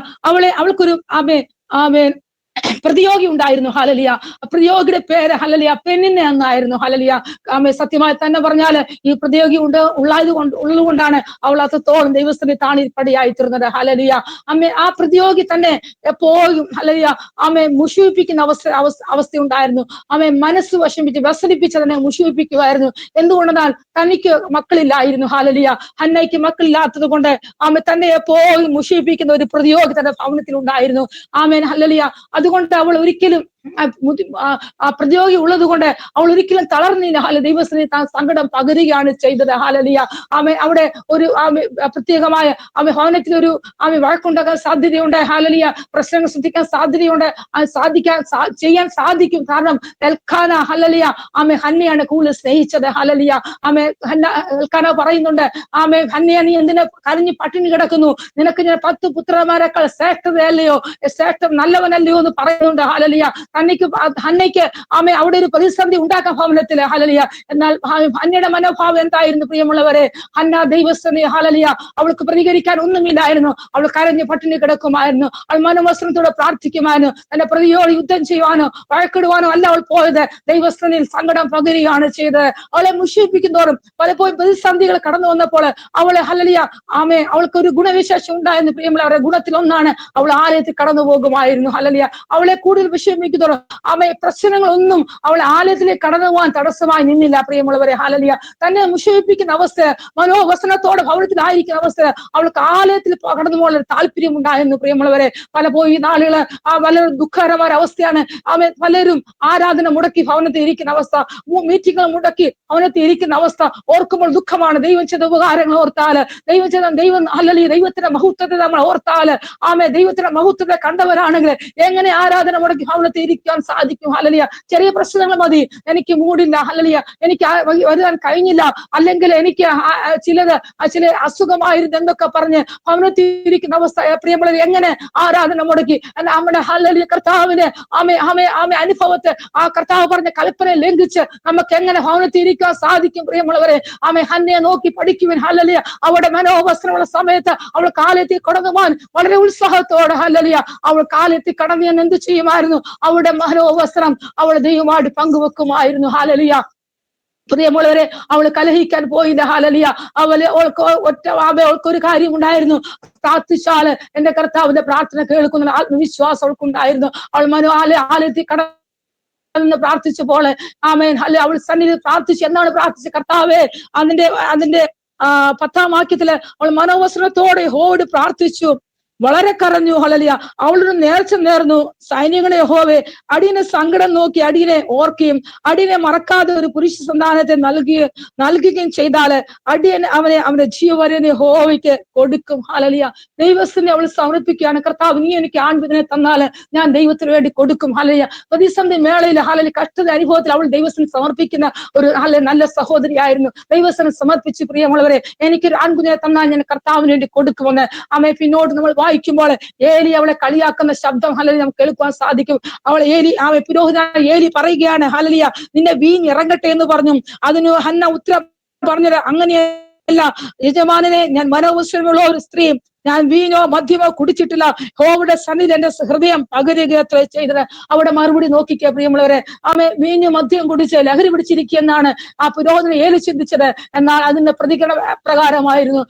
അവൾക്കൊരു ആമേൻ പ്രതിയോഗി ഉണ്ടായിരുന്നു. ഹല്ലേലൂയ. പ്രതിയോഗിയുടെ പേര് ഹല്ലേലൂയ പെണ്ണിനെ എന്നായിരുന്നു. ഹല്ലേലൂയ. ആമേ സത്യമായി തന്നെ പറഞ്ഞാല് ഈ പ്രതിയോഗി ഉള്ളതുകൊണ്ടാണ് അവൾ അത്രത്തോളം ദൈവസ്ഥനെ താണിപ്പടിയായി തീർന്നത്. ഹല്ലേലൂയ. അമ്മേ ആ പ്രതിയോഗി തന്നെ എപ്പോഴും ഹല്ലേലൂയ ആമേ മുഷിപ്പിക്കുന്ന അവസ്ഥ ഉണ്ടായിരുന്നു. ആമേ മനസ്സ് വശമിപ്പിച്ച് വ്യസനിപ്പിച്ച് തന്നെ മുഷിപ്പിക്കുമായിരുന്നു. എന്തുകൊണ്ടെന്നാൽ തനിക്ക് മക്കളില്ലായിരുന്നു. ഹല്ലേലൂയ. ഹന്നയ്ക്ക് മക്കളില്ലാത്തത് കൊണ്ട് ആമേ തന്നെ എപ്പോഴും മുഷിപ്പിക്കുന്ന ഒരു പ്രതിയോഗി തന്റെ ഭവനത്തിൽ ഉണ്ടായിരുന്നു. ആമേൻ. ഹല്ലേലൂയ. അതുകൊണ്ട് അവൾ ഒരിക്കലും ആ പ്രതിയോഗി ഉള്ളത് കൊണ്ട് അവൾ ഒരിക്കലും തളർന്നില്ല. ദൈവസ്ഥനെ താൻ സങ്കടം പകരുകയാണ് ചെയ്തത്. ഹല്ലേലൂയ. ആമേ അവിടെ ഒരു പ്രത്യേകമായ ഭവനത്തിൽ ഒരു വഴക്കുണ്ടാക്കാൻ സാധ്യതയുണ്ട്. ഹല്ലേലൂയ. പ്രശ്നങ്ങൾ ശ്രദ്ധിക്കാൻ സാധ്യതയുണ്ട്. ചെയ്യാൻ സാധിക്കും. കാരണം എൽക്കാന ഹല്ലേലൂയ ഹന്നയാണ് കൂടുതൽ സ്നേഹിച്ചത്. ഹല്ലേലൂയ. എൽക്കാന പറയുന്നുണ്ട്, ഹന്നയെ നീ എന്തിനെ കരഞ്ഞ് പട്ടിണി കിടക്കുന്നു? നിനക്ക് ഞാൻ 10 പുത്രന്മാരെക്കാൾ ശ്രേഷ്ഠതയല്ലയോ, ശ്രേഷ്ഠ നല്ലവനല്ലയോ എന്ന് പറയുന്നുണ്ട്. ഹല്ലേലൂയ. ഹന്നയ്ക്ക് അവിടെ ഒരു പ്രതിസന്ധി ഉണ്ടാക്കാൻ ഭവനത്തില്. ഹല്ലേലൂയ. എന്നാൽ ഹന്നയുടെ മനോഭാവം എന്തായിരുന്നു പ്രിയമുള്ളവരെ? ഹന്ന ദൈവസ്ഥനെ ഹല്ലേലൂയ അവൾക്ക് പ്രതികരിക്കാൻ ഒന്നുമില്ലായിരുന്നു. അവൾ കരഞ്ഞ് പട്ടിണി കിടക്കുമായിരുന്നു. അവൾ മനോവസ്ത്രത്തോടെ പ്രാർത്ഥിക്കുമായിരുന്നു. തന്റെ പ്രതിയോട് യുദ്ധം ചെയ്യുവാനോ വഴക്കിടുവാനോ അല്ല അവൾ പോയത്. ദൈവസ്ഥനിൽ സങ്കടം പകരുകയാണ് ചെയ്തത്. അവളെ മുഷിപ്പിക്കുന്നതോറും പലപ്പോഴും പ്രതിസന്ധികൾ കടന്നു വന്നപ്പോൾ അവളെ ഹല്ലേലൂയ അവൾക്ക് ഒരു ഗുണവിശേഷം ഉണ്ടായിരുന്നു പ്രിയമുള്ളവരെ. ഗുണത്തിൽ ഒന്നാണ് അവൾ ആലയത്തിൽ കടന്നു പോകുമായിരുന്നു. ഹല്ലേലൂയ. അവളെ കൂടുതൽ വിഷമിക്കുന്നതോറും പ്രശ്നങ്ങളൊന്നും അവൾ ആലയത്തിലേക്ക് കടന്നു പോകാൻ തടസ്സമായി നിന്നില്ല പ്രിയമുള്ളവരെ. ഹല്ലേലൂയ. തന്നെ മുഷിപ്പിക്കുന്ന അവസ്ഥ, മനോവസനത്തോടെ ഭവനത്തിലായിരിക്കുന്ന അവസ്ഥ അവൾക്ക് ആലയത്തിൽ കടന്നു പോകാൻ താല്പര്യം ഉണ്ടായിരുന്നു പ്രിയമുള്ളവരെ. പലപ്പോഴും ഈ നാളുകള് വളരെ ദുഃഖകരമായ അവസ്ഥയാണ്. പലരും ആരാധന മുടക്കി ഭവനത്തിൽ ഇരിക്കുന്ന അവസ്ഥ, മീറ്റിങ്ങുകൾ മുടക്കി ഭവനത്തിൽ ഇരിക്കുന്ന അവസ്ഥ ഓർക്കുമ്പോൾ ദുഃഖമാണ്. ദൈവം ചെയ്ത ഉപകാരങ്ങൾ ഓർത്താല്, ദൈവം ഹല്ലേലൂയ ദൈവത്തിന്റെ മഹത്വത്തെ നമ്മൾ ഓർത്താല്, ദൈവത്തിന്റെ മഹത്വത്തെ കണ്ടവരാണെങ്കിൽ എങ്ങനെ ആരാധന മുടക്കി ഭവനത്തിൽ ഇരിക്കാൻ സാധിക്കും? ഹല്ലേലൂയ. ചെറിയ പ്രശ്നങ്ങൾ മതി, എനിക്ക് മൂടില്ല, ഹല്ലേലൂയ എനിക്ക് വരാൻ കഴിഞ്ഞില്ല, അല്ലെങ്കിൽ എനിക്ക് ചില അസുഖമായിരുന്നു എന്നൊക്കെ പറഞ്ഞ് ഭവനത്തിൽ ഇരിക്കുന്ന അവസ്ഥ പ്രിയമുള്ളവർ എങ്ങനെ ആരാധന മുടക്കി നമ്മുടെ ഹല്ലേലൂയ കർത്താവിനെ അനുഭവത്തെ ആ കർത്താവ് പറഞ്ഞ കൽപ്പന ലംഘിച്ച് നമുക്ക് എങ്ങനെ ഭവനത്തിൽ ഇരിക്കാൻ സാധിക്കും പ്രിയമുള്ളവരെ? ഹന്നയെ നോക്കി പഠിക്കുവാൻ. ഹല്ലേലൂയ. അവിടെ മനോവസ്ത്രമുള്ള സമയത്ത് അവൾ കാലത്തിൽ കടന്നു പോകാൻ വളരെ ഉത്സാഹത്തോടെ ഹല്ലേലൂയ അവൾ കാലത്തിൽ കടന്നു ഞാൻ എന്ത് ചെയ്യുമായിരുന്നു? അവിടെ മനോവസ്ത്രം അവൾ ദൈവമായിട്ട് പങ്കുവെക്കുമായിരുന്നു. ഹല്ലേലൂയ. പ്രിയമുള്ളവരെ, അവള് കലഹിക്കാൻ പോയില്ല. ഹല്ലേലൂയ. അവൾക്കൊരു കാര്യം ഉണ്ടായിരുന്നു. പ്രാർത്ഥിച്ചാല് എന്റെ കർത്താവിന്റെ പ്രാർത്ഥന കേൾക്കുന്ന ആത്മവിശ്വാസം അവൾക്കുണ്ടായിരുന്നു. അവൾ ആലയത്തിൽ കടന്ന് പ്രാർത്ഥിച്ചപ്പോൾ അവൾ സന്നിധി പ്രാർത്ഥിച്ചു. എന്താണ് പ്രാർത്ഥിച്ച? കർത്താവേ, അതിന്റെ 10-ാം വാക്യത്തില് അവൾ മനോവസനത്തോടെ യഹോവയോട് പ്രാർത്ഥിച്ചു, വളരെ കരഞ്ഞു. ഹല്ലേലൂയ. അവളൊരു നേർച്ച നേർന്നു, സൈന്യങ്ങളെ യഹോവേ, അടിയനെ സങ്കടം നോക്കി അടിയനെ ഓർക്കുകയും അടിയനെ മറക്കാതെ ഒരു പുരുഷ സന്താനത്തെ നൽകുകയും ചെയ്താല് അടിയൻ അവന്റെ ജീവവരനെ യഹോവയ്ക്ക് കൊടുക്കും. ഹല്ലേലൂയ. ദൈവസ്ഥനെ അവൾ സമർപ്പിക്കുകയാണ്. കർത്താവ്, നീ എനിക്ക് ആൺകുഞ്ഞിനെ തന്നാല് ഞാൻ ദൈവത്തിന് വേണ്ടി കൊടുക്കും. ഹല്ലേലൂയ. പ്രതിസന്ധി മേളയിൽ ഹല്ലേലൂയ കഷ്ടത അനുഭവത്തിൽ അവൾ ദൈവസ്ഥനെ സമർപ്പിക്കുന്ന ഒരു നല്ല സഹോദരിയായിരുന്നു. ദൈവസ്ഥനെ സമർപ്പിച്ച് പ്രിയമുള്ളവരെ, എനിക്കൊരു ആൺകുഞ്ഞിനെ തന്നാൽ ഞാൻ കർത്താവിന് വേണ്ടി കൊടുക്കുമെന്ന് പിന്നോട്ട് നമ്മൾ വായിക്കുമ്പോൾ ഏലി അവളെ കളിയാക്കുന്ന ശബ്ദം ഹല്ലേലൂയ നമുക്ക് കേൾക്കുവാൻ സാധിക്കും. പുരോഹിതനായ ഏലി പറയുകയാണ്, ഹല്ലേലൂയ നിന്നെ വീഞ്ഞ് ഇറങ്ങട്ടെ എന്ന് പറഞ്ഞു. അതിന് ഹന്ന ഉത്തരം പറഞ്ഞത്, അങ്ങനെയല്ല യജമാനനെ, ഞാൻ മനോവസ്ത്രമുള്ള ഒരു സ്ത്രീ, ഞാൻ വീഞ്ഞോ മദ്യമോ കുടിച്ചിട്ടില്ല, യഹോവയുടെ സന്നിധിയിൽ എന്റെ ഹൃദയം പകരുകയത്രേ ചെയ്തത്. അവിടെ മറുപടി നോക്കിക്കേ പ്രിയമുള്ളവരെ. വീഞ്ഞു മദ്യം കുടിച്ച് ലഹരി പിടിച്ചിരിക്കുമെന്നാണ് ആ പുരോഹിതനെ ഏലി ചിന്തിച്ചത്. എന്നാൽ അതിന്റെ പ്രതികരണ പ്രകാരമായിരുന്നു.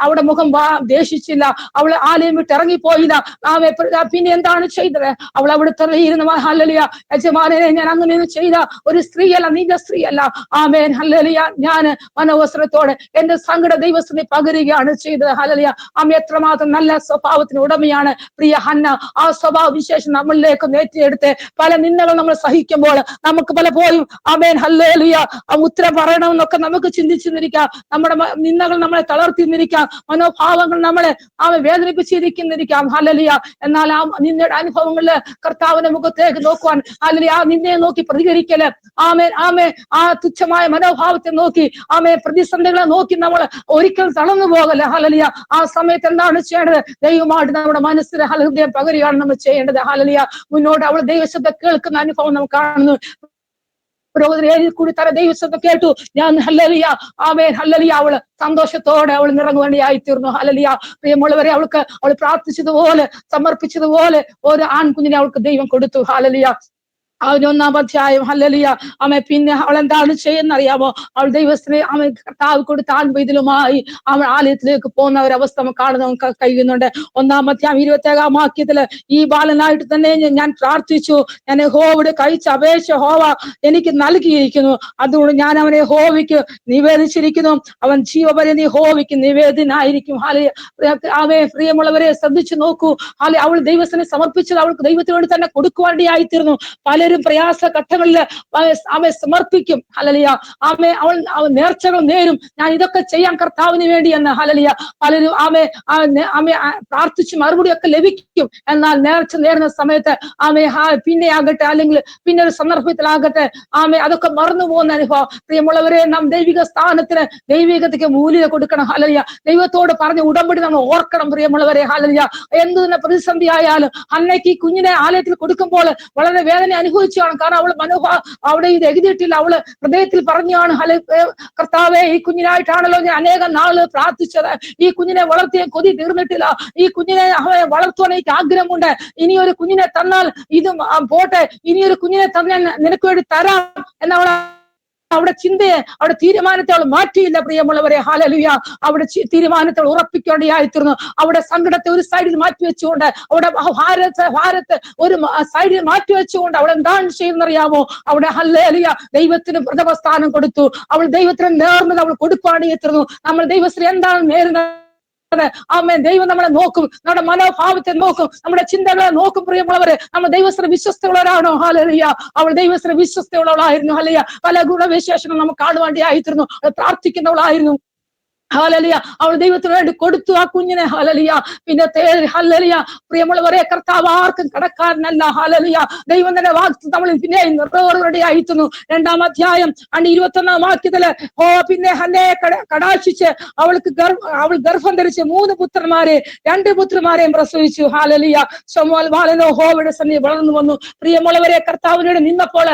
അവിടെ മുഖം ദേഷിച്ചില്ല, അവൾ ആലയം വിട്ട് ഇറങ്ങിപ്പോയില്ല. പിന്നെ എന്താണ് ചെയ്തത്? അവൾ അവിടെ തെളിയിരുന്ന ഹല്ലേലൂയ, യജമാനനെ ഞാൻ അങ്ങനെയൊന്നും ചെയ്ത ഒരു സ്ത്രീയല്ല, നിന്റെ സ്ത്രീയല്ല. ആമേൻ. ഹല്ലേലൂയ. ഞാൻ മനോവസ്ത്രത്തോടെ എന്റെ സങ്കട ദൈവസ്ഥനെ പകരുകയാണ് ചെയ്തത്. ഹല്ലേലൂയ. എത്രമാത്രം നല്ല സ്വഭാവത്തിന് ഉടമയാണ് പ്രിയ ഹന്ന. ആ സ്വഭാവ വിശേഷം നമ്മളിലേക്ക് നേറ്റിയെടുത്ത് പല നിന്ദകൾ നമ്മൾ സഹിക്കുമ്പോൾ നമുക്ക് പലപ്പോഴും ആമേൻ ഹല്ലേലൂയ ഉത്തരം പറയണമെന്നൊക്കെ നമുക്ക് ചിന്തിച്ചിരിക്കാം. നമ്മുടെ നിന്ദകൾ നമ്മളെ തളർത്തിന്നിരിക്കാം, മനോഭാവങ്ങൾ നമ്മളെ വേദനിപ്പിച്ചിരിക്കുന്നിരിക്കാം. ഹല്ലേലൂയ. എന്നാൽ ആ നിന്നയുടെ അനുഭവങ്ങളില് കർത്താവിന്റെ മുഖത്തേക്ക് നോക്കുവാൻ, ഹല്ലേലൂയ ആ നിന്നയെ നോക്കി പ്രതികരിക്കല്, ആ തുച്ഛമായ മനോഭാവത്തെ നോക്കി പ്രതിസന്ധികളെ നോക്കി നമ്മൾ ഒരിക്കലും തളർന്നു പോകല്ല. ഹല്ലേലൂയ. ആ സമയത്ത് എന്താണ് ചെയ്യേണ്ടത്? ദൈവമായിട്ട് നമ്മുടെ മനസ്സിൽ ഹൃദയം പകരുകയാണ് നമ്മൾ ചെയ്യേണ്ടത്. ഹല്ലേലൂയ. മുന്നോട്ട് അവൾ ദൈവശബ്ദം കേൾക്കുന്ന അനുഭവം നമ്മൾ കാണുന്നു. പുരോഹിതരെ കൂടി തന്റെ ദൈവശബ്ദം കേട്ടു. ഞാൻ ഹല്ലേലൂയ ആമേൻ ഹല്ലേലൂയ അവള് സന്തോഷത്തോടെ അവൾ നിറങ്ങുവാനായി തീർന്നു. ഹല്ലേലൂയ പ്രിയമുള്ളവരെ, അവൾ പ്രാർത്ഥിച്ചതുപോലെ സമർപ്പിച്ചതുപോലെ ഒരു ആൺകുഞ്ഞിനെ അവൾക്ക് ദൈവം കൊടുത്തു. ഹല്ലേലൂയ. അവന് 1-ാം അധ്യായം ഹല്ലേലൂയ ആമേ. പിന്നെ അവൾ എന്താണ് ചെയ്യുന്നറിയാമോ? അവൾ ദൈവസ്ഥനെ അവൻ കർത്താവ് കൊടുത്ത ആൺവൈദ്യലുമായി അവൾ ആലയത്തിലേക്ക് പോകുന്ന ഒരവസ്ഥ നമുക്ക് കാണുന്ന കഴിയുന്നുണ്ട്. 1-ാം അധ്യായം 27-ാം വാക്യത്തില് ഈ ബാലനായിട്ട് തന്നെ ഞാൻ പ്രാർത്ഥിച്ചു, ഞാൻ യഹോവയോട് കഴിച്ച അപേക്ഷ യഹോവ എനിക്ക് നൽകിയിരിക്കുന്നു, അതുകൊണ്ട് ഞാൻ അവനെ യഹോവയ്ക്ക് നിവേദിച്ചിരിക്കുന്നു, അവൻ ജീവപര്യന്തം യഹോവയ്ക്ക് നിവേദനായിരിക്കും. അവയെ പ്രിയമുള്ളവരെ ശ്രദ്ധിച്ചു നോക്കൂ. അവൾ ദൈവസ്ഥനെ സമർപ്പിച്ചത് അവൾക്ക് ദൈവത്തിനോട് തന്നെ കൊടുക്കുവാനായി തീർന്നു. പലരും പ്രയാസ ഘട്ടങ്ങളിൽ അവയെ സമർപ്പിക്കും. ഹല്ലേലൂയ ആമേ. അവൾ നേർച്ചകൾ നേരും, ഞാൻ ഇതൊക്കെ ചെയ്യാൻ കർത്താവിന് വേണ്ടി എന്ന്. ഹല്ലേലൂയ. പലരും ആമേ പ്രാർത്ഥിച്ച് മറുപടിയൊക്കെ ലഭിക്കും. എന്നാൽ നേർച്ച നേരുന്ന സമയത്ത് ആമേ പിന്നെ ആകട്ടെ, അല്ലെങ്കിൽ പിന്നെ ഒരു സന്ദർഭത്തിലാകട്ടെ ആമേ അതൊക്കെ മറന്നു പോകുന്ന അനുഭവം. പ്രിയമുള്ളവരെ, നാം ദൈവിക സ്ഥാനത്തിന് ദൈവികതയ്ക്ക് മൂല്യം കൊടുക്കണം. ഹല്ലേലൂയ. ദൈവത്തോട് പറഞ്ഞ ഉടമ്പടി നമ്മൾ ഓർക്കണം. പ്രിയമുള്ളവരെ, ഹല്ലേലൂയ. എന്തു തന്നെ പ്രതിസന്ധി ആയാലും അന്നേക്ക് ഈ കുഞ്ഞിനെ ആലയത്തിൽ കൊടുക്കുമ്പോൾ വളരെ വേദന അനുഭവിച്ചാണ്. കാരണം അവൾ അവിടെ ഇത് എഴുതിയിട്ടില്ല. അവള് ഹൃദയത്തിൽ പറഞ്ഞാണ്, കർത്താവെ ഈ കുഞ്ഞിനായിട്ടാണല്ലോ ഞാൻ അനേകം നാള് പ്രാർത്ഥിച്ചത്, ഈ കുഞ്ഞിനെ വളർത്തിയ കൊതി തീർന്നിട്ടില്ല, ഈ കുഞ്ഞിനെ വളർത്തുവാൻ എനിക്ക് ആഗ്രഹമുണ്ട്, ഇനിയൊരു കുഞ്ഞിനെ തന്നാൽ ഇത് പോട്ടെ, ഇനിയൊരു കുഞ്ഞിനെ തന്നെ നിനക്ക് വേണ്ടി തരാം എന്നവൾ അവിടെ ചിന്തയെ, അവിടെ തീരുമാനത്തെ അവൾ മാറ്റിയില്ല. പ്രിയമുള്ളവരെ, ഹല്ലേലൂയ. അവിടെ തീരുമാനത്തെ ഉറപ്പിക്കേണ്ടിയായിത്തീർന്നു. അവിടെ സങ്കടത്തെ ഒരു സൈഡിൽ മാറ്റിവെച്ചുകൊണ്ട്, അവിടെ ഭാരത്തെ ഒരു സൈഡിൽ മാറ്റിവെച്ചുകൊണ്ട് അവൾ എന്താണ് ചെയ്യുന്നറിയാമോ? അവിടെ ഹല്ലേലൂയ ദൈവത്തിന് പ്രഥമ സ്ഥാനം കൊടുത്തു. അവൾ ദൈവത്തിന് നേർന്നത് അവൾ കൊടുക്കുവാനായിത്തീർന്നു. നമ്മൾ ദൈവത്തിന് എന്താണ് നേരുന്നത്? ആമേൻ. ദൈവം നമ്മളെ നോക്കും, നമ്മുടെ മനോഭാവത്തെ നോക്കും, നമ്മുടെ ചിന്തകളെ നോക്കും. പ്രിയമുള്ളവരെ, നമ്മൾ ദൈവത്തിന് വിശ്വസ്തയുള്ളവരാണോ? ഹല്ലേലൂയ. അവൾ ദൈവത്തിന് വിശ്വസ്തയുള്ളവളായിരുന്നു. ഹല്ലേലൂയ. പല ഗുണവിശേഷങ്ങൾ നമുക്ക് കാണുവാനായിത്തീർന്നു. പ്രാർത്ഥിക്കുന്നവളായിരുന്നു. ഹല്ലേലൂയ. അവൾ ദൈവത്തിന് വേണ്ടി കൊടുത്തു ആ കുഞ്ഞിനെ. ഹല്ലേലൂയ. പിന്നെ ഹല്ലേലൂയ പ്രിയമുള്ളവരെ, കർത്താവ് ആർക്കും കടക്കാരനല്ല. ഹല്ലേലൂയ. ദൈവം തന്നെ വാഗ്ദത്തം നമ്മളിൽ പിന്നെ നിറവേറുകയായിരുന്നു. 2-ാം അധ്യായം 21-ാം വാക്യത്തില് പിന്നെ ഹന്നയെ കടാക്ഷിച്ച് അവൾ ഗർഭം ധരിച്ച് 3 പുത്രന്മാരെ 2 പുത്രിമാരെയും പ്രസവിച്ചു. ഹല്ലേലൂയ. ശമൂവേൽ ബാലനോ യഹോവയുടെ സന്നിധിയിൽ വളർന്നു വന്നു. പ്രിയമുള്ളവരെ, കർത്താവിനോട് നിന്നപ്പോൾ,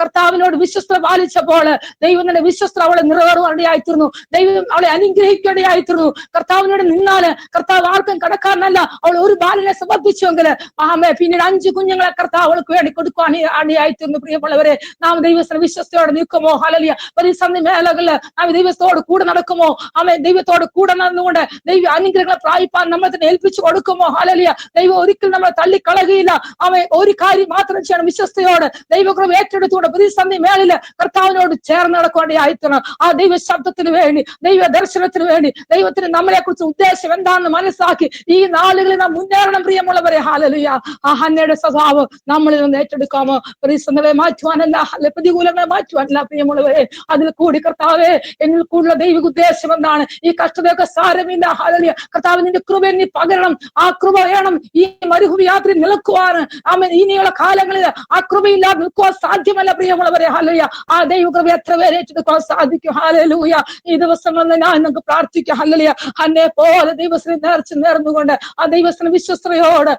കർത്താവിനോട് വിശ്വസ്ത പാലിച്ചപ്പോൾ ദൈവം തന്നെ വിശ്വസ്ത അവളെ നിറവേറുകയായിരുന്നു. ദൈവം അവളെ അനുഗ്രഹിക്കുകയായിരുന്നു. കർത്താവിനോട് നിന്നാല് കർത്താവ് ആർക്കും കടക്കാരനല്ല. അവൾ ഒരു ബാലനെ സമർപ്പിച്ചുവെങ്കിൽ ആമേ പിന്നീട് 5 കുഞ്ഞുങ്ങളെ കർത്താവ് അവൾക്ക് വേണ്ടി കൊടുക്കുവാനായിത്തീർന്നു. പ്രിയമുള്ളവരെ, നാം ദൈവത്തിന് വിശ്വസ്തയോടെ നിൽക്കുമോ? ഹല്ലേലൂയ. പ്രതിസന്ധി മേഖലകളിൽ നാം ദൈവത്തോട് കൂടെ നടക്കുമോ? ആമേ ദൈവത്തോട് കൂടെ നടന്നുകൊണ്ട് ദൈവ അനുഗ്രഹങ്ങളെ പ്രാപിപ്പാൻ നമ്മൾ തന്നെ ഏൽപ്പിച്ചു കൊടുക്കുമോ? ഹല്ലേലൂയ. ദൈവം ഒരിക്കലും നമ്മളെ തള്ളിക്കളയുകയില്ല. അവൻ ഒരു കാര്യം മാത്രം ചെയ്യണം, വിശ്വസ്തയോട് ദൈവകൃപ ഏറ്റെടുത്തുകൊണ്ട് പ്രതിസന്ധി മേഖലയിൽ കർത്താവിനോട് ചേർന്ന് നടക്കുവാനായിത്തീർന്നു. ആ ദൈവ ശബ്ദത്തിന് വേണ്ടി, ദൈവ ദർശനത്തിന് വേണ്ടി, ദൈവത്തിന് നമ്മളെ കുറിച്ച് ഉദ്ദേശം എന്താണെന്ന് മനസ്സിലാക്കി ഈ നാളുകളിൽ നാം മുന്നേറണം. പ്രിയമുള്ളവരെ, ഹല്ലേലൂയ. ആ ഹന്നയുടെ സ്വഭാവം നമ്മളിൽ നിന്ന് ഏറ്റെടുക്കാമോ? പ്രതിസന്ധികളെ മാറ്റുവാനല്ല, പ്രതികൂലങ്ങളെ മാറ്റുവാനല്ല. പ്രിയമുള്ളവരെ, അതിൽ കൂടി കർത്താവേ എന്നിൽ കൂടുതൽ ദൈവിക ഉദ്ദേശം എന്താണ്? ഈ കഷ്ടതയൊക്കെ സാരമില്ല. ഹല്ലേലൂയ. കർത്താവ് നിന്റെ കൃപ നീ പകരണം. ആ കൃപ വേണം ഈ മരുഭൂമി യാത്ര നിൽക്കുവാൻ. ആമേൻ. ഇനിയുള്ള കാലങ്ങളിൽ ആ കൃപയില്ലാതെ നിൽക്കുവാൻ സാധ്യമല്ല. പ്രിയമുള്ളവരെ, ഹല്ലേലൂയ. ആ ദൈവകൃപ എത്ര പേരെ ഏറ്റെടുക്കാൻ സാധിക്കും? ഹല്ലേലൂയ. ഈ ദിവസങ്ങളിൽ ഞാൻ നമുക്ക് പ്രാർത്ഥിക്കാം. ഹല്ലേലൂയ. അന്നെ പോലെ ദൈവത്തിന് നേർന്നുകൊണ്ട് ആ ദൈവത്തിന് വിശ്വസ്തയോട്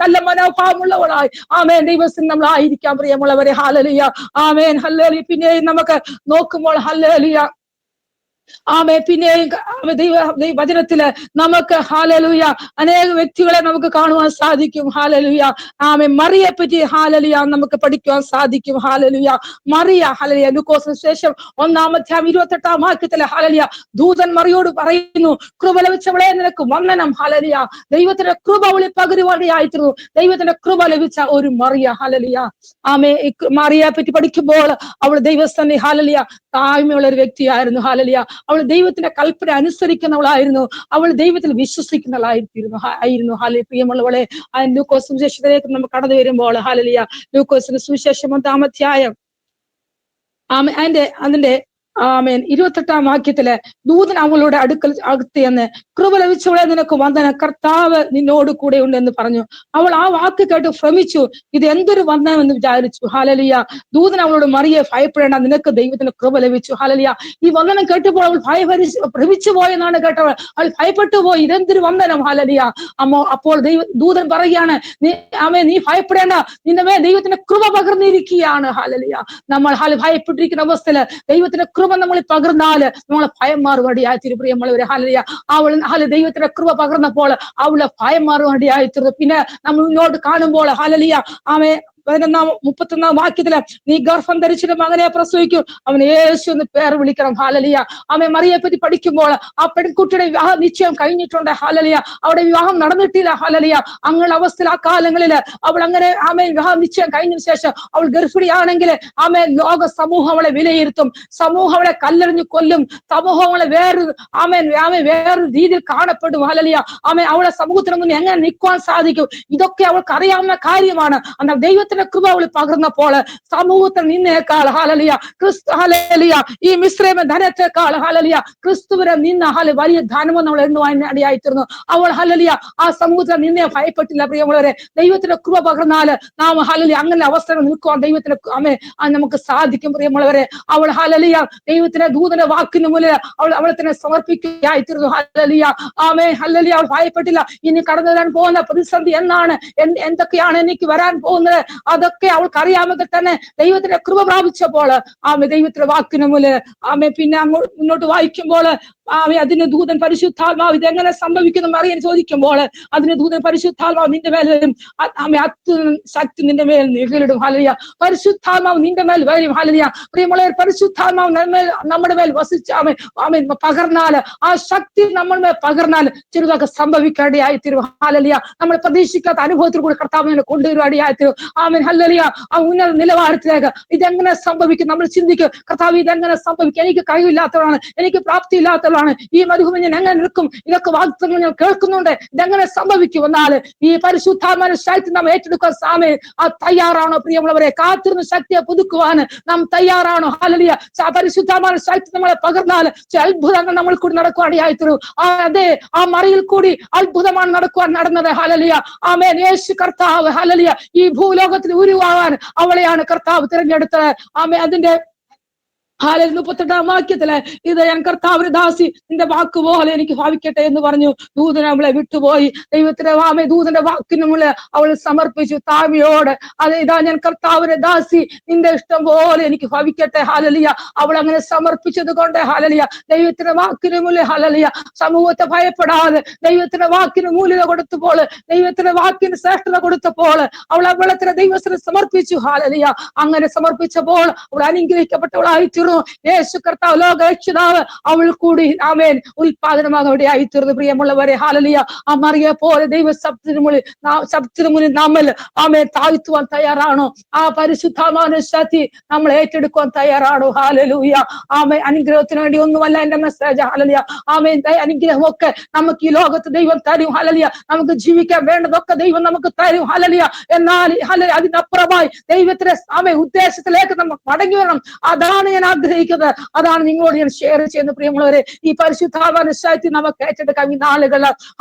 നല്ല മനോഭാവമുള്ളവളായി ആമേൻ ദൈവത്തിന് നമ്മളായിരിക്കാം. പ്രിയമുള്ളവരെ, ഹല്ലേലൂയ. ആമേൻ. ഹല്ലേലൂയ. പിന്നെയും നമുക്ക് നോക്കുമ്പോൾ ഹല്ലേലൂയ ആമേ പിന്നെയും വചനത്തില് നമുക്ക് ഹല്ലേലൂയ അനേക വ്യക്തികളെ നമുക്ക് കാണുവാൻ സാധിക്കും. ഹല്ലേലൂയ. ആമേ മറിയെ പറ്റി ഹല്ലേലൂയ നമുക്ക് പഠിക്കുവാൻ സാധിക്കും. ഹല്ലേലൂയ. മറിയ ഹല്ലേലൂയ. ലൂക്കോസിന് ശേഷം 1-ാം അധ്യായം 28-ാം വാക്യത്തില് ഹല്ലേലൂയ ദൂതൻ മറിയോട് പറയുന്നു, കൃപ ലഭിച്ചവളെ നിനക്ക് വന്ദനം. ഹല്ലേലൂയ. ദൈവത്തിന്റെ കൃപ അവളിൽ പകരുവാനായിത്തീർന്നു. ദൈവത്തിന്റെ കൃപ ലഭിച്ച ഒരു മറിയ. ഹല്ലേലൂയ. ആമേ മറിയെ പറ്റി പഠിക്കുമ്പോൾ അവൾ ദൈവസ്ഥനെ ഹല്ലേലൂയ താഴ്മയുള്ള ഒരു വ്യക്തിയായിരുന്നു. ഹല്ലേലൂയ. അവൾ ദൈവത്തിന്റെ കൽപ്പന അനുസരിക്കുന്നവളായിരുന്നു. അവൾ ദൈവത്തിൽ വിശ്വസിക്കുന്നവളായിരുന്നു. ഹല്ലേലൂയ. പ്രിയമുള്ളവളെ, ലൂക്കോസ് സുവിശേഷത്തിലേക്ക് നമ്മൾ കടന്നു വരുമ്പോൾ ഹല്ലേലൂയ ലൂക്കോസിന്റെ സുവിശേഷം 1-ാം അധ്യായം അതിന്റെ ആമേൻ 28-ാം വാക്യത്തില് ദൂതൻ അവളുടെ അകത്ത് എന്ന് കൃപ ലഭിച്ചവളെ നിനക്ക് വന്ദനം, കർത്താവ് നിന്നോട് കൂടെ ഉണ്ടെന്ന് പറഞ്ഞു. അവൾ ആ വാക്ക് കേട്ട് ഭ്രമിച്ചു, ഇത് എന്തൊരു വന്ദനം എന്ന് വിചാരിച്ചു. ഹല്ലേലൂയ. ദൂതൻ അവളോട് മറിയെ ഭയപ്പെടേണ്ട, നിനക്ക് ദൈവത്തിന് കൃപ ലഭിച്ചു. ഹല്ലേലൂയ. ഈ വന്ദനം കേട്ടപ്പോൾ അവൾ ഭ്രമിച്ചു പോയെന്നാണ് കേട്ടവൾ. അവൾ ഭയപ്പെട്ടു പോയി, ഇതെന്തൊരു വന്ദനം. ഹല്ലേലൂയ. അപ്പോൾ ദൂതൻ പറയുകയാണ്, നീ ഭയപ്പെടേണ്ട, നിന്റെ മേൽ ദൈവത്തിന്റെ കൃപ പകർന്നിരിക്കുകയാണ്. ഹല്ലേലൂയ. നമ്മൾ ഭയപ്പെട്ടിരിക്കുന്ന അവസ്ഥയില് ദൈവത്തിന്റെ കൃപ നമ്മളിൽ പകർന്നാല് നമ്മളെ ഭയം മാറുവാടിയായി തീരും പ്രിയമുള്ളവരെ. ഹല്ലേലൂയ. ദൈവത്തിന്റെ കൃപ പകർന്നപ്പോൾ അവളെ ഭയം മാറുവാടിയായി തീർന്നു. പിന്നെ നമ്മൾ മുന്നോട്ട് കാണുമ്പോൾ ഹല്ലേലൂയ 31-ാം വാക്യത്തില് നീ ഗർഭം ധരിച്ചിട്ട് മകനെ പ്രസവിക്കും, അവൻ യേശു എന്ന് പേർ വിളിക്കണം. ഹല്ലേലൂയ. മറിയെ പറ്റി പഠിക്കുമ്പോൾ ആ പെൺകുട്ടിയുടെ വിവാഹ നിശ്ചയം കഴിഞ്ഞിട്ടുണ്ട്. ഹല്ലേലൂയ. അവിടെ വിവാഹം നടന്നിട്ടില്ല. ഹല്ലേലൂയ. അങ്ങനെ അവസ്ഥയിൽ ആ കാലങ്ങളില് അവൾ അങ്ങനെ വിവാഹ നിശ്ചയം കഴിഞ്ഞതിന് ശേഷം അവൾ ഗർഭിണിയാണെങ്കിൽ ലോക സമൂഹം അവളെ വിലയിരുത്തും, സമൂഹം അവളെ കല്ലെറിഞ്ഞു കൊല്ലും, സമൂഹം അവളെ വേറൊരു രീതിയിൽ കാണപ്പെടും. ഹല്ലേലൂയ. അവളെ സമൂഹത്തിന് മുന്നിൽ എങ്ങനെ നിൽക്കുവാൻ സാധിക്കും? ഇതൊക്കെ അവൾക്ക് അറിയാവുന്ന കാര്യമാണ്. എന്നാൽ ദൈവത്തിന്റെ കൃപ അവൾ പകർന്നപ്പോൾ സമൂഹത്തിൽ നിന്നേക്കാൾ ഹല്ലേലൂയ ഹല്ലേലൂയ ഈ മിസ്രൈമ ധനത്തെക്കാൾ ഹല്ലേലൂയ ക്രിസ്തുവിനെ നിന്ന വലിയ ധനമെന്ന് അവൾ എണ്ണുവാൻ അടിയായിത്തീർന്നു. അവൾ ഹല്ലേലൂയ ആ സമൂഹത്തിൽ നിന്നെ ഭയപ്പെട്ടില്ല. പ്രിയമുള്ളവരെ, ദൈവത്തിന്റെ കൃപ പകർന്നാല് നാം ഹല്ലേലൂയ അങ്ങനെ അവസരങ്ങൾ നിൽക്കുവാൻ ദൈവത്തിന് നമുക്ക് സാധിക്കും. പ്രിയമുള്ളവരെ, അവൾ ഹല്ലേലൂയ ദൈവത്തിന്റെ ദൂതന്റെ വാക്കിന് മുന്നിൽ അവളെ തന്നെ സമർപ്പിക്കുകയായിത്തീർന്നു. ഹല്ലേലൂയ. ഹല്ലേലൂയ. അവൾ ഭയപ്പെട്ടില്ല. ഇനി കടന്നു വരാൻ പോകുന്ന പ്രതിസന്ധി എന്താണ്, എന്തൊക്കെയാണ് എനിക്ക് വരാൻ പോകുന്നത്, അതൊക്കെ അവൾക്ക് അറിയാമെങ്കിൽ തന്നെ ദൈവത്തിന്റെ കൃപ പ്രാപിച്ചപ്പോൾ ദൈവത്തിന്റെ വാക്കിന് മുന്നിൽ പിന്നെ മുന്നോട്ട് വായിക്കുമ്പോൾ അതിന് ദൂതൻ പരിശുദ്ധാത്മാവ് ഇതെങ്ങനെ സംഭവിക്കുന്നു അറിയാൻ ചോദിക്കുമ്പോൾ അതിന് ദൂതൻ പരിശുദ്ധാത്മാവ് നിന്റെ മേൽ വരും, ശക്തി നിന്റെ മേൽ നിഴലിടും. ഹല്ലേലൂയ. പരിശുദ്ധാത്മാവ് നിന്റെ മേൽ വരും. ഹല്ലേലൂയ. പ്രിയമുള്ളവർ, പരിശുദ്ധാത്മാവ് നമ്മുടെ മേൽ വസിച്ച് പകർന്നാൽ, ആ ശക്തി നമ്മുടെ മേൽ പകർന്നാൽ ചെറുതൊക്കെ സംഭവിക്കേണ്ടയായി തീരും. ഹല്ലേലൂയ. നമ്മൾ പ്രതീക്ഷിക്കാത്ത അനുഭവത്തിൽ കൂടി കർത്താവിനെ കൊണ്ടുവരുവാടിയായി തീരും. ഹല്ലേലൂയ. ആ ഉന്നത നിലവാരത്തിലേക്ക് ഇതെങ്ങനെ സംഭവിക്കും? നമ്മൾ ചിന്തിക്കും, കർത്താവ് ഇതെങ്ങനെ സംഭവിക്കും? എനിക്ക് കഴിവില്ലാത്തവരാണ്, എനിക്ക് പ്രാപ്തി ഇല്ലാത്തവരാണ്, ഈ മരുഭൂമി ഞാൻ എങ്ങനെ നിൽക്കും? ഇതൊക്കെ വാഗ്ദത്തങ്ങൾ ഞാൻ കേൾക്കുന്നുണ്ട്, ഇതെങ്ങനെ സംഭവിക്കും? എന്നാൽ ഈ പരിശുദ്ധാത്മാവിന്റെ ശക്തി നാം ഏറ്റെടുക്കാൻ തയ്യാറാണോ? പ്രിയമുള്ളവരെ, കാത്തിരുന്ന ശക്തിയെ പുതുക്കുവാൻ നാം തയ്യാറാണോ? ഹല്ലേലൂയ. പരിശുദ്ധാത്മാവിന്റെ ശക്തി നമ്മളെ പകർന്നാൽ അത്ഭുതങ്ങൾ നമ്മൾ കൂടി നടക്കുവാനിടയായി തീരും. അതെ, ആ മറിയിൽ കൂടി അത്ഭുതമാണ് നടന്നത്. ഹല്ലേലൂയ. ആമേൻ. യേശു കർത്താവ് ഹല്ലേലൂയ ഈ ഭൂലോകത്തിൽ ഉരുവാകാൻ അവളെയാണ് കർത്താവ് തിരഞ്ഞെടുത്തത്. അതിന്റെ 38-ാം വാക്യത്തില് ഇത് ഞാൻ കർത്താവിന് ദാസി, നിന്റെ വാക്ക് പോലെ എനിക്ക് ഭാവിക്കട്ടെ എന്ന് പറഞ്ഞു. ദൂതൻ അവളെ വിട്ടുപോയി. ദൂതന്റെ വാക്കിന് മുന്നിൽ അവൾ സമർപ്പിച്ചു താഴ്മയോട്. ഇതാ ഞാൻ കർത്താവിന് ദാസി, നിന്റെ ഇഷ്ടം പോലെ എനിക്ക് ഭാവിക്കട്ടെ. ഹല്ലേലൂയ. അവൾ അങ്ങനെ സമർപ്പിച്ചത് കൊണ്ട് ഹല്ലേലൂയ ദൈവത്തിന്റെ വാക്കിന് മുന്നിൽ ഹല്ലേലൂയ സമൂഹത്തെ ഭയപ്പെടാതെ ദൈവത്തിന്റെ വാക്കിന് മൂല്യത കൊടുത്തപ്പോൾ, ദൈവത്തിന്റെ വാക്കിന് ശ്രേഷ്ഠത കൊടുത്തപ്പോൾ അവളെ ദൈവത്തിന് സമർപ്പിച്ചു. ഹല്ലേലൂയ. അങ്ങനെ സമർപ്പിച്ചപ്പോൾ അവൾ അനുഗ്രഹിക്കപ്പെട്ടവളായി. യേശു കർത്താവ് ലോക രക്ഷിതാവ് അവൾ കൂടി ഉൽപാദനമാകവിടെ ആയിത്തീർന്നു. പ്രിയമുള്ളവരെ, ഹല്ലേലൂയ. ആ മറിയെ പോലെ ദൈവ ശബ്ദത്തിന് മുന്നിൽ നമ്മൾ താഴ്ത്തുവാൻ തയ്യാറാണോ? ആ പരിശുദ്ധാത്മാവിന്റെ ശക്തി നമ്മൾ ഏറ്റെടുക്കുവാൻ തയ്യാറാണോ? ഹല്ലേലൂയ. അനുഗ്രഹത്തിന് വേണ്ടി ഒന്നുമല്ല എന്റെ മെസ്സേജ്. ഹല്ലേലൂയ. അനുഗ്രഹമൊക്കെ നമുക്ക് ഈ ലോകത്ത് ദൈവം തരും. ഹല്ലേലൂയ. നമുക്ക് ജീവിക്കാൻ വേണ്ടതൊക്കെ ദൈവം നമുക്ക് തരും. ഹല്ലേലൂയ. എന്നാൽ അതിനപ്പുറമായി ദൈവത്തിന്റെ ഉദ്ദേശത്തിലേക്ക് നമ്മൾ മടങ്ങി വരണം. അതാണ് ഞാൻ ആഗ്രഹിക്കുന്നത്, അതാണ് നിങ്ങളോട് ഞാൻ ഷെയർ ചെയ്യുന്ന. പ്രിയമുള്ളവരെ, ഈ പരിശുദ്ധാത്മാവിന്റെ ശക്തി നമുക്ക് ഏറ്റെടുക്കാം ഈ നാളുകളിൽ.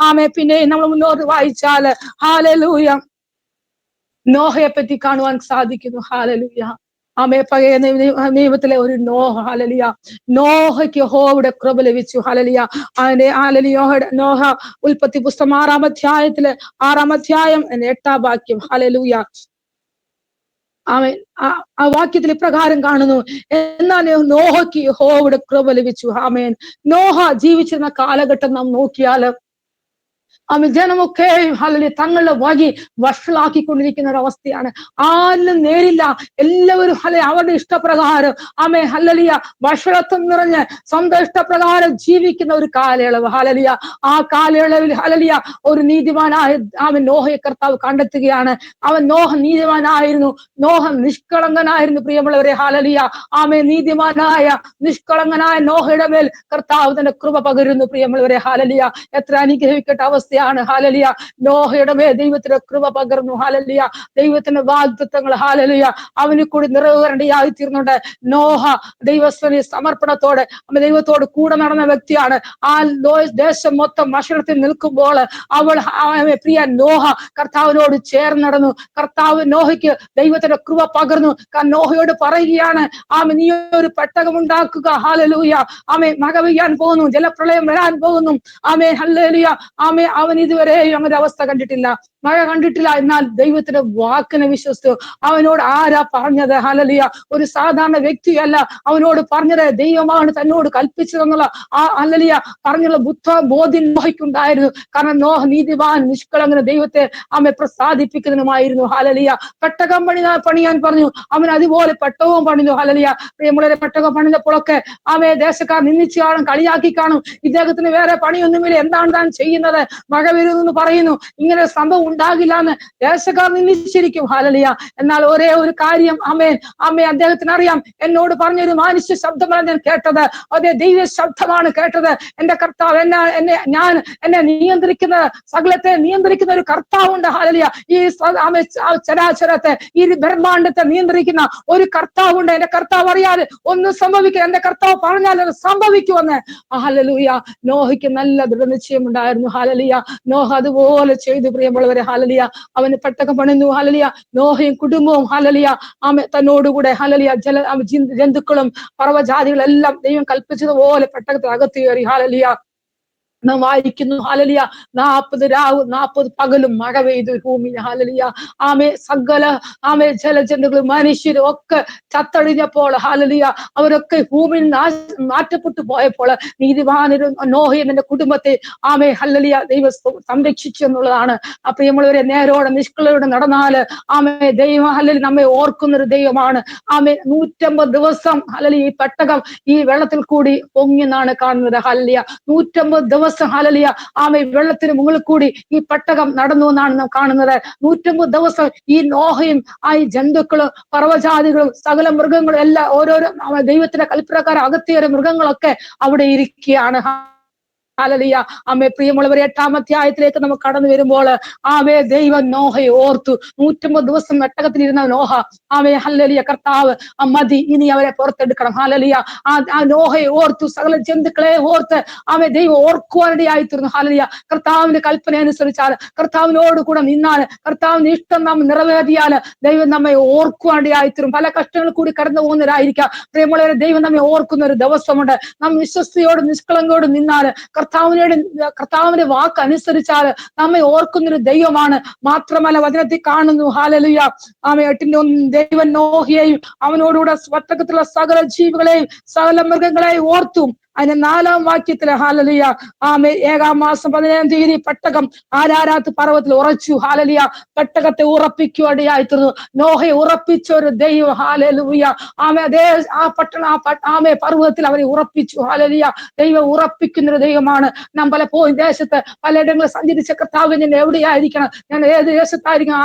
പിന്നെ നമ്മൾ മുന്നോട്ട് വായിച്ചാല് ഹല്ലേലൂയ നോഹയെ പറ്റി കാണുവാൻ സാധിക്കുന്നു. ഹല്ലേലൂയ. പഴയ നിയമത്തിലെ ഒരു നോഹ. ഹല്ലേലൂയ. നോഹയ്ക്ക് യഹോവയുടെ കൃപ ലഭിച്ചു. ഹല്ലേലൂയ. നോഹ ഉൽപ്പത്തി പുസ്തകം 6-ാം അധ്യായത്തില് 6-ാം അധ്യായം 8-ാം വാക്യം. ഹല്ലേലൂയ. ആ വാക്യത്തിൽ ഇപ്രകാരം കാണുന്നു, എന്നാൽ നോഹയ്ക്ക് യഹോവയുടെ കൃപ ലഭിച്ചു. ആമേൻ. നോഹ ജീവിച്ചിരുന്ന കാലഘട്ടം നാം നോക്കിയാൽ ജനമൊക്കെ ഹല്ലേലൂയ തങ്ങളുടെ വഴി വഷളാക്കിക്കൊണ്ടിരിക്കുന്ന ഒരു അവസ്ഥയാണ്. ആരും നേരില്ല, എല്ലാവരും അവരുടെ ഇഷ്ടപ്രകാരം ഹല്ലേലൂയ വഷളത്വം നിറഞ്ഞ് സ്വന്തം ഇഷ്ടപ്രകാരം ജീവിക്കുന്ന ഒരു കാലയളവ്. ഹല്ലേലൂയ. ആ കാലയളവിൽ ഹല്ലേലൂയ ഒരു നീതിമാനായ നോഹയെ കർത്താവ് കണ്ടെത്തുകയാണ്. നോഹ നീതിമാനായിരുന്നു, നോഹ നിഷ്കളങ്കനായിരുന്നു. പ്രിയമുള്ളവരെ, ഹല്ലേലൂയ. നീതിമാനായ നിഷ്കളങ്കനായ നോഹയുടെ മേൽ കർത്താവ് തന്റെ കൃപ പകരുന്നു. പ്രിയമുള്ളവരെ, ഹല്ലേലൂയ. എത്ര അനുഗ്രഹിക്കട്ടെ അവസ്ഥ അവസ്ഥയാണ്. ഹല്ലേലൂയ. നോഹയുടെ മേൽ ദൈവത്തിന്റെ കൃപ പകർന്നു. ഹല്ലേലൂയ. ദൈവത്തിന്റെ വാഗ്ദത്തങ്ങൾ ഹല്ലേലൂയ അവന് കൂടി നിറവേറേണ്ടയായി തീർന്നുണ്ട്. നോഹ ദൈവസ്ഥനെ സമർപ്പണത്തോടെ ദൈവത്തോട് കൂടെ നടന്ന വ്യക്തിയാണ്. ആ ദേശം മൊത്തം ഭക്ഷണത്തിൽ നിൽക്കുമ്പോൾ പ്രിയ നോഹ കർത്താവിനോട് ചേർന്ന് നടന്നു. കർത്താവ് നോഹയ്ക്ക് ദൈവത്തിന്റെ കൃപ പകർന്നു. നോഹയോട് പറയുകയാണ്, നീ ഒരു പെട്ടകം ഉണ്ടാക്കുക. ഹല്ലേലൂയ. മഴ പെയ്യാൻ പോകുന്നു, ജലപ്രളയം വരാൻ പോകുന്നു. ഹല്ലേലൂയ. അവൻ ഇതുവരെ അങ്ങനെ അവസ്ഥ കണ്ടിട്ടില്ല, മഴ കണ്ടിട്ടില്ല. എന്നാൽ ദൈവത്തിന്റെ വാക്കിനെ വിശ്വസിച്ചു. അവനോട് ആരാ പറഞ്ഞത്? ഹല്ലേലൂയ. ഒരു സാധാരണ വ്യക്തിയല്ല അവനോട് പറഞ്ഞത്, ദൈവമാണ് തന്നോട് കൽപ്പിച്ചതെന്നുള്ള ഹല്ലേലൂയ പറഞ്ഞുള്ള ബോധ്യം നോഹയ്ക്കുണ്ടായിരുന്നു. കാരണം നോഹ നീതിവാൻ നിഷ്കളങ്കന ദൈവത്തെ പ്രസാദിപ്പിക്കുന്നതുമായിരുന്നു. ഹല്ലേലൂയ. പെട്ടകം പണിയാൻ പറഞ്ഞു, അവൻ അതുപോലെ പെട്ടകവും പണിഞ്ഞു. ഹല്ലേലൂയ. പ്രിയമുള്ളവരെ, പെട്ടകം പണിഞ്ഞപ്പോഴൊക്കെ ദേശക്കാർ നിന്ദിച്ചു കാണും, കളിയാക്കി കാണും. ഇദ്ദേഹത്തിന് വേറെ പണിയൊന്നുമില്ല, എന്താണ് താൻ ചെയ്യുന്നത്? മഴ വരുന്നു പറയുന്നു, ഇങ്ങനെ സംഭവം ഉണ്ടാകില്ല എന്ന് ദേശക്കാർ നിന്ദിച്ചിരിക്കും. ഹല്ലേലൂയ. എന്നാൽ ഒരേ ഒരു കാര്യം അദ്ദേഹത്തിന് അറിയാം. എന്നോട് പറഞ്ഞൊരു മനുഷ്യ ശബ്ദമല്ല ഞാൻ കേട്ടത്, അതേ ദൈവ ശബ്ദമാണ് കേട്ടത്. എന്റെ കർത്താവ് എന്നെ നിയന്ത്രിക്കുന്ന, സകലത്തെ നിയന്ത്രിക്കുന്ന ഒരു കർത്താവുണ്ട്. ഹല്ലേലൂയ. ഈ ചരാചരത്തെ, ഈ ബ്രഹ്മാണ്ടത്തെ നിയന്ത്രിക്കുന്ന ഒരു കർത്താവുണ്ട്. എന്റെ കർത്താവ് അറിയാതെ ഒന്നും സംഭവിക്കുക, എന്റെ കർത്താവ് പറഞ്ഞാൽ അത് സംഭവിക്കുമെന്ന്. ഹല്ലേലൂയ. നോഹയ്ക്ക് നല്ല ദൃഢനിശ്ചയം ഉണ്ടായിരുന്നു. ഹല്ലേലൂയ. നോഹ അതുപോലെ ചെയ്തു. പ്രിയമുള്ളവരെ, ഹല്ലേലൂയ. അവന് പെട്ടകം പണിഞ്ഞു. ഹല്ലേലൂയ. നോഹയും കുടുംബവും ഹല്ലേലൂയ തന്നോടുകൂടെ ഹല്ലേലൂയ ജന്തുക്കളും പർവ്വജാതികളെല്ലാം ദൈവം കൽപ്പിച്ചതുപോലെ പെട്ടകത്തിൽ അകത്ത് കയറി. ഹല്ലേലൂയ. നാം വായിക്കുന്നു, ഹല്ലേലൂയ, 40 രാവും 40 പകലും മഴ പെയ്തു ഭൂമിയിൽ. ഹല്ലേലൂയ. സകല ജലജന്തുക്കളും മനുഷ്യരും ഒക്കെ ചത്തഴിഞ്ഞപ്പോൾ, ഹല്ലേലൂയ, അവരൊക്കെ ഭൂമിയിൽ മാറ്റപ്പെട്ടു പോയപ്പോൾ നീതിമാനരും നോഹയും എന്റെ കുടുംബത്തെ ഹല്ലേലൂയ ദൈവം സംരക്ഷിച്ചു എന്നുള്ളതാണ്. പ്രിയമുള്ളവരെ, നേരോടെ നിഷ്കളയോടെ നടന്നാല് ദൈവം ഹല്ലേലൂയ നമ്മെ ഓർക്കുന്നൊരു ദൈവമാണ്. 150 ദിവസം ഹല്ലേലൂയ ഈ പെട്ടകം ഈ വെള്ളത്തിൽ കൂടി പൊങ്ങിയെന്നാണ് കാണുന്നത്. ഹല്ലേലൂയ. 150 ദിവസം ഹല്ലേലൂയ വെള്ളത്തിന് മുകളിൽ കൂടി ഈ പെട്ടകം നടന്നു എന്നാണ് നാം കാണുന്നത്. 150 ദിവസം ഈ നോഹയും ഈ ജന്തുക്കളും പർവ്വജാതികളും സകല മൃഗങ്ങളും എല്ലാം ഓരോരോ ദൈവത്തിന്റെ കൽപ്രകാരം അകത്തേറിയ മൃഗങ്ങളൊക്കെ അവിടെ ഇരിക്കുകയാണ്. ഹല്ലേലൂയ. പ്രിയമുള്ളവരെ, 8-ാം അധ്യായത്തിലേക്ക് നമുക്ക് കടന്നു വരുമ്പോൾ ദൈവം നോഹയെ ഓർത്തു. 150 ദിവസം പെട്ടകത്തിലിരുന്ന നോഹ ഹല്ലേലൂയ കർത്താവ് മതി, ഇനി അവരെ പുറത്തെടുക്കണം. ഹല്ലേലൂയ. നോഹയെ ഓർത്തു, സകല ജന്തുക്കളെ ഓർത്ത് ദൈവം ഓർക്കുവാനിടയായിത്തീർന്നു. ഹല്ലേലൂയ. കർത്താവിന്റെ കൽപ്പന അനുസരിച്ചാൽ, കർത്താവിനോട് കൂടെ നിന്നാൽ, കർത്താവിന്റെ ഇഷ്ടം നാം നിറവേറിയാൽ ദൈവം നമ്മെ ഓർക്കുവാനിടയായിത്തീരും. പല കഷ്ടങ്ങൾ കൂടി കടന്നു പോകുന്നവരായിരിക്കാം. പ്രിയമുള്ളവരെ, ദൈവം നമ്മെ ഓർക്കുന്ന ഒരു ദിവസമുണ്ട്. നാം വിശ്വസ്തയോടും നിഷ്കളങ്കയോടും നിന്നാൽ, കർത്താവിന്റെ വാക്ക് അനുസരിച്ചാൽ നമ്മെ ഓർക്കുന്നൊരു ദൈവമാണ്. മാത്രമല്ല വചനത്തിൽ കാണുന്നു, ഹല്ലേലൂയ, 8:1 ദൈവം നോഹയെയും അവനോടുകൂടെ പെട്ടകത്തിലുള്ള സകല ജീവികളെയും സകല മൃഗങ്ങളെയും ഓർത്തു. അതിന്റെ 4-ാം വാക്യത്തില് ഹല്ലേലൂയ 7-ാം മാസം 15-ാം തീയതി പെട്ടകം ആരാരാത്ത് പർവ്വതത്തിൽ ഉറച്ചു. ഹല്ലേലൂയ. പെട്ടകത്തെ ഉറപ്പിക്കുവാനിടയായിത്തീർന്നു. നോഹയെ ഉറപ്പിച്ച ഒരു ദൈവം. ഹല്ലേലൂയ. അതേ പർവ്വതത്തിൽ അവരെ ഉറപ്പിച്ചു. ഹല്ലേലൂയ. ദൈവം ഉറപ്പിക്കുന്ന ഒരു ദൈവമാണ്. നാം പലപ്പോഴും ദേശത്ത് പലയിടങ്ങളിൽ സഞ്ചരിച്ച, കർത്താവ് ഞാൻ എവിടെയായിരിക്കണം, ഞാൻ ഏത് ദേശത്തായിരിക്കണം,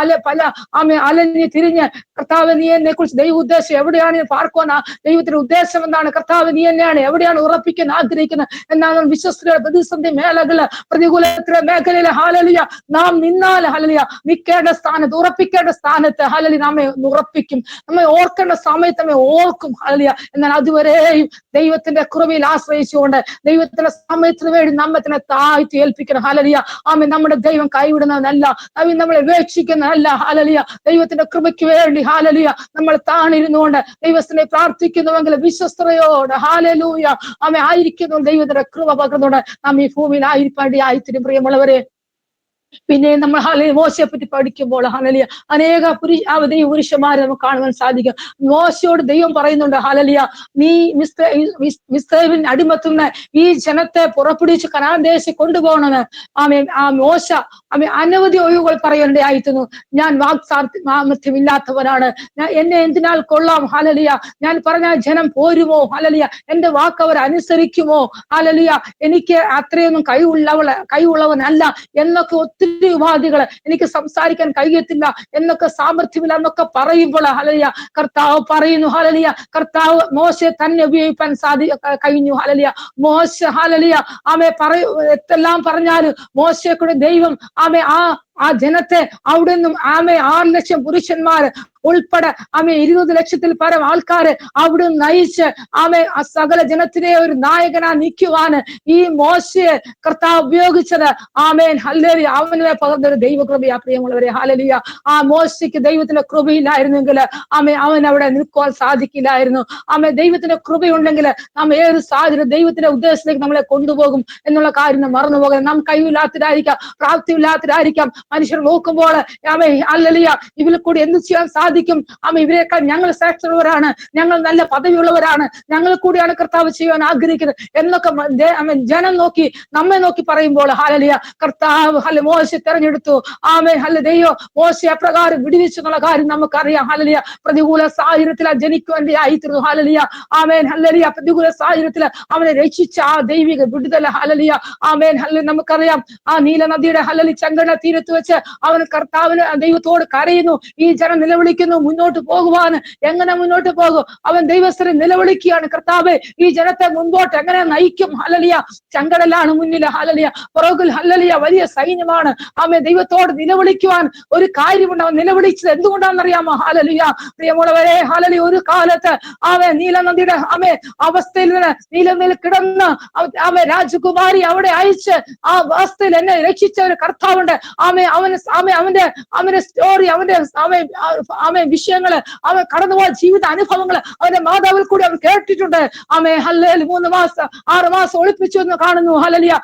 അലഞ്ഞ് തിരിഞ്ഞ്, കർത്താവ് നീ എന്നെ കുറിച്ച് ദൈവ ഉദ്ദേശം എവിടെയാണ് പാർക്കുവാൻ, ദൈവത്തിന്റെ ഉദ്ദേശം എന്താണ്, കർത്താവ് നീ എന്നെയാണ് എവിടെയാണ് ഉറപ്പിക്കാൻ ആഗ്രഹിക്കുന്നത് എന്നാണ്. വിശ്വസ്തരുടെ പ്രതിസന്ധി മേഖലകള്, പ്രതികൂലത്തിന്റെ മേഖലയില് ഹല്ലേലൂയ നാം നിന്നാൽ, ഹല്ലേലൂയ നിൽക്കേണ്ട സ്ഥാനത്ത്, ഉറപ്പിക്കേണ്ട സ്ഥാനത്ത് ഹല്ലേലൂയ നമ്മെ ഉറപ്പിക്കും. നമ്മെ ഓർക്കേണ്ട സമയത്ത് നമ്മെ ഓർക്കും. ഹല്ലേലൂയ. എന്നാൽ അതുവരെയും ദൈവത്തിന്റെ കൃപയിൽ ആശ്രയിച്ചുകൊണ്ട് ദൈവത്തിന്റെ സമയത്തിന് വേണ്ടി നമ്മെ തന്നെ താഴ്ത്തി ഏൽപ്പിക്കണം. ഹല്ലേലൂയ. നമ്മുടെ ദൈവം കൈവിടുന്നതല്ല, നമ്മളെ ഉപേക്ഷിക്കുന്നതല്ല. ഹല്ലേലൂയ. ദൈവത്തിന്റെ കൃപയ്ക്ക് വേണ്ടി ഹല്ലേലൂയ നമ്മൾ താണിരുന്നുകൊണ്ട് ദൈവത്തിനെ പ്രാർത്ഥിക്കുന്നുവെങ്കിൽ വിശ്വസ്തയോട് ഹല്ലേലൂയ ആയിരിക്കുന്നു. ദൈവത്തിന്റെ കൃപ പകർന്നുകൊണ്ട് നാം ഈ ഭൂമിയിൽ ആയിരിക്കും. പ്രിയമുള്ളവരെ, പിന്നെ നമ്മൾ മോശയെ പറ്റി പഠിക്കുമ്പോൾ ഹല്ലേലൂയ അനേക പുരുഷന്മാരെ നമുക്ക് കാണുവാൻ സാധിക്കും. മോശയോട് ദൈവം പറയുന്നുണ്ട്, ഹല്ലേലൂയ നീ മിസ്രയീമിൻ അടിമത്തുന്ന ഈ ജനത്തെ പുറപ്പെടുവിച്ച് കനാൻ ദേശത്ത് കൊണ്ടുപോകണമെന്ന്. മോശ അനവധി ഒഴിവുകൾ പറയേണ്ടതായിരുന്നു. ഞാൻ വാക്സാമർത്ഥ്യമില്ലാത്തവരാണ്, എന്നെ എന്തിനാൽ കൊള്ളാം, ഹല്ലേലൂയ, ഞാൻ പറഞ്ഞാൽ ജനം പോരുമോ, ഹല്ലേലൂയ, എന്റെ വാക്ക് അവർ അനുസരിക്കുമോ, ഹല്ലേലൂയ, എനിക്ക് അത്രയൊന്നും കഴിവുള്ളവനല്ല എന്നൊക്കെ ഒത്തിരി ഉപാധികൾ, എനിക്ക് സംസാരിക്കാൻ കഴിയത്തില്ല എന്നൊക്കെ, സാമർഥ്യമില്ല എന്നൊക്കെ പറയുമ്പോൾ ഹല്ലേലൂയ കർത്താവ് പറയുന്നു, ഹല്ലേലൂയ, കർത്താവ് മോശയെ തന്നെ ഉപയോഗിക്കാൻ കഴിഞ്ഞു. ഹല്ലേലൂയ, മോശ ഹല്ലേലൂയ എല്ലാം പറഞ്ഞാലും മോശയെ കൂടെ ദൈവം ആ ജനത്തെ അവിടെ നിന്നും 6 ലക്ഷം പുരുഷന്മാർ ഉൾപ്പെടെ 20 ലക്ഷത്തിൽ പരം ആൾക്കാര് അവിടെ നയിച്ച് സകല ജനത്തിനെ ഒരു നായകനാ നിൽക്കുവാന് ഈ മോശയെ കർത്താവ് ഉപയോഗിച്ചത്. ഹല്ലേലൂയ, അവനെ പകർന്നൊരു ദൈവകൃപയാ പ്രിയമുള്ളവരെ. ഹല്ലേലൂയ, ആ മോശയ്ക്ക് ദൈവത്തിന്റെ കൃപയില്ലായിരുന്നെങ്കിൽ അവൻ അവിടെ നിൽക്കുവാൻ സാധിക്കില്ലായിരുന്നു. ദൈവത്തിന്റെ കൃപയുണ്ടെങ്കിൽ നാം ഏത് സാഹചര്യം ദൈവത്തിന്റെ ഉദ്ദേശത്തിലേക്ക് നമ്മളെ കൊണ്ടുപോകും എന്നുള്ള കാര്യം മറന്നു പോകരുത്. നാം കഴിവില്ലാത്തതായിരിക്കാം, പ്രാപ്തിയില്ലാത്തതായിരിക്കാം, മനുഷ്യർ നോക്കുമ്പോൾ ഹല്ലേലൂയ ഇവരിൽ കൂടി എന്ത് ചെയ്യാൻ സാധിക്കും, ഇവരെക്കാൾ ഞങ്ങൾ ശ്രേഷ്ഠമുള്ളവരാണ്, ഞങ്ങൾ നല്ല പദവിയുള്ളവരാണ്, ഞങ്ങൾ കൂടിയാണ് കർത്താവ് ചെയ്യാൻ ആഗ്രഹിക്കുന്നത് എന്നൊക്കെ ജനം നോക്കി നമ്മെ നോക്കി പറയുമ്പോൾ ഹല്ലേലൂയ കർത്താവ് മോശയെ തെരഞ്ഞെടുത്തു. ദൈവം മോശയെ അപ്രകാരം വിടുവിച്ചു എന്നുള്ള കാര്യം നമുക്കറിയാം. ഹല്ലേലൂയ, പ്രതികൂല സാഹചര്യത്തിൽ ജനിക്കേണ്ടതായിരുന്നു. ഹല്ലേലൂയ, ഹല്ലേലൂയ, പ്രതികൂല സാഹചര്യത്തിൽ അവനെ രക്ഷിച്ച ആ ദൈവിക വിടുതൽ. ഹല്ലേലൂയ, ഹല്ലേലൂയ, നമുക്കറിയാം ആ നീല നദിയുടെ ഹല്ലേലൂയ ചെങ്കടൽ തീരത്ത് വെച്ച് അവൻ കർത്താവിന് ദൈവത്തോട് കരയുന്നു. ഈ ജനം നിലവിളിക്കുന്നു, മുന്നോട്ട് പോകുവാൻ എങ്ങനെ മുന്നോട്ട് പോകും? അവൻ ദൈവസ്ഥരെ നിലവിളിക്കുകയാണ്, കർത്താവ് ഈ ജനത്തെ മുൻപോട്ട് എങ്ങനെ നയിക്കും? ഹല്ലേലൂയ, ചെങ്കടലാണ് മുന്നിൽ, ഹല്ലേലൂയ പുറകിൽ ഹല്ലേലൂയ വലിയ സൈന്യമാണ്. ദൈവത്തോട് നിലവിളിക്കുവാൻ ഒരു കാര്യമുണ്ട്. അവൻ നിലവിളിച്ചത് എന്തുകൊണ്ടാണെന്നറിയാമോ? ഹല്ലേലൂയ, പ്രിയമുള്ളവരെ, ഹല്ലേലൂയ ഒരു കാലത്ത് നീലനദിയുടെ അവസ്ഥയിൽ നിന്ന് നീലനദിയിൽ കിടന്ന് രാജകുമാരി അവിടെ അയച്ച് ആ അവസ്ഥയിൽ എന്നെ രക്ഷിച്ച ഒരു കർത്താവുണ്ട്. അവന്റെ സ്റ്റോറി, അവന്റെ വിഷയങ്ങള്, അവൻ കടന്നുപോയ ജീവിത അനുഭവങ്ങള് അവന്റെ മാതാവിൽ കൂടി അവൻ കേട്ടിട്ടുണ്ട്. ഹല്ലേലൂയ 6 മാസം ഒളിപ്പിച്ചു എന്ന് കാണുന്നു. ഹല്ലേലൂയ,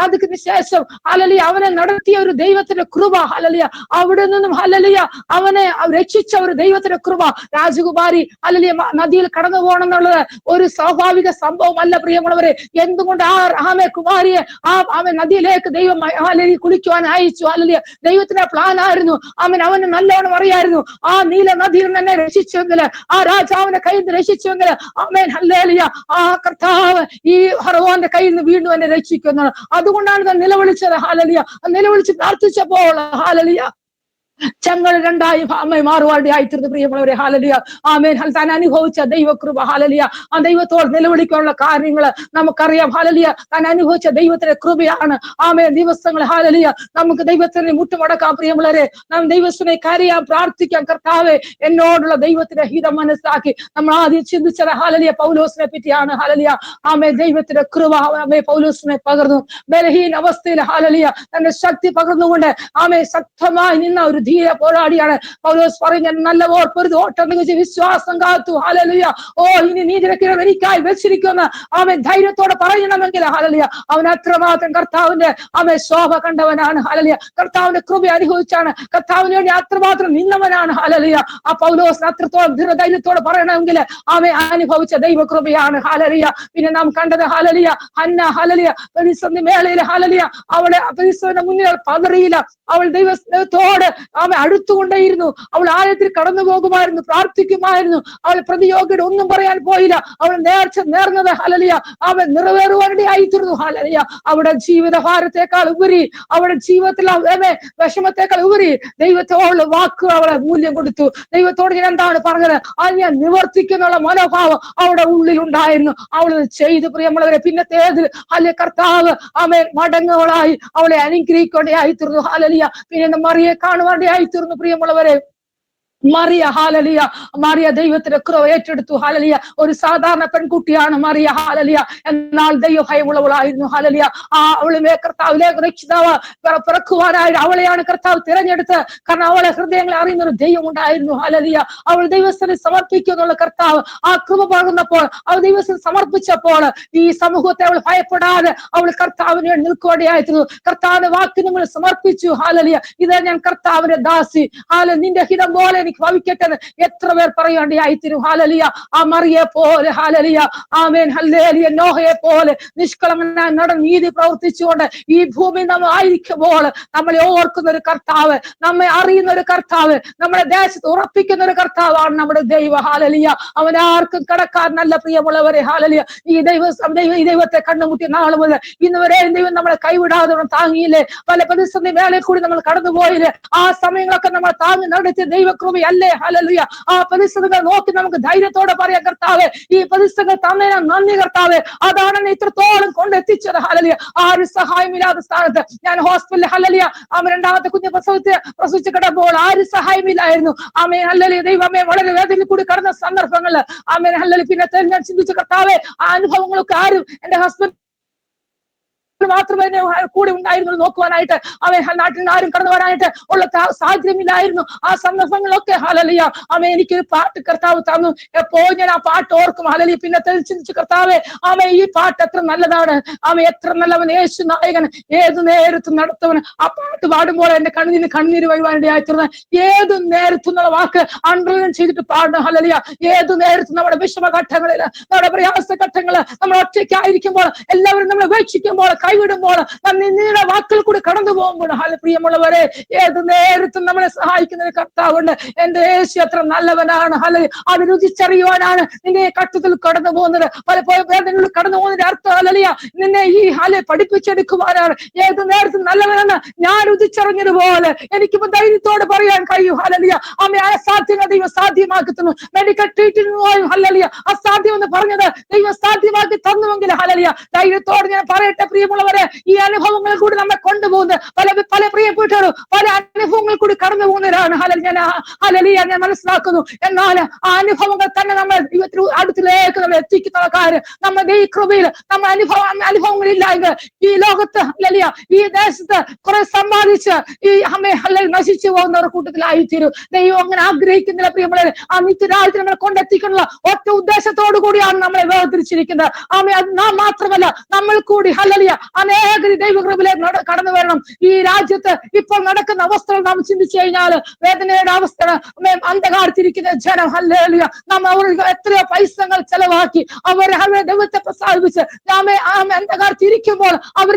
അതിന് ശേഷം ഹല്ലേലൂയ അവനെ നടത്തിയ ഒരു ദൈവത്തിന്റെ കൃപ. ഹല്ലേലൂയ, അവിടെ നിന്നും ഹല്ലേലൂയ അവനെ രക്ഷിച്ച ഒരു ദൈവത്തിന്റെ കൃപ. രാജകുമാരി ഹല്ലേലൂയ നദിയിൽ കടന്നു പോകണം എന്നുള്ളത് ഒരു സ്വാഭാവിക സംഭവമല്ല പ്രിയമുള്ളവരെ. എന്തുകൊണ്ട് കുമാരിയെ നദിയിലേക്ക് ദൈവം ഹല്ലേലൂയ കുളിക്കുവാൻ അയച്ചു? ഹല്ലേലൂയ, ദൈവത്തിന്റെ പ്ലാൻ ആയിരുന്നു. അവന് നല്ലോണം അറിയായിരുന്നു, ആ നീല നദിയിൽ തന്നെ രക്ഷിച്ചെങ്കിൽ, ആ രാജാവിന്റെ കയ്യിൽ നിന്ന് രക്ഷിച്ചെങ്കിൽ ഹല്ലേലൂയ ആ കർത്താവ് ഈ ഫറവോന്റെ കയ്യിൽ നിന്ന് വീണ്ടും എന്നെ രക്ഷിക്കുന്നത്. അതുകൊണ്ടാണ് നിലവിളിച്ചത്. ഹല്ലേലൂയ, നിലവിളിച്ച് പ്രാർത്ഥിച്ചപ്പോൾ ഹല്ലേലൂയ ചെങ്ങൾ 2ആയി മാറുവാടിയായിത്തീർന്നു പ്രിയമുള്ളവരെ. ഹല്ലേലൂയ, താൻ അനുഭവിച്ച ദൈവകൃപ. ഹല്ലേലൂയ, ആ ദൈവത്തോട് നിലവിളിക്കാനുള്ള കാര്യങ്ങൾ നമുക്കറിയാം. ഹല്ലേലൂയ, താൻ അനുഭവിച്ച ദൈവത്തിന്റെ കൃപയാണ്. ദിവസങ്ങൾ ഹല്ലേലൂയ നമുക്ക് ദൈവത്തിന് മുട്ടുമടക്കാം പ്രിയമുള്ളവരെ. നാം ദൈവത്തിനെ കരയാൻ, പ്രാർത്ഥിക്കാൻ, കർത്താവെ എന്നോടുള്ള ദൈവത്തിന്റെ ഹിതം മനസ്സിലാക്കി. നമ്മൾ ആദ്യം ചിന്തിച്ചത് ഹല്ലേലൂയ പൗലോസിനെ പറ്റിയാണ്. ഹല്ലേലൂയ, ദൈവത്തിന്റെ കൃപ പൗലോസിനെ പകർന്നു. ബലഹീന അവസ്ഥയിൽ ഹല്ലേലൂയ തന്റെ ശക്തി പകർന്നുകൊണ്ട് ശക്തമായി നിന്ന ഒരു ധീര പോരാടിയാണ് പൗലോസ്. പറയുന്ന നല്ല ഓർപ്പൊരു ഓട്ടം വിശ്വാസം കാത്തു. ഹല്ലേലൂയ, ഇനി നീതിരക്കിരം എനിക്കായി വെച്ചിരിക്കുന്ന ധൈര്യത്തോടെ പറയണമെങ്കിൽ ഹല്ലേലൂയ അവൻ അത്രമാത്രം കർത്താവിന്റെ ശോഭ കണ്ടവനാണ്. ഹല്ലേലൂയ, കർത്താവിന്റെ കൃപ അനുഭവിച്ചാണ്, കർത്താവിന് വേണ്ടി അത്രമാത്രം നിന്നവനാണ്. ഹല്ലേലൂയ, ആ പൗലോസ് അത്രത്തോളം ദൃഢധൈര്യത്തോടെ പറയണമെങ്കിൽ അനുഭവിച്ച ദൈവകൃപയാണ്. ഹല്ലേലൂയ, പിന്നെ നാം കണ്ടത് ഹല്ലേലൂയ ഹന്ന ഹല്ലേലൂയ പ്രതിസന്ധി വേളയിൽ ഹല്ലേലൂയ അവളെ പ്രതിസന്ധിയുടെ മുന്നിൽ പതറിയില്ല. അവൾ ദൈവത്തോട് അടുത്തുകൊണ്ടേയിരുന്നു. അവൾ ആഴത്തിൽ കടന്നു പോകുമായിരുന്നു, പ്രാർത്ഥിക്കുമായിരുന്നു. അവൾ പ്രതിയോഗിയുടെ ഒന്നും പറയാൻ പോയില്ല. അവൾ നേർന്നത് ഹല്ലേലൂയ അവൻ നിറവേറുവാനിടയായിത്തീർന്നു. ഹല്ലേലൂയ, അവിടെ ജീവിതഭാരത്തെക്കാൾ ഉപരി, അവിടെ ജീവിതത്തിലെ വിഷമത്തെക്കാൾ ഉപരി ദൈവത്തോടുള്ള വാക്കുകൾ അവളെ മൂല്യം കൊടുത്തു. ദൈവത്തോട് ഞാൻ എന്താണ് പറഞ്ഞത് അത് ഞാൻ നിവർത്തിക്കുന്നുള്ള മനോഭാവം അവിടെ ഉള്ളിലുണ്ടായിരുന്നു. അവൾ ചെയ്തു പ്രിയമുള്ളവരെ. പിന്നത്തേതിൽ കർത്താവ് മടങ്ങുകളായി അവളെ അനുഗ്രഹിക്കേണ്ടയായിത്തീർന്നു. ഹല്ലേലൂയ, പിന്നെ മറിയെ കാണുവാനിടയായിത്തീർന്നു പ്രിയമുള്ളവരെ. മറിയ ഹല്ലേലൂയ, മറിയ ദൈവത്തിന്റെ കൃപ ഏറ്റെടുത്തു. ഹല്ലേലൂയ, ഒരു സാധാരണ പെൺകുട്ടിയാണ് മറിയ. ഹല്ലേലൂയ, എന്നാൽ ദൈവഭയമുള്ളവളായിരുന്നു. ഹല്ലേലൂയ, അവളെ കർത്താവിലേക്ക് രക്ഷിതാവ് പിറക്കുവാനായി അവളെയാണ് കർത്താവ് തിരഞ്ഞെടുത്ത്. കാരണം അവളെ ഹൃദയങ്ങളെ അറിയുന്ന ഒരു ദൈവം ഉണ്ടായിരുന്നു. ഹല്ലേലൂയ, അവൾ ദൈവസ്ഥനെ സമർപ്പിക്കുന്നുള്ള കർത്താവ് ആ കൃപ പകർന്നപ്പോൾ, അവൾ ദൈവസ്ഥനെ സമർപ്പിച്ചപ്പോൾ ഈ സമൂഹത്തെ അവൾ ഭയപ്പെടാതെ അവൾ കർത്താവിന് വേണ്ടി നിൽക്കുകയായിരുന്നു. കർത്താവിന്റെ വാക്ക് നിങ്ങൾ സമർപ്പിച്ചു. ഹല്ലേലൂയ, ഇത് ഞാൻ കർത്താവിന്റെ ദാസി. ഹല്ലേലൂയ, നിന്റെ ഹിതം പോലെ എനിക്ക് ഭവിക്കട്ടെ എത്ര പേർ പറയേണ്ടിയായിത്തീരും. ഹാലലിയ. ആ മറിയെ പോലെ ഹാലലിയ ആമേൻ ഹല്ലേലൂയ നോഹയെ പോലെ നിഷ്കളങ്കനായി നീതി പ്രവർത്തിച്ചുകൊണ്ട് ഈ ഭൂമി നമ്മൾ ആയിരിക്കുമ്പോൾ നമ്മളെ ഓർക്കുന്ന ഒരു കർത്താവ്, നമ്മെ അറിയുന്ന ഒരു കർത്താവ്, നമ്മുടെ ദേശത്ത് ഉറപ്പിക്കുന്ന ഒരു കർത്താവാണ് നമ്മുടെ ദൈവ. ഹാലലിയ. അവൻ ആർക്കും കടക്കാരനല്ല പ്രിയമുള്ളവരെ. ഹാലലിയ. ഈ ദൈവത്തെ കണ്ടുമുട്ടിയ നാൾ മുതൽ ഇന്ന് വരെ ദൈവം നമ്മളെ കൈവിടാതെ താങ്ങിയില്ലേ? പല പ്രതിസന്ധി വേളയിൽ കൂടി നമ്മൾ കടന്നുപോയില്ലേ? ആ സമയങ്ങളൊക്കെ നമ്മൾ താങ്ങി നടത്തിയ ദൈവകൃപയല്ലേ? ഹല്ലേലൂയ. ആ പ്രതിസന്ധികൾ നോക്കി നമുക്ക് ധൈര്യത്തോടെ പറയാം, കർത്താവേ ഈ പ്രതിസന്ധികൾ തന്നെ നന്ദി കർത്താവേ, അതാണ് ഇത്രത്തോളം കൊണ്ടെത്തിച്ചത്. ഹല്ലേലൂയ. ആരും സഹായമില്ലാത്ത സ്ഥാനത്ത് ഞാൻ ഹോസ്പിറ്റലിൽ ഹല്ലേലൂയ രണ്ടാമത്തെ കുഞ്ഞ് പ്രസവിച്ച് കിടമ്പോൾ ആരും സഹായമില്ലായിരുന്നു. Amen hallelujah. ദൈവമേ വളരെ വേദനയിൽ കൂടി കടന്ന സന്ദർഭങ്ങളിൽ ആമേൻ ഹല്ലേലൂയ പിന്നെ ഞാൻ ചിന്തിച്ചു, കർത്താവേ ആ അനുഭവങ്ങളൊക്കെ ആരും എന്റെ ഹസ്ബൻഡ് മാത്രമേ കൂടെ ഉണ്ടായിരുന്നു നോക്കുവാനായിട്ട്. അവൻ നാട്ടിൽ ആരും കടന്നു വരാനായിട്ട് ഉള്ള സാഹചര്യമില്ലായിരുന്നു. ആ സന്ദർഭങ്ങളൊക്കെ ഹല്ലേലൂയ ആമേ എനിക്കൊരു പാട്ട് കർത്താവ് തന്നു. എപ്പോഴും ഞാൻ ആ പാട്ട് ഓർക്കും. ഹല്ലേലൂയ. പിന്നെ ചിന്തിച്ചു, കർത്താവേ ആമേ ഈ പാട്ട് എത്ര നല്ലതാണ്, ആമേ എത്ര നല്ലവൻ, യേശു നായകൻ, ഏതു നേരത്തും നടത്തവൻ. ആ പാട്ട് പാടുമ്പോൾ എന്റെ കണ്ണീര് വഴിവാനിടയായിത്തീർന്ന ഏതു നേരത്തും എന്നുള്ള വാക്ക് അണ്ടർലൈൻ ചെയ്തിട്ട് പാടണം. ഹല്ലേലൂയ. ഏതു നേരത്തും നമ്മുടെ വിഷമഘട്ടങ്ങളിൽ, നമ്മുടെ പ്രയാസ ഘട്ടങ്ങളിൽ, നമ്മൾ ഒറ്റയ്ക്കായിരിക്കുമ്പോൾ, എല്ലാവരും നമ്മളെ ഉപേക്ഷിക്കുമ്പോൾ, കൈവിടുമ്പോൾ, നിങ്ങളുടെ വാക്കിൽ കൂടി കടന്നു പോകുമ്പോൾ, പ്രിയമുള്ളവരെ ഏത് നേരത്തും നമ്മളെ സഹായിക്കുന്ന ഒരു കർത്താവുണ്ട്. എന്റെ യേശു എത്ര നല്ലവനാണ്. ഹല്ലേലൂയ. അത് രുചിച്ചറിയുവാനാണ് നിന്നെ കട്ടത്തിൽ കടന്നു പോകുന്നത്. പലപ്പോഴും വേദനകളിൽ കടന്നു പോകുന്നതിന്റെ അർത്ഥം ഹല്ലേലൂയ നിന്നെ ഈ പഠിപ്പിച്ചെടുക്കുവാനാണ്. ഏത് നേരത്തും നല്ലവനെന്ന് ഞാൻ രുചിച്ചറിഞ്ഞതുപോലെ എനിക്കിപ്പോ ധൈര്യത്തോട് പറയാൻ കഴിയും. ഹല്ലേലൂയ. ആമേ അസാധ്യങ്ങൾ ദൈവം സാധ്യമാക്കി തന്നു. മെഡിക്കൽ ട്രീറ്റ്മെന്റ് ഹല്ലേലൂയ അസാധ്യം എന്ന് പറഞ്ഞത് ദൈവം സാധ്യമാക്കി തന്നുവെങ്കിൽ ഹല്ലേലൂയ ധൈര്യത്തോട് ഞാൻ പറയട്ടെ പ്രിയമുള്ളവരെ, ഈ അനുഭവങ്ങളിൽ കൂടി നമ്മെ കൊണ്ടുപോകുന്നത് പല പ്രിയപ്പെട്ടവരും പല അനുഭവങ്ങൾ കൂടി കടന്നു പോകുന്നവരാണ്. ഹല്ലേലൂയ ഞാൻ മനസ്സിലാക്കുന്നു. എന്നാൽ ആ അനുഭവങ്ങൾ തന്നെ നമ്മൾ ദൈവത്തിന് അടുത്തിലേക്ക് നമ്മൾ എത്തിക്കുന്ന കാര്യം നമ്മുടെ ദൈവകൃപയിൽ നമ്മൾ അനുഭവങ്ങളില്ലെങ്കിൽ ഈ ലോകത്ത് ഹല്ലേലൂയ ഈ ദേശത്ത് കുറെ സമ്പാദിച്ച് ഈ ഹല്ലേലൂയ നശിച്ചു പോകുന്നവരുടെ കൂട്ടത്തിലായിത്തീരും. ദൈവം അങ്ങനെ ആഗ്രഹിക്കുന്നില്ല പ്രിയമുള്ളവരെ. ആ നിത്യരാജ്യത്തിൽ നമ്മളെ കൊണ്ടെത്തിക്കാനുള്ള ഒറ്റ ഉദ്ദേശത്തോടു കൂടിയാണ് നമ്മളെ വേർതിരിച്ചിരിക്കുന്നത്. അത് നാം മാത്രമല്ല നമ്മൾ കൂടി ഹല്ലേലൂയ അനേക ദൈവകൃപയിലേക്ക് കടന്നു വരണം. ഈ രാജ്യത്ത് ഇപ്പോൾ നടക്കുന്ന അവസ്ഥകൾ നാം ചിന്തിച്ചു കഴിഞ്ഞാൽ വേദനയുടെ അവസ്ഥ, അന്ധകാരത്തിരിക്കുന്ന ജനം ഹല്ലേലൂയ നമ്മൾ എത്രയോ പൈസകൾ ചെലവാക്കി അവരെ ദൈവത്തെ പ്രസാദിപ്പിച്ച് അന്ധകാരത്തിരിക്കുമ്പോൾ അവർ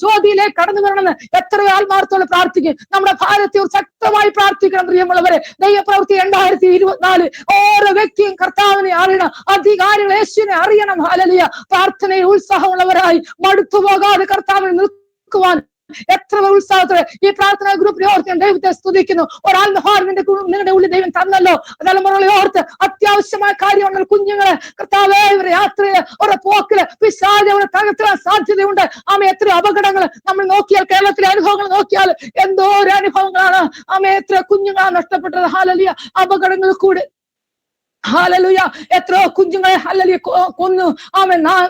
ജ്യോതിയിലേക്ക് കടന്നു വരണമെന്ന് എത്രയോ ആത്മാർത്ഥത്തോടെ പ്രാർത്ഥിക്കും. നമ്മുടെ ഭാരതത്തെ ശക്തമായി പ്രാർത്ഥിക്കണം പ്രിയമുള്ളവരെ. ദൈവപ്രവൃത്തി 2024 ഓരോ വ്യക്തിയും കർത്താവിനെ അറിയണം, അധികാരികൾ യേശുവിനെ അറിയണം. ഹല്ലേലൂയ. പ്രാർത്ഥനയിൽ ഉത്സാഹമുള്ളവരായി മടുത്തു പോകാതെ കർത്താവിനെ നിൽക്കുവാൻ എത്ര ഉത്സാഹത്തോടെ ഈ പ്രാർത്ഥനാ ഗ്രൂപ്പിനെ ഓർത്ത് ഞാൻ ദൈവത്തെ സ്തുതിക്കുന്നു. ഒരാത്മഹാരം നിങ്ങളുടെ ഉള്ളിൽ ദൈവം തന്നല്ലോ. തലമുറകളെ ഓർത്ത് അത്യാവശ്യമായ കാര്യമുണ്ടല്ലോ. കുഞ്ഞുങ്ങളെ കർത്താവേ ഇവരെ യാത്രയില് ഒരു പോക്കില് പിശാച് അവരെ തകർത്താൻ സാധ്യതയുണ്ട്. എത്ര അപകടങ്ങൾ നമ്മൾ നോക്കിയാൽ, കേരളത്തിലെ അനുഭവങ്ങൾ നോക്കിയാൽ എന്തോ ഒരു അനുഭവങ്ങളാണ്. എത്ര കുഞ്ഞുങ്ങളാണ് നഷ്ടപ്പെട്ടത്. ഹല്ലേലൂയ. അപകടങ്ങൾ കൂടി ഹല്ലേലൂയ എത്രയോ കുഞ്ഞുങ്ങളെ ഹല്ലേലൂയ കൊന്നു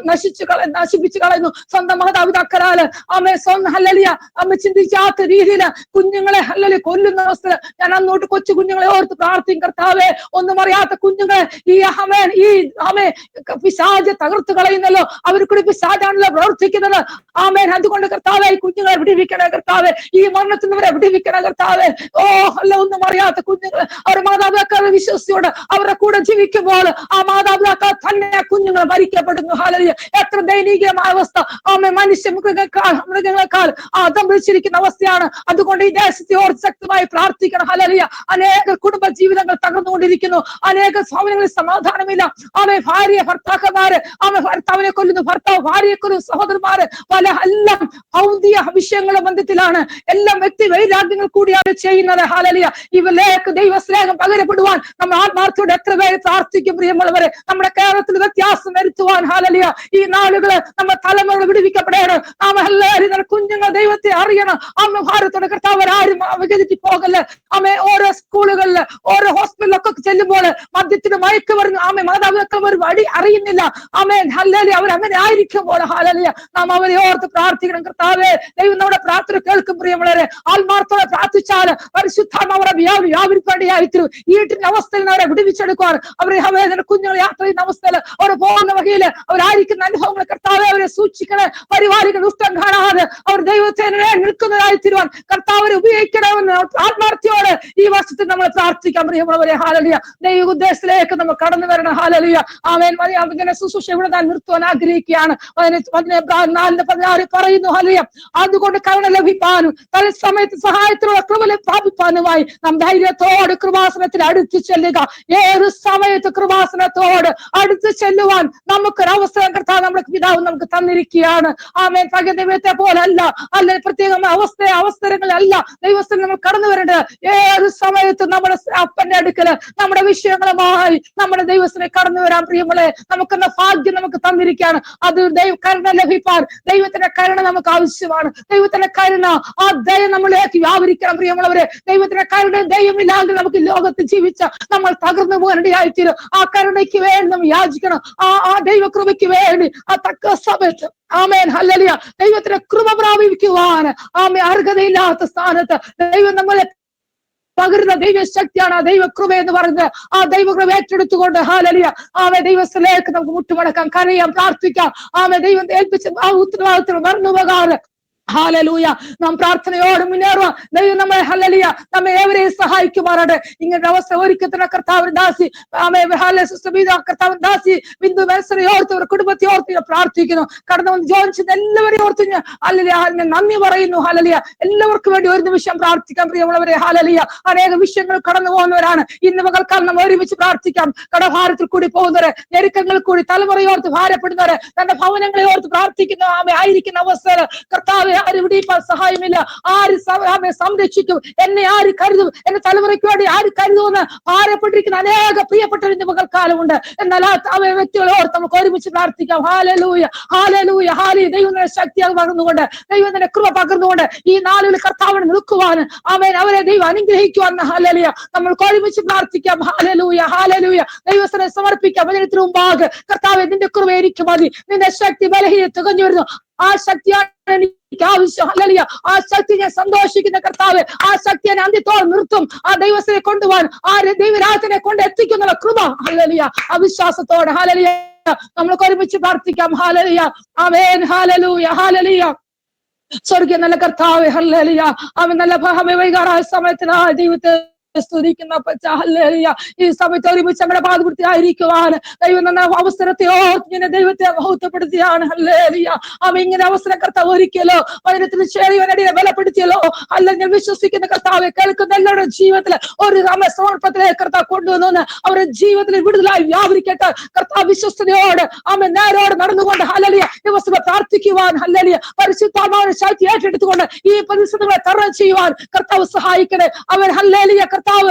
നശിപ്പിച്ചു കളയുന്നു സ്വന്തം മാതാപിതാക്കളാല്. സ്വന്തം ഹല്ലേലൂയ ചിന്തിച്ചാത്ത രീതിയിൽ കുഞ്ഞുങ്ങളെ ഹല്ലേലൂയ കൊല്ലുന്ന അവസ്ഥ. ഞാൻ അന്നോട്ട് കൊച്ചു കുഞ്ഞുങ്ങളെ ഓർത്ത് പ്രാർത്ഥിക്കും. കർത്താവേ ഒന്നും അറിയാത്ത കുഞ്ഞുങ്ങളെ ഈ പിശാച് തകർത്ത് കളയുന്നല്ലോ. അവർ കൂടി പിശാചാണല്ലോ പ്രവർത്തിക്കുന്നത്. അതുകൊണ്ട് കർത്താവേ ഈ കുഞ്ഞുങ്ങളെ വിടിവിക്കണേ കർത്താവേ. ഈ മരണത്തിൽ നിന്നവരെ വിടിവിക്കണേ കർത്താവേ. ഒന്നും അറിയാത്ത കുഞ്ഞുങ്ങൾ അവരുടെ മാതാപിതാക്കളെ വിശ്വസിച്ചോട് അവരുടെ കൂടെ ജീവിക്കുമ്പോൾ ആ മാതാപിതാക്കൾ തന്നെ കുഞ്ഞുങ്ങൾ ഭരിക്കപ്പെടുന്നു. ഹല്ലേലൂയ. എത്ര ദയനീയമായ അവസ്ഥ. മൃഗങ്ങളെക്കാൾ അതം പിടിച്ചിരിക്കുന്ന അവസ്ഥയാണ്. അതുകൊണ്ട് ഈ ദേശത്തെ ഓർത്ത് ശക്തമായി പ്രാർത്ഥിക്കണം. ഹല്ലേലൂയ. അനേക കുടുംബ ജീവിതങ്ങൾ തകർന്നുകൊണ്ടിരിക്കുന്നു. അനേക ഭവനങ്ങളിൽ സമാധാനമില്ല. ഭാര്യ ഭർത്താക്കന്മാര് ഭർത്താവിനെ കൊല്ലുന്നു, ഭർത്താവ് ഭാര്യയെ കൊല്ലുന്നു, സഹോദരന്മാര് എല്ലാം ഭൗതിക വിഷയങ്ങളുടെ ബന്ധത്തിലാണ്. എല്ലാം വ്യക്തി വൈരാഗ്യങ്ങൾ കൂടിയാണ് ചെയ്യുന്നത്. ഹല്ലേലൂയ. ഇവരിലേക്ക് ദൈവസ്നേഹം പകരപ്പെടുവാൻ നമ്മൾ ആത്മാർത്ഥയോടെ എത്ര പേര് പ്രാർത്ഥിക്കും പ്രിയമുള്ളവരെ. നമ്മുടെ കേരളത്തിൽ വ്യത്യാസം വരുത്തുവാൻ ഹല്ലേലൂയ ഈ നാളുകള് നമ്മുടെ തലമുറകൾ വിടുവിക്കപ്പെടണം. നാം എല്ലാവരും കുഞ്ഞുങ്ങൾ ദൈവത്തെ അറിയണം. ഭാരതത്തോടെ കർത്താവ് ആരും വികസിച്ച് പോകല്ലേ. ഓരോ സ്കൂളുകളില് ഓരോ ഹോസ്പിറ്റലിലൊക്കെ ചെല്ലുമ്പോൾ മദ്യത്തിന് മയക്കുമരുന്ന് മാതാപിതാക്കൾ ഒരു വഴി അറിയുന്നില്ല. ഹല്ലേലൂയ അവരങ്ങനെ ആയിരിക്കുമ്പോൾ ഹല്ലേലൂയ നാം അവരെ ഓർത്ത് പ്രാർത്ഥിക്കണം. കർത്താവേ ദൈവം നമ്മുടെ പ്രാർത്ഥന കേൾക്കും പ്രിയമുള്ളവരെ. ആത്മാർത്ഥത്തോടെ പ്രാർത്ഥിച്ചാൽ പരിശുദ്ധാത്മാവ് അവരെ വ്യാപരിപ്പടിയായിത്തീരും. വീട്ടിന്റെ അവസ്ഥയിൽ അവരെ വിടുവിച്ചെടുക്കുവാൻ കർത്താവ് അവരെ കുഞ്ഞുങ്ങൾ യാത്ര ചെയ്യുന്ന അവസ്ഥയിൽ അവർ പോകുന്ന വകയിൽ അവരായിരിക്കുന്ന അനുഭവങ്ങൾ കർത്താവെ അവരെ സൂക്ഷിക്കണേ, പരിപാലികൾ ദുഷ്ടം കാണാതെ അവർ ദൈവത്തിന് നിൽക്കുന്നതായി തീരുവാൻ കർത്താവരെ ഉപയോഗിക്കണമെന്ന് ആത്മാർത്ഥിയോടെ ഈ വർഷത്തിൽ നമ്മൾ പ്രാർത്ഥിക്കാം. പ്രിയമുള്ളവരെ, ഹാലലിയ, ദൈവ ഉദ്ദേശത്തിലേക്ക് നമ്മൾ കടന്നു വരണം. ഹാലലിയ, ആമേൻ. ഇങ്ങനെ ശുശ്രൂഷ ഇവിടെ ഞാൻ നിർത്തുവാൻ ആഗ്രഹിക്കുകയാണ്. 4:16 പറയുന്നു, ഹാലലിയ, അതുകൊണ്ട് കരുണ ലഭിപ്പാനും തത്സമയത്ത് സഹായത്തിനുള്ള കൃപ പ്രാപിപ്പാനുമായി നാം ധൈര്യത്തോട് കൃപാസനത്തിൽ അടുത്ത് ചെല്ലുക. ഏത് സമയത്ത് കൃപാസനത്തോട് അടുത്ത് ചെല്ലുവാൻ നമുക്കൊരു അവസരം കർത്താവ് നമ്മുടെ പിതാവ് നമുക്ക് തന്നിരിക്കുകയാണ്. ആമേൻ. ദൈവത്തെ പോലല്ല, അല്ലെങ്കിൽ പ്രത്യേകമായ അവസരങ്ങളല്ല ദൈവസ്ഥയിൽ നമ്മൾ കടന്നു വരേണ്ടത്. ഏത് സമയത്ത് നമ്മുടെ അപ്പന്റെ അടുക്കല് നമ്മുടെ വിഷയങ്ങളുമായി നമ്മുടെ ദൈവസ്ഥനെ കടന്നു വരാൻ പ്രിയങ്ങളെ നമുക്കെന്ന ഭാഗ്യം നമുക്ക് തന്നിരിക്കുകയാണ്. അത് കരുണ ലഭിപ്പാൻ ദൈവത്തിന്റെ കരുണ നമുക്ക് ആവശ്യമാണ്. ദൈവത്തിന്റെ കരുണ, ആ ദയ നമ്മളിലേക്ക് വ്യാപരിക്കണം. പ്രിയമുള്ളവരെ, ദൈവത്തിന്റെ കരുണ ദൈവമില്ലാതെ നമുക്ക് ലോകത്ത് ജീവിച്ച നമ്മൾ തകർന്നു പോകാനിടയായിത്തീരും. ആ കരുണയ്ക്ക് വേണ്ടി നമ്മൾ യാചിക്കണം. ആ ദൈവകൃപയ്ക്ക് വേണ്ടി ആ തക്ക സമയത്ത്, ആമേൻ, ഹല്ലേലൂയ, ദൈവത്തിന്റെ കൃപ പ്രാപിക്കുവാൻ ആമേ അർഹതയില്ലാത്ത സ്ഥാനത്ത് ദൈവം നമ്മളെ പകരുന്ന ദൈവശക്തിയാണ് ആ ദൈവകൃപ എന്ന് പറയുന്നത്. ആ ദൈവകൃപ ഏറ്റെടുത്തുകൊണ്ട് ഹാലലിയ ആമേ ദൈവത്തിലേക്ക് നമുക്ക് മുട്ടുമടക്കാം, കരയാം, പ്രാർത്ഥിക്കാം. ആമേ ദൈവം ഏൽപ്പിച്ച ആ ഉത്തരവാദിത്തം മറന്നു പോകാതെ ഹാലലൂയ നാം പ്രാർത്ഥനയോട് മുന്നേറുക. ദൈവം നമ്മളെ ഹല്ലേലൂയ നമ്മെ ഏവരെയും സഹായിക്കുമാറാട്ടെ. ഇങ്ങനൊരു അവസ്ഥ ഒരുക്കി തന്നെ കർത്താവിന് ദാസി കർത്താവിന് ദാസി ബിന്ദു ഓർത്ത് കുടുംബത്തെ ഓർത്ത് പ്രാർത്ഥിക്കുന്നു. കടന്നു വന്ന് ജോലിച്ചത് എല്ലാവരെയും ഓർത്ത് ഹല്ലേലൂയ ഞാൻ നന്ദി പറയുന്നു. ഹല്ലേലൂയ എല്ലാവർക്കും വേണ്ടി ഒരു നിമിഷം പ്രാർത്ഥിക്കാം. പ്രിയമുള്ളവരെ, ഹല്ലേലൂയ അനേക വിഷയങ്ങൾ കടന്നു പോകുന്നവരാണ്. ഇന്ന് പകൽക്കാലം നമ്മൾ ഒരുമിച്ച് പ്രാർത്ഥിക്കാം. കടഭാരത്തിൽ കൂടി പോകുന്നവരെ, ഞെരുക്കങ്ങളിൽ കൂടി തലമുറയോർത്ത് ഭാരപ്പെടുന്നവരെ, തന്റെ ഭവനങ്ങളെ ഓർത്ത് പ്രാർത്ഥിക്കുന്ന ആമേ ആയിരിക്കുന്ന അവസ്ഥയിൽ കർത്താവ് ആര് വിടിയിപ്പാൻ സഹായമില്ല, ആര് സംരക്ഷിക്കും, എന്നെ ആര് കരുതും, എന്റെ തലമുറയ്ക്ക് വേണ്ടി ആര് കരുതുമെന്ന് ഭാരപ്പെട്ടിരിക്കുന്ന അനേക പ്രിയപ്പെട്ടവരുടെ പകൽക്കാലമുണ്ട്. എന്നാൽ ആ വ്യക്തികളോട് നമുക്ക് ഒരുമിച്ച് പ്രാർത്ഥിക്കാം. ഹാലലൂയ, ഹാലലൂയ, ഹാലി ദൈവത്തിന്റെ ശക്തി പകർന്നുകൊണ്ട്, ദൈവത്തിന്റെ കൃപ പകർന്നുകൊണ്ട് ഈ നാളിൽ കർത്താവിനെ നിൽക്കുവാൻ ആമേൻ അവരെ ദൈവം അനുഗ്രഹിക്കുവാൻ ഹാലലൂയ നമ്മൾക്ക് ഒരുമിച്ച് പ്രാർത്ഥിക്കാം. ഹാലലൂയ, ഹാലലൂയ ദൈവത്തിനെ സമർപ്പിക്കാം. അതിനു മുമ്പാകെ കർത്താവെ നിന്റെ കൃപ എനിക്ക് മതി, നിന്റെ ശക്തി ബലഹീന തികഞ്ഞു വരുന്നു, ആ ശക്തിയാണ് എനിക്ക് ആവശ്യം. ഹല്ലേലൂയ, ആ ശക്തി ഞാൻ സന്തോഷിക്കുന്ന കർത്താവ്, ആ ശക്തി ഞാൻ അന്ത്യത്തോളം നിർത്തും. ആ ദൈവത്തിനെ കൊണ്ടുപോകാൻ, ആ ദൈവരാജനെ കൊണ്ട് എത്തിക്കുന്ന കൃപ, ഹല്ലേലൂയ അവിശ്വാസത്തോടെ ഹല്ലേലൂയ നമ്മൾക്ക് ഒരുമിച്ച് പ്രാർത്ഥിക്കാം. ഹല്ലേലൂയ, ആമേൻ, ഹല്ലേലൂയ, ഹല്ലേലൂയ. സ്വർഗീയ നല്ല കർത്താവേ, ഹല്ലേലൂയ അവൻ നല്ല വൈകാറായ സമയത്തിന് ദൈവത്തെ സ്തുതിക്കുന്ന ഹല്ലേലൂയ ഈ സമയത്ത് ഒരുമിച്ച് നമ്മുടെ പാതപൂർത്തിയായിരിക്കുവാൻ ദൈവം എന്ന അവസരത്തെ ഓർത്ത് ദൈവത്തെ മഹത്വപ്പെടുത്തിയാണ്. ഹല്ലേലൂയ അവൻ ഇങ്ങനെ അവസരം കർത്താവ് ഒരുക്കിയല്ലോ, വചനത്തിന് ചേരിയവനടിയെ ബലപ്പെടുത്തിയല്ലോ. അല്ല ഞാൻ വിശ്വസിക്കുന്ന കർത്താവെ കേൾക്കുന്ന എല്ലാവരുടെ ജീവിതത്തിൽ ഒരു സമർപ്പണത്തിലേക്ക് കർത്താവ് കൊണ്ടുവന്നു അവരുടെ ജീവിതത്തിൽ വിടുതലായി വ്യാപരിക്കട്ടെ. കർത്താവ് വിശ്വസ്തയോട് അവൻ നേരോട് നടന്നുകൊണ്ട് ഹല്ലേലൂയ ദിവസം പ്രാർത്ഥിക്കുവാൻ, ഹല്ലേലൂയ പരിശുദ്ധാത്മാവിന്റെ ശക്തി ഏറ്റെടുത്തുകൊണ്ട് ഈ പ്രതിസന്ധികളെ തരണം ചെയ്യുവാൻ കർത്താവ് സഹായിക്കണേ. അവൻ ഹല്ലേലൂയ കർത്താവ്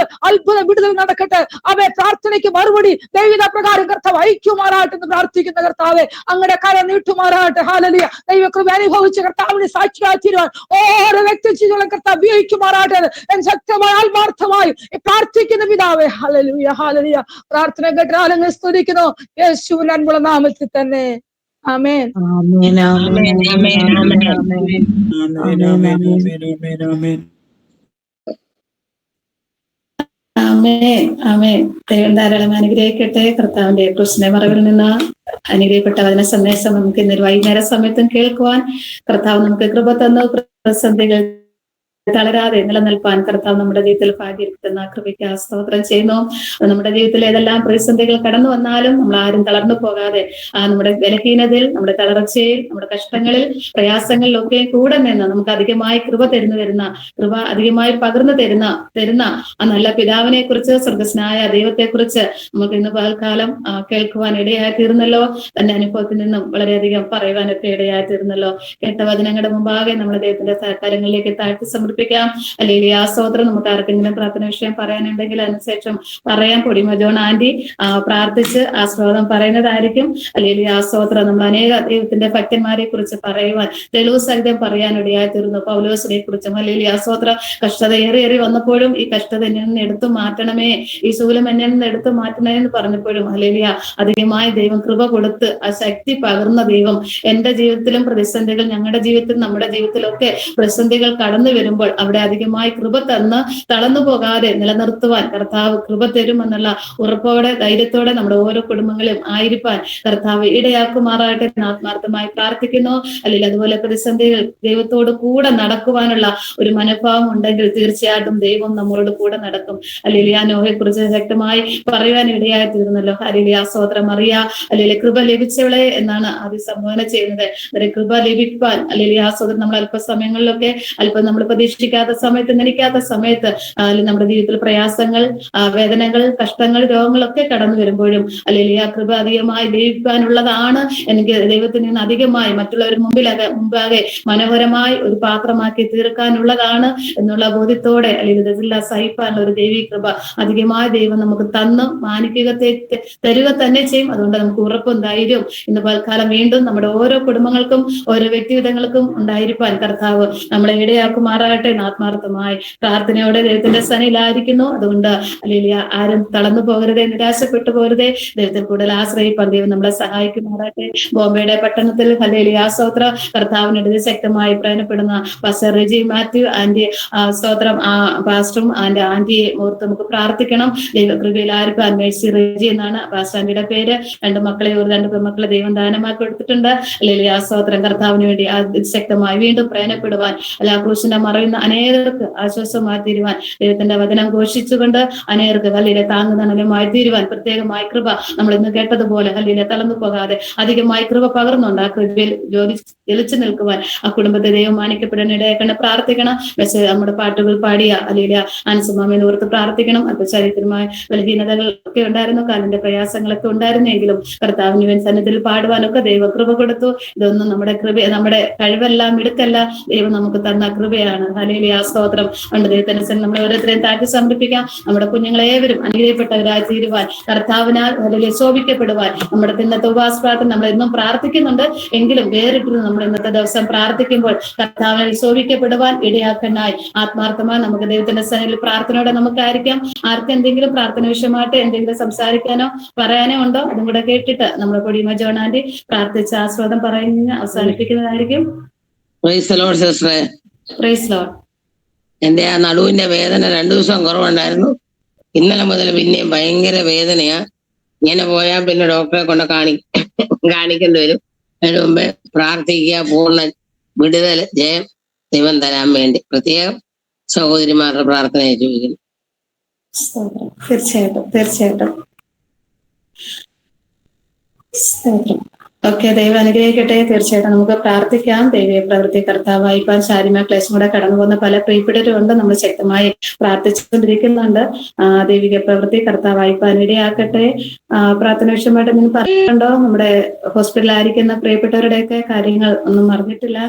അത്ഭുത വിടുതൽ നടക്കട്ടെ. അവയെ പ്രാർത്ഥനയ്ക്ക് മറുപടി ദൈവിക പ്രകാരം കർത്താവ് ഐക്യമാറാട്ടെ എന്ന് പ്രാർത്ഥിക്കുന്ന കർത്താവെ അങ്ങയുടെ കരം നീട്ടുമാറാട്ടെ. ഹല്ലേലൂയ ദൈവകൃപ അനുഭവിച്ച കർത്താവിനെ സാക്ഷിയായി തീരുവാൻ ഓരോ വ്യക്തി ജീവിതം കർത്താവ് ഉപയോഗിക്കുമാറാട്ടെ എന്ന് ശക്തമായി ആത്മാർത്ഥമായി പ്രാർത്ഥിക്കുന്ന പിതാവേ. ഹല്ലേലൂയ, ഹല്ലേലൂയ പ്രാർത്ഥന കേട്ടാലങ്ങൾ സ്തുതിക്കുന്നു യേശുവിൻ അൻപുള്ള നാമത്തിൽ തന്നെ. ആമേൻ, ആമേൻ, ആമേൻ, ആമേൻ, ആമേൻ. ആമേൻ, ആമേൻ. ദൈവം ധാരാളം അനുഗ്രഹിക്കട്ടെ. കർത്താവിന്റെ കൃഷ്ണ മറവിൽ നിന്ന് അനുഗ്രഹിക്കപ്പെട്ട വചന സന്ദേശം നമുക്ക് ഇന്നൊരു വൈകുന്നേര സമയത്തും കേൾക്കുവാൻ കർത്താവ് നമുക്ക് കൃപ തന്നു. പ്രതിസന്ധികൾ തളരാതെ നിലനിൽപ്പാൻ കർത്താവ് നമ്മുടെ ജീവിതത്തിൽ ഭാഗ്യപ്പെടുത്തുന്ന കൃപയ്ക്ക് സ്തോത്രം ചെയ്യുന്നു. നമ്മുടെ ജീവിതത്തിൽ ഏതെല്ലാം പ്രതിസന്ധികൾ കടന്നു വന്നാലും നമ്മൾ ആരും തളർന്നു പോകാതെ നമ്മുടെ ബലഹീനതയിൽ, നമ്മുടെ തളർച്ചയിൽ, നമ്മുടെ കഷ്ടങ്ങളിൽ, പ്രയാസങ്ങളിലൊക്കെ കൂടെ നിന്ന് നമുക്ക് അധികമായി കൃപ കൃപ അധികമായി പകർന്നു തരുന്ന ആ നല്ല പിതാവിനെ കുറിച്ച്, സ്വർഗസ്നായ ദൈവത്തെ കുറിച്ച് നമുക്ക് ഇന്ന് പകൽക്കാലം കേൾക്കുവാൻ ഇടയായി തീർന്നല്ലോ. തന്റെ അനുഭവത്തിൽ നിന്നും വളരെയധികം പറയുവാനൊക്കെ ഇടയായി തീർന്നല്ലോ. കേട്ട വചനങ്ങളുടെ മുമ്പാകെ നമ്മുടെ ദൈവത്തിന്റെ കാര്യങ്ങളിലേക്ക് താഴ്ത്തി സമർപ്പിക്കാം. അല്ലെങ്കിൽ ആ സ്തോത്രം നമുക്ക് ആർക്കെങ്കിലും പ്രാർത്ഥന വിഷയം പറയാനുണ്ടെങ്കിൽ അതിനുശേഷം പറയാം. പൊടിമ ജോൺ ആന്റി പ്രാർത്ഥിച്ച് ആ സ്തോത്രം പറയുന്നതായിരിക്കും. അല്ലെങ്കിൽ ആ സ്തോത്രം നമ്മൾ അനേക ദൈവത്തിന്റെ ഭക്തന്മാരെ കുറിച്ച് പറയുവാൻ തെളിവ് സഹിതം പറയാനിടയായി തീർന്നു. പൗലോസിനെ കുറിച്ചും അല്ലെങ്കിൽ ആ സ്തോത്രം കഷ്ടത ഏറി വന്നപ്പോഴും ഈ കഷ്ടത എന്നിൽ നിന്ന് എടുത്തു മാറ്റണമേ, ഈ ശൂലം എന്നിൽ നിന്ന് എടുത്തു മാറ്റണമേ എന്ന് പറഞ്ഞപ്പോഴും അല്ലെങ്കിൽ അധികമായി ദൈവം കൃപ കൊടുത്ത് ആ ശക്തി പകർന്ന ദൈവം എന്റെ ജീവിതത്തിലും പ്രതിസന്ധികൾ, ഞങ്ങളുടെ ജീവിതത്തിലും നമ്മുടെ ജീവിതത്തിലൊക്കെ പ്രതിസന്ധികൾ കടന്നു വരുമ്പോൾ പോകുമ്പോൾ അവിടെ അധികമായി കൃപ തന്ന് തളർന്നു പോകാതെ നിലനിർത്തുവാൻ കർത്താവ് കൃപ തരുമെന്നുള്ള ഉറപ്പോടെ ധൈര്യത്തോടെ നമ്മുടെ ഓരോ കുടുംബങ്ങളും ആയിരിക്കാൻ കർത്താവ് ഇടയാക്കുമാറാകട്ടെ എന്ന് ആത്മാർത്ഥമായി പ്രാർത്ഥിക്കുന്നു. അല്ലെങ്കിൽ അതുപോലെ പ്രതിസന്ധികൾ ദൈവത്തോട് കൂടെ നടക്കുവാനുള്ള ഒരു മനോഭാവം ഉണ്ടെങ്കിൽ തീർച്ചയായിട്ടും ദൈവം നമ്മളോട് കൂടെ നടക്കും. അല്ലെങ്കിൽ ആ നോഹയെ കുറിച്ച് ശക്തമായി പറയുവാൻ ഇടയായി തീർന്നല്ലോ. അല്ലെങ്കിൽ ആ സ്തോത്രം അറിയാ അല്ലെങ്കിൽ കൃപ ലഭിച്ചവളെ എന്നാണ് ആദ്യം സംബോധന ചെയ്യുന്നത്. അതായത് കൃപ ലഭിക്കാൻ അല്ലെങ്കിൽ ആ സ്തോത്രം നമ്മൾ അല്പസമയങ്ങളിലൊക്കെ അല്പം നമ്മൾ പ്രതീക്ഷിക്കാത്ത സമയത്ത് നനിക്കാത്ത സമയത്ത് അല്ലെങ്കിൽ നമ്മുടെ ജീവിതത്തിൽ പ്രയാസങ്ങൾ, വേദനകൾ, കഷ്ടങ്ങൾ, രോഗങ്ങളൊക്കെ കടന്നു വരുമ്പോഴും അല്ലെങ്കിൽ ആ കൃപ അധികമായി ലഭിക്കാനുള്ളതാണ്. എനിക്ക് ദൈവത്തിൽ നിന്ന് അധികമായി മറ്റുള്ളവർ മുമ്പാകെ മനോഹരമായി ഒരു പാത്രമാക്കി തീർക്കാനുള്ളതാണ് എന്നുള്ള ബോധ്യത്തോടെ അല്ലെങ്കിൽ ഇതെല്ലാം സഹിക്കാനുള്ള ഒരു ദൈവീ കൃപ അധികമായി ദൈവം നമുക്ക് തന്ന് മാനിക്കുക തരുക തന്നെ ചെയ്യും. അതുകൊണ്ട് നമുക്ക് ഉറപ്പും ധൈര്യവും ഇന്ന് പൽക്കാലം വീണ്ടും നമ്മുടെ ഓരോ കുടുംബങ്ങൾക്കും ഓരോ വ്യക്തിഗതങ്ങൾക്കും ഉണ്ടായിരിക്കാൻ കർത്താവ് നമ്മളെ ഇടയാക്കുമാറാകട്ടെ എന്ന് ആത്മാർത്ഥമായി പ്രാർത്ഥനയോടെ ദൈവത്തിന്റെ സന്നിധിയിലായിരിക്കുന്നു. അതുകൊണ്ട് അല്ലെങ്കിൽ ആരും തളർന്നു പോകരുതേ, നിരാശപ്പെട്ടു പോകരുതേ, ദൈവത്തിൽ കൂടുതൽ ആശ്രയിപ്പാൻ ദൈവം നമ്മളെ സഹായിക്കുമാറാകട്ടെ. ബോംബെയുടെ പട്ടണത്തിൽ ഹല്ലേലൂയ സ്തോത്ര കർത്താവിനെതിരെ ശക്തമായി പ്രയോജനപ്പെടുന്ന പാസ്റ്റർ റെജി മാത്യു ആന്റി സ്തോത്രം പാസ്റ്ററും ആന്റിയെ ഓർത്ത് നമുക്ക് പ്രാർത്ഥിക്കണം. ദൈവകൃപയിൽ ആയിരിക്കാൻ മേഴ്സി റെജി എന്നാണ് പാസ്റ്റർ ആന്റിയുടെ പേര്. രണ്ട് പെൺമക്കളെ ദൈവം ദാനമാക്കി കൊടുത്തിട്ടുണ്ട്. അല്ലെങ്കിൽ ആ സ്തോത്രം കർത്താവിന് വേണ്ടി ശക്തമായി വീണ്ടും പ്രയോജനപ്പെടുവാൻ അല്ല ക്രൂശിന്റെ മറയുന്ന അനേകർക്ക് ആശ്വാസമായി തീരുവാൻ ദൈവത്തിന്റെ വചനം ഘോഷിച്ചുകൊണ്ട് അനേകർക്ക് ഹല്ലേലൂയ താങ്ങുതണലുമായി തീരുവാൻ പ്രത്യേകമായി കൃപ നമ്മൾ ഇന്ന് കേട്ടതുപോലെ ഹല്ലേലൂയ തളർന്നു പോകാതെ അധികമായി കൃപ പകർന്നുണ്ട്. ആ കൃപയിൽ ജലിച്ചു നിൽക്കുവാൻ ആ കുടുംബത്തെ ദൈവം മാനിക്കപ്പെടാൻ ഇടയാക്കണം. പ്രാർത്ഥിക്കണം. നമ്മുടെ പാട്ടുകൾ പാടിയ ഹല്ലേലൂയ ആൻസുമാമയെ ഓർത്ത് പ്രാർത്ഥിക്കണം. അത് ശരീരമായ ബലഹീനതകൾ ഒക്കെ ഉണ്ടായിരുന്നു, കാലിന്റെ പ്രയാസങ്ങളൊക്കെ ഉണ്ടായിരുന്നെങ്കിലും കർത്താവിന് വേണ്ടി സന്നിധിയിൽ പാടുവാനൊക്കെ ദൈവ കൃപ കൊടുത്തു. ഇതൊന്നും നമ്മുടെ കഴിവെല്ലാം ഇടുക്കല്ല, ദൈവം നമുക്ക് തന്ന കൃപയാണ്. ഹല്ലേലൂയ സ്തോത്രം. അതുകൊണ്ട് ദൈവത്തിനനുസരിച്ച് നമ്മൾ ഓരോരുത്തരെയും താഴ്ത്തി സമർപ്പിക്കാം. നമ്മുടെ കുഞ്ഞുങ്ങളേവരും അനുഗ്രഹിക്കപ്പെട്ടവരായി തീരുവാൻ കർത്താവിനാൽ ഹല്ലേലൂയ ശോഭിക്കപ്പെടുവാൻ നമ്മുടെ ഇന്നത്തെ ഉപവാസ പ്രാർത്ഥന നമ്മൾ എന്നും പ്രാർത്ഥിക്കുന്നുണ്ട്. എങ്കിലും വേറിട്ട് നമ്മൾ ഇന്നത്തെ ദിവസം പ്രാർത്ഥിക്കുമ്പോൾ കർത്താവിനാൽ ശോഭിക്കപ്പെടുവാൻ ഇടയാക്കാനായി ആത്മാർത്ഥമായി നമുക്ക് ദൈവത്തിന്റെ സന്നിധിയിൽ പ്രാർത്ഥനയോടെ നമുക്കായിരിക്കാം. ആർക്കും എന്തെങ്കിലും പ്രാർത്ഥന വിഷയമായിട്ട് എന്തെങ്കിലും സംസാരിക്കാനോ പറയാനോ ഉണ്ടോ? അതും കൂടെ കേട്ടിട്ട് നമ്മുടെ കൊടിമ ജോണാന്റി പ്രാർത്ഥിച്ച ആസ്വാദം പറയുന്ന അവസാനിപ്പിക്കുന്നതായിരിക്കും. Praise Lord. എന്റെ ആ നടുവിന്റെ വേദന 2 ദിവസം കുറവുണ്ടായിരുന്നു. ഇന്നലെ മുതൽ പിന്നെയും ഭയങ്കര വേദനയാ. ഇങ്ങനെ പോയാൽ പിന്നെ ഡോക്ടറെ കൊണ്ട് കാണിക്കേണ്ടി വരും. അതിന് മുമ്പേ പ്രാർത്ഥിക്കുക, പൂർണ്ണ വിടുതൽ, ജയം ദൈവം തരാൻ വേണ്ടി പ്രത്യേകം സഹോദരിമാരുടെ പ്രാർത്ഥന ഏറ്റുപിടിക്കുന്നു. തീർച്ചയായിട്ടും ഓക്കെ, ദൈവം അനുഗ്രഹിക്കട്ടെ. തീർച്ചയായിട്ടും നമുക്ക് പ്രാർത്ഥിക്കാം. ദൈവീയ പ്രവൃത്തി കർത്താവായിപ്പാൻ ശാരീരിക ക്ലേശം കൂടെ കടന്നു പോകുന്ന പല പ്രിയപ്പെട്ടവരും ഉണ്ട്. നമ്മൾ ശക്തമായി പ്രാർത്ഥിച്ചുകൊണ്ടിരിക്കുന്നുണ്ട്. ദൈവിക പ്രവൃത്തി കർത്താവായിപ്പാൻ ഇടയാക്കട്ടെ. പ്രാർത്ഥന വിഷയമായിട്ട് നിങ്ങൾ പറയുന്നുണ്ടോ? നമ്മുടെ ഹോസ്പിറ്റലിലായിരിക്കുന്ന പ്രിയപ്പെട്ടവരുടെയൊക്കെ കാര്യങ്ങൾ ഒന്നും അറിഞ്ഞിട്ടില്ല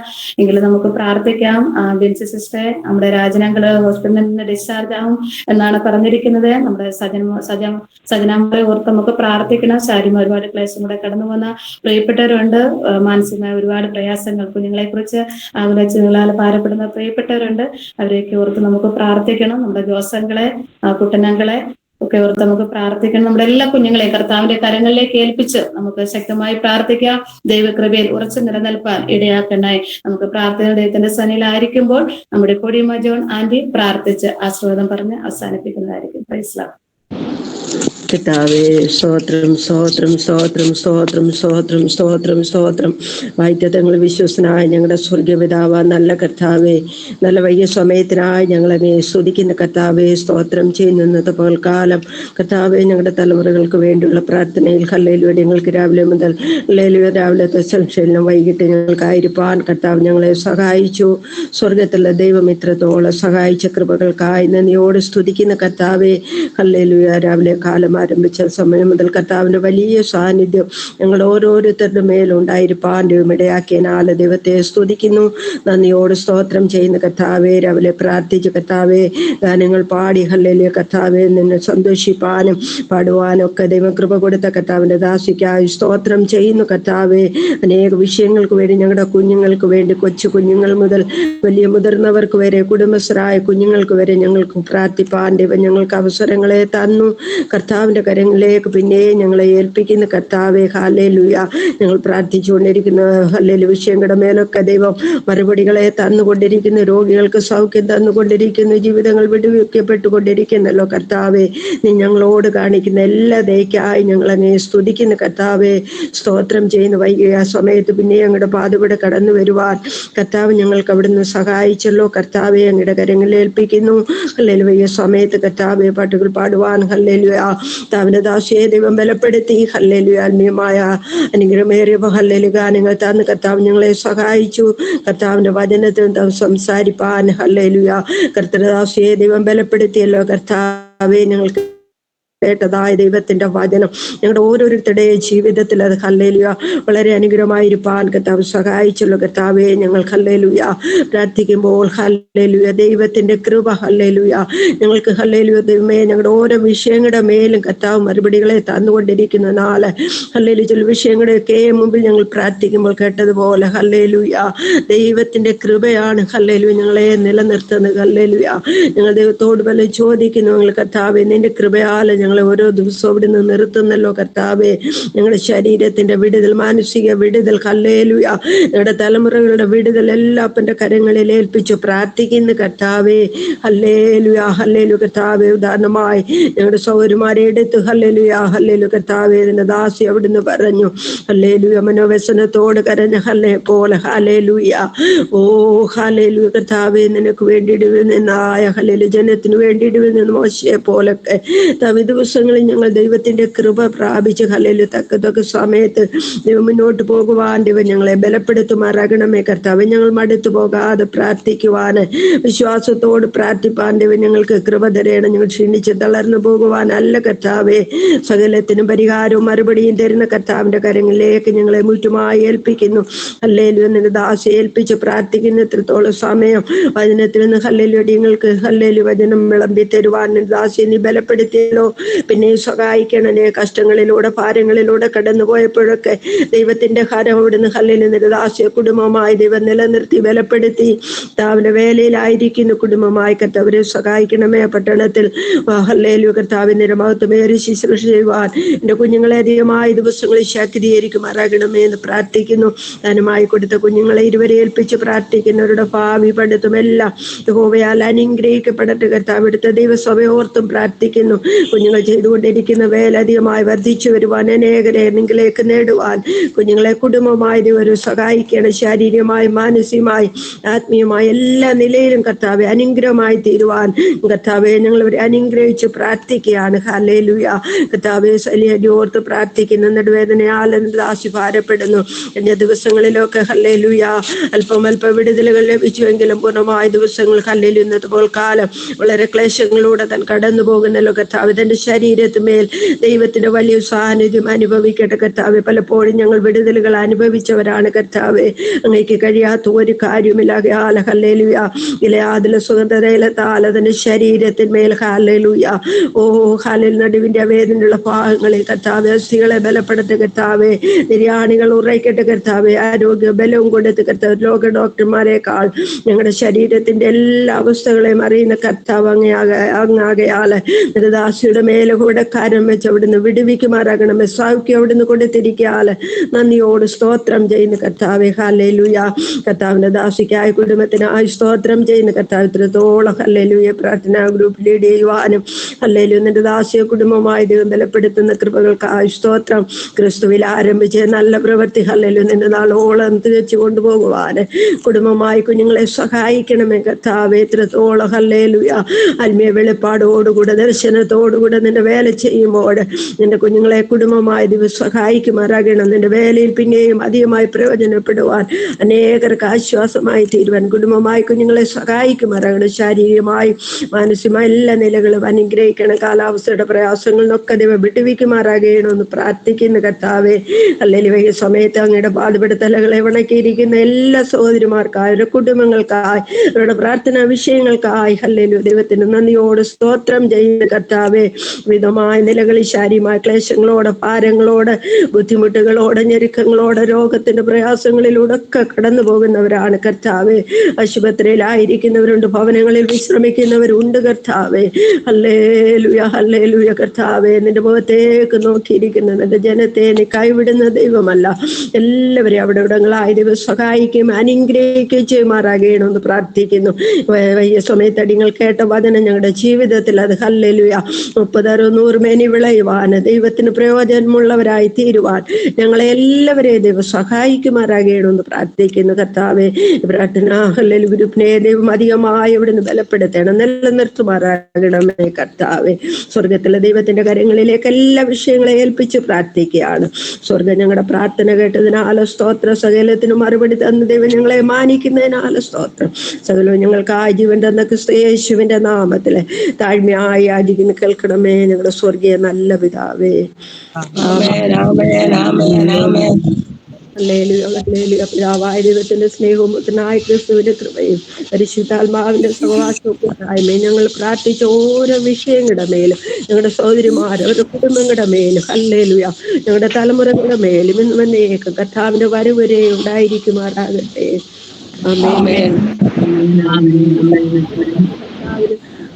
എങ്കിലും നമുക്ക് പ്രാർത്ഥിക്കാം. ബിൻസി സിസ്റ്ററെ നമ്മുടെ രാജനങ്ങള് ഹോസ്പിറ്റലിൽ നിന്ന് ഡിസ്ചാർജ് ആവും എന്നാണ് പറഞ്ഞിരിക്കുന്നത്. നമ്മുടെ സജനാമറെ ഓർത്ത് നമുക്ക് പ്രാർത്ഥിക്കണം. ശാരീരിക ഒരുപാട് ക്ലേശം കൂടെ കടന്നു പോകുന്ന പ്രിയപ്പെട്ടവരുണ്ട്. മാനസികമായ ഒരുപാട് പ്രയാസങ്ങൾ, കുഞ്ഞുങ്ങളെ കുറിച്ച് ആകുലചിന്തകളാൽ ഭാരപ്പെടുന്ന പ്രിയപ്പെട്ടവരുണ്ട്. അവരെയൊക്കെ ഓർത്ത് നമുക്ക് പ്രാർത്ഥിക്കണം. നമ്മുടെ ജോസങ്ങളെ, കുട്ടനങ്ങളെ ഒക്കെ ഓർത്ത് നമുക്ക് പ്രാർത്ഥിക്കണം. നമ്മുടെ എല്ലാ കുഞ്ഞുങ്ങളെയും കർത്താവിന്റെ കരങ്ങളിലേക്ക് ഏൽപ്പിച്ച് നമുക്ക് ശക്തമായി പ്രാർത്ഥിക്കാം. ദൈവകൃപയിൽ ഉറച്ചു നിലനിൽപ്പാൻ ഇടയാക്കണായി നമുക്ക് പ്രാർത്ഥന ദൈവത്തിന്റെ സന്നിധിയിലായിരിക്കുമ്പോൾ നമ്മുടെ കൊടിമ ജോൺ ആന്റി പ്രാർത്ഥിച്ച് ആശീർവാദം പറഞ്ഞ് അവസാനിപ്പിക്കുന്നതായിരിക്കും. Praise Lord. കർത്താവേ, സ്തോത്രം സ്തോത്രം സ്തോത്രം സ്തോത്രം സ്തോത്രം സ്തോത്രം സ്തോത്രം. വാഗ്ദത്തങ്ങൾ വിശ്വസനായ ഞങ്ങളുടെ സ്വർഗപിതാവ നല്ല കർത്താവേ, നല്ല വൈകിയ സമയത്തിനായി ഞങ്ങളെ സ്തുതിക്കുന്ന കർത്താവേ, സ്തോത്രം ചെയ്യുന്നത് പോൽക്കാലം കർത്താവേ, ഞങ്ങളുടെ തലമുറകൾക്ക് വേണ്ടിയുള്ള പ്രാർത്ഥനയിൽ ഹല്ലേലൂയ ഞങ്ങൾക്ക് രാവിലെ മുതൽ ഹല്ലേലൂയ രാവിലത്തെ സംശയം വൈകിട്ട് ഞങ്ങൾക്കായിരിക്കാൻ കർത്താവ് ഞങ്ങളെ സഹായിച്ചു. സ്വർഗത്തിലെ ദൈവം ഇത്രത്തോളം സഹായിച്ച കൃപകൾക്കായി നന്ദിയോട് സ്തുതിക്കുന്ന കർത്താവേ, ഹല്ലേലൂയ രാവിലെ കാലം ആരംഭിച്ച സമയം മുതൽ കർത്താവിന്റെ വലിയ സാന്നിധ്യം ഞങ്ങൾ ഓരോരുത്തരുടെ മേലുണ്ടായിരിക്കാൻ ദൈവം ഇടയാക്കിയതിനാൽ ദൈവത്തെ സ്തുതിക്കുന്നു. നന്ദിയോട് സ്തോത്രം ചെയ്യുന്ന കർത്താവേ, രാവിലെ പ്രാർത്ഥിച്ച കർത്താവേ, ഗാനങ്ങൾ പാടി ഹല്ലേലൂയ കർത്താവേ നിന്നെ സന്തോഷിപ്പാനും പാടുവാനും ഒക്കെ ദൈവം കൃപ കൊടുത്ത കർത്താവിന്റെ ദാസിക്കായി സ്തോത്രം ചെയ്യുന്നു കർത്താവേ. അനേക വിഷയങ്ങൾക്ക് വേണ്ടി ഞങ്ങളുടെ കുഞ്ഞുങ്ങൾക്ക് വേണ്ടി, കൊച്ചു കുഞ്ഞുങ്ങൾ മുതൽ വലിയ മുതിർന്നവർക്ക് വരെ, കുടുംബസ്ഥരായ കുഞ്ഞുങ്ങൾക്ക് വരെ ഞങ്ങൾക്ക് പ്രാർത്ഥിപ്പാൻ ദൈവം ഞങ്ങൾക്ക് അവസരങ്ങളെ തന്നു കർത്താവ്. കർത്താവിന്റെ കരങ്ങളിലേക്ക് പിന്നെയും ഞങ്ങളെ ഏൽപ്പിക്കുന്ന കർത്താവെ. ഹല്ലേലൂയ. ഞങ്ങൾ പ്രാർത്ഥിച്ചുകൊണ്ടിരിക്കുന്ന ഹല്ലേലൂയ വിഷയങ്ങളുടെ മേലൊക്കെ ദൈവം മറുപടികളെ തന്നുകൊണ്ടിരിക്കുന്നു. രോഗികൾക്ക് സൗഖ്യം തന്നുകൊണ്ടിരിക്കുന്നു. ജീവിതങ്ങൾ വിടുവിക്കപ്പെട്ടുകൊണ്ടിരിക്കുന്നല്ലോ കർത്താവെ. നീ ഞങ്ങളോട് കാണിക്കുന്ന എല്ലാ ദയക്കായി ഞങ്ങളങ്ങേ സ്തുതിക്കുന്ന കർത്താവെ. സ്തോത്രം ചെയ്യുന്നു. വൈകിയ സമയത്ത് പിന്നെ അങ്ങയുടെ പാതവിടെ കടന്നു വരുവാൻ കർത്താവ് ഞങ്ങൾക്ക് അവിടുന്ന് സഹായിച്ചല്ലോ കർത്താവെ. അങ്ങയുടെ കരങ്ങളിൽ ഏൽപ്പിക്കുന്നു. ഹല്ലേലൂയ. സമയത്ത് കർത്താവെ പാട്ടുകൾ പാടുവാൻ ഹല്ലേലൂയ കർത്താവിന്റെ ദാസിയെ ദൈവം ബലപ്പെടുത്തി. ഹല്ലേലൂയ. ആത്മീയമായ അനുഗ്രഹമേറിയ ഹല്ലേലൂയ ഗാനങ്ങൾ തന്ന് കർത്താവ് ഞങ്ങളെ സഹായിച്ചു. കർത്താവിന്റെ വചനത്തിൽ സംസാരിപ്പാൻ ഹല്ലേലൂയ കർത്തൃദാസിയെ ദൈവം ബലപ്പെടുത്തിയല്ലോ കർത്താവെ. ഞങ്ങൾക്ക് കേട്ടതായ ദൈവത്തിന്റെ വചനം ഞങ്ങളുടെ ഓരോരുത്തരുടെയും ജീവിതത്തിൽ അത് ഹല്ലേലൂയ വളരെ അനുഗ്രഹമായിരിക്കാൻ കർത്താവ് സഹായിച്ചല്ലോ കർത്താവെ. ഞങ്ങൾ ഹല്ലേലൂയ പ്രാർത്ഥിക്കുമ്പോൾ ഹല്ലേലൂയ ദൈവത്തിന്റെ കൃപ ഹല്ലേലൂയ ഞങ്ങൾക്ക് ഹല്ലേലൂയ ദൈവമേ ഞങ്ങളുടെ ഓരോ വിഷയങ്ങളുടെ മേലും കർത്താവ് മറുപടികളെ തന്നുകൊണ്ടിരിക്കുന്ന നാളെ ഹല്ലേലൂയ ചില വിഷയങ്ങളുടെയൊക്കെ മുമ്പിൽ ഞങ്ങൾ പ്രാർത്ഥിക്കുമ്പോൾ കേട്ടതുപോലെ ഹല്ലേലൂയ ദൈവത്തിന്റെ കൃപയാണ് ഹല്ലേലൂയ ഞങ്ങളെ നിലനിർത്തുന്നത്. ഹല്ലേലൂയ ഞങ്ങൾ ദൈവത്തോട് വല്ല ചോദിക്കുന്നു. ഞങ്ങൾ കർത്താവെ നിന്റെ കൃപയാൽ ഞങ്ങളെ ഓരോ ദിവസവും ഇവിടെ നിന്ന് നിർത്തുന്നല്ലോ കർത്താവെ. ഞങ്ങളുടെ ശരീരത്തിന്റെ വിടുതൽ, മാനസിക വിടുതൽ ഹല്ലേലൂയ ഞങ്ങളുടെ തലമുറകളുടെ വിടുതൽ എല്ലാപ്പന്റെ കരങ്ങളിൽ ഏൽപ്പിച്ചു പ്രാർത്ഥിക്കുന്നു കർത്താവെ. ഹല്ലേലൂയ ഹല്ലേലൂയ കർത്താവെ. ഉദാഹരണമായി ഞങ്ങളുടെ സൗകര്യമാരെ എടുത്ത് ഹല്ലേലൂയ ഹല്ലേലൂയ കർത്താവെ നിന്റെ ദാസി അവിടുന്ന് പറഞ്ഞു ഹല്ലേലൂയ മനോവ്യസനത്തോട് കരഞ്ഞ ഹല്ലേ പോലെ ഹല്ലേലൂയ. ഓ ഹല്ലേലൂയ കർത്താവെ നിനക്ക് വേണ്ടിയിടുവെന്നായ ഹല്ലേലൂയ ജനത്തിന് വേണ്ടിയിടുവെന്ന് മോശയെ പോലൊക്കെ ദിവസങ്ങളിൽ ഞങ്ങൾ ദൈവത്തിന്റെ കൃപ പ്രാപിച്ച് ഹല്ലേലൂയ തക്ക സമയത്ത് ദൈവം മുന്നോട്ട് പോകുവാൻ ദൈവം ഞങ്ങളെ ബലപ്പെടുത്തുമാറാകണമേ കർത്താവ്. ഞങ്ങൾ മടുത്തു പോകാതെ പ്രാർത്ഥിക്കുവാന് വിശ്വാസത്തോട് പ്രാർത്ഥിപ്പാൻ ദൈവം ഞങ്ങൾക്ക് കൃപ തരയണം. ഞങ്ങൾ ക്ഷീണിച്ച് തളർന്നു പോകുവാനല്ല കർത്താവെ. സകലത്തിനും പരിഹാരവും മറുപടിയും തരുന്ന കർത്താവിന്റെ കരങ്ങളിലേക്ക് ഞങ്ങളെ മുറ്റുമായി ഏൽപ്പിക്കുന്നു. ഹല്ലേലൂയ നിന്റെ ദാസി ഏൽപ്പിച്ച് പ്രാർത്ഥിക്കുന്ന എത്രത്തോളം സമയം വചനത്തിൽ നിന്ന് ഹല്ലേലൂയ ഞങ്ങൾക്ക് ഹല്ലേലൂയ വചനം വിളമ്പി തരുവാൻ നിന്റെ ദാസിയെ നീ ബലപ്പെടുത്തിയല്ലോ. പിന്നെ സഹായിക്കണേ. കഷ്ടങ്ങളിലൂടെ ഭാരങ്ങളിലൂടെ കടന്നുപോയപ്പോഴൊക്കെ ദൈവത്തിന്റെ കരം അവിടുന്ന് ഹല്ലേലൂയ നിന്റെ ദാസിയെ കുടുംബമായി ദൈവം നിലനിർത്തി ബലപ്പെടുത്തി. കർത്താവിന്റെ വേലയിലായിരിക്കുന്നു കുടുംബമായി കർത്താവരെ സഹായിക്കണമേ. പട്ടണത്തിൽ ഹല്ലേലൂയ കർത്താവിന്റെ മഹത്വമേറി ശുശ്രൂഷ ചെയ്യുവാൻ എന്റെ കുഞ്ഞുങ്ങളെ അധികമായ ദിവസങ്ങളിൽ ശാക്തീകരിക്കുമാറാകണമേ എന്ന് പ്രാർത്ഥിക്കുന്നു. ദാനമായി കൊടുത്ത കുഞ്ഞുങ്ങളെ ഇരുവരെ ഏൽപ്പിച്ച് പ്രാർത്ഥിക്കുന്നവരുടെ ഭാവി പഠിത്തമെല്ലാം യഹോവയാൽ അനുഗ്രഹിക്കപ്പെടട്ടെ കർത്താവ്. എടുത്ത ദൈവസഭയെ ഓർത്തും പ്രാർത്ഥിക്കുന്നു. കുഞ്ഞുങ്ങൾ ചെയ്തുകൊണ്ടിരിക്കുന്ന വേല അധികമായി വർദ്ധിച്ചു വരുവാൻ, അനേകരെ നിങ്ങളിലേക്ക് നേടുവാൻ കുഞ്ഞുങ്ങളെ കുടുംബമായി ഒരു സഹായിക്കണം. ശാരീരികമായി, മാനസികമായി, ആത്മീയമായി എല്ലാ നിലയിലും കർത്താവെ അനുഗ്രഹമായി തീരുവാൻ കർത്താവെ ഞങ്ങൾ അവരെ അനുഗ്രഹിച്ച് പ്രാർത്ഥിക്കുകയാണ്. ഹല്ലേലൂയ കർത്താവെ. ഓർത്ത് പ്രാർത്ഥിക്കുന്ന നടുവേദനയാൽ ദാസി ഭാരപ്പെടുന്നു. കഴിഞ്ഞ ദിവസങ്ങളിലൊക്കെ ഹല്ലേലൂയ അല്പം വിടുതലുകൾ ലഭിച്ചുവെങ്കിലും പൂർണ്ണമായ ദിവസങ്ങൾ ഹല്ലേലൂയ ഇന്നത്തെ പോൽ കാലം വളരെ ക്ലേശങ്ങളിലൂടെ താൻ കടന്നു പോകുന്നല്ലോ കർത്താവ്. തന്റെ ശരീരത്തിന്മേൽ ദൈവത്തിന്റെ വലിയ സാന്നിധ്യം അനുഭവിക്കട്ടെ കർത്താവെ. പലപ്പോഴും ഞങ്ങൾ വിടുതലുകൾ അനുഭവിച്ചവരാണ് കർത്താവെ. അങ്ങേക്ക് കഴിയാത്ത ഒരു കാര്യമില്ല. ഹല്ലേലൂയ ഗിലെയാദിലെ സുഗന്ധതൈലത്താൽ തന്റെ ശരീരത്തിന്മേൽ ഹല്ലേലൂയ ഓ ഹല്ലേലൂയ നടുവിന്റെ വേദനയുള്ള ഭാഗങ്ങളിൽ കർത്താവെ അസ്ഥികളെ ബലപ്പെടുത്തുക കർത്താവെ. നിര്യാണികൾ ഉറയ്ക്കട്ടെ കർത്താവെ. ആരോഗ്യ ബലവും കൊടുത്ത് കർത്താവ്. ലോക ഡോക്ടർമാരെക്കാൾ ഞങ്ങളുടെ ശരീരത്തിന്റെ എല്ലാ അവസ്ഥകളെയും അറിയുന്ന കർത്താവ് അങ്ങാകയാൽ ദാസിയുടെ മേലെ കൂടെ കാര്യം വെച്ച് അവിടുന്ന് വിടുവിക്കുമാറാകണമേ. സൗഖ്യം അവിടുന്ന് കൊടുത്തിരിക്കാൽ നന്ദിയോട് സ്തോത്രം ചെയ്യുന്ന കർത്താവെ. ഹല്ലേലൂയ കർത്താവിന്റെ ദാസിക്കായ കുടുംബത്തിനായി സ്തോത്രം ചെയ്യുന്ന കർത്താവ്. ഇത്രത്തോളം ഹല്ലേലൂയ പ്രാർത്ഥനാ ഗ്രൂപ്പ് ലീഡ് ചെയ്യുവാനും ഹല്ലേലൂയ നിന്റെ ദാസിയെ കുടുംബമായി ദൈവം ബലപ്പെടുത്തുന്ന കൃപകൾക്കായി സ്തോത്രം. ക്രിസ്തുവിൽ ആരംഭിച്ച നല്ല പ്രവൃത്തി ഹല്ലേലൂയ നിന്റെ നാളോളം തികച്ചു കൊണ്ടുപോകുവാന് കുടുംബമായി കുഞ്ഞുങ്ങളെ സഹായിക്കണമേ കർത്താവെ. ഇത്രത്തോളം ഹല്ലേലൂയ ആത്മീയ വെളിപ്പാടോടുകൂടെ ദർശനത്തോടുകൂടെ നിന്റെ വേല ചെയ്യുമ്പോൾ നിന്റെ കുഞ്ഞുങ്ങളെ കുടുംബമായി ദിവസം സഹായിക്കുമാറാകണം. നിന്റെ വേലയിൽ പിന്നെയും അധികമായി പ്രയോജനപ്പെടുവാൻ, അനേകർക്ക് ആശ്വാസമായി തീരുവാൻ കുടുംബമായി കുഞ്ഞുങ്ങളെ സഹായിക്കുമാറാകണം. ശാരീരികമായി മാനസികമായ എല്ലാ നിലകളും അനുഗ്രഹിക്കണം. കാലാവസ്ഥയുടെ പ്രയാസങ്ങളിൽ നിന്നൊക്കെ ദൈവം വിട്ടുവിക്കുമാറാകണമെന്ന് പ്രാർത്ഥിക്കുന്ന കർത്താവെ. അല്ലെങ്കിൽ ഈ സമയത്ത് അങ്ങയുടെ പാടുപെടുത്തലുകളെ വണക്കിയിരിക്കുന്ന എല്ലാ സഹോദരിമാർക്കായി, അവരുടെ കുടുംബങ്ങൾക്കായി, അവരുടെ പ്രാർത്ഥനാ വിഷയങ്ങൾക്കായി ഹല്ലേലൂയ ദൈവത്തിന് നന്ദിയോട് സ്തോത്രം ചെയ്യുന്ന കർത്താവെ. വിധമായ നിലകളിൽ ശാരീരമായ ക്ലേശങ്ങളോടെ, ഭാരങ്ങളോടെ, ബുദ്ധിമുട്ടുകളോടെ, ഞെരുക്കങ്ങളോടെ, രോഗത്തിന്റെ പ്രയാസങ്ങളിലൂടെ ഒക്കെ കടന്നു പോകുന്നവരാണ് കർത്താവെ. ആശുപത്രിയിലായിരിക്കുന്നവരുണ്ട്, ഭവനങ്ങളിൽ വിശ്രമിക്കുന്നവരുണ്ട് കർത്താവെ. ഹല്ലേലൂയ, ഹല്ലേലൂയ കർത്താവെ. നിന്റെ മുഖത്തേക്ക് നോക്കിയിരിക്കുന്ന നിന്റെ ജനത്തെ നീ കൈവിടുന്ന ദൈവമല്ല. എല്ലാവരെയും അവിടെ ഇവിടങ്ങളായി ദൈവം സഹായിക്കുകയും അനുഗ്രഹിക്കുകയും ചെയ്യുമാറാകണമെന്ന് പ്രാർത്ഥിക്കുന്നു. വയ്യ സമയത്തടിങ്ങൾ കേട്ട വചനം ഞങ്ങളുടെ ജീവിതത്തിൽ അത് ഹല്ലേലൂയ 30-100 മേനി വിളയുവാൻ, ദൈവത്തിന് പ്രയോജനമുള്ളവരായി തീരുവാൻ ഞങ്ങളെ എല്ലാവരെയും ദൈവം സഹായിക്കുമാറാകണമെന്ന് പ്രാർത്ഥിക്കുന്നു കർത്താവെ. പ്രാർത്ഥന ഹല്ലേലൂയ ഗ്രൂപ്പിനെ ദൈവം അധികമായി ഇവിടുന്ന് ബലപ്പെടുത്തണം, നിലനിർത്തുമാറാകണമേ കർത്താവെ. സ്വർഗത്തിലെ ദൈവത്തിന്റെ കരങ്ങളിലേക്ക് എല്ലാ വിഷയങ്ങളെ ഏൽപ്പിച്ച് പ്രാർത്ഥിക്കുകയാണ്. സ്വർഗം ഞങ്ങളുടെ പ്രാർത്ഥന കേട്ടതിനാല സ്തോത്രം, സകലത്തിനും മറുപടി തന്ന ദൈവം ഞങ്ങളെ മാനിക്കുന്നതിനാല സ്തോത്രം. സകലവും ഞങ്ങൾക്കായി ജീവൻ തന്ന ക്രിസ്തു യേശുവിന്റെ നാമത്തിലെ താഴ്മയായി യാചിക്കുന്നു കേൾക്കണമേ ഞങ്ങളുടെ സ്വർഗീയ നല്ല പിതാവേ. ആമേൻ, ആമേൻ, ആമേൻ, ആമേൻ. ഹല്ലേലൂയ, ഹല്ലേലൂയ. പിതാവായ ദൈവത്തിന്റെ സ്നേഹവും പുത്രനായ ക്രിസ്തുവിന്റെ കൃപയും പരിശുദ്ധാത്മാവിന്റെ സഹവാസവും കൂട്ടായ്മയും ഞങ്ങൾ പ്രാർത്ഥിച്ച ഓരോ വിഷയങ്ങളുടെ മേലും, ഞങ്ങളുടെ സഹോദരിമാർ അവരുടെ കുടുംബങ്ങളുടെ മേലും, ഹല്ലേലൂയ, ഞങ്ങളുടെ തലമുറകളുടെ മേലും ഇന്ന് വന്നേക്കും കർത്താവിന്റെ വരവരെ ഉണ്ടായിരിക്കുമാറാകട്ടെ. ആമേൻ.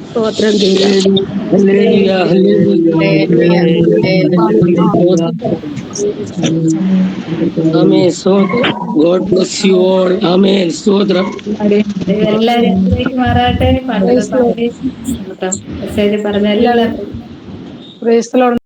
സ്തോത്രം ചെയ്യാം. ഹല്ലേലൂയ, ഹല്ലേലൂയ. ആമേൻ. സ്തോത്രം. God bless you all. ആമേൻ. സ്തോത്രം. എല്ലാവരും അനുഗ്രഹിക്കുമാറാകട്ടെ. പാട്ടുകൾ പാടി മെസ്സേജ് പറഞ്ഞ എല്ലാവരും പ്രൈസ് ദി ലോർഡ്.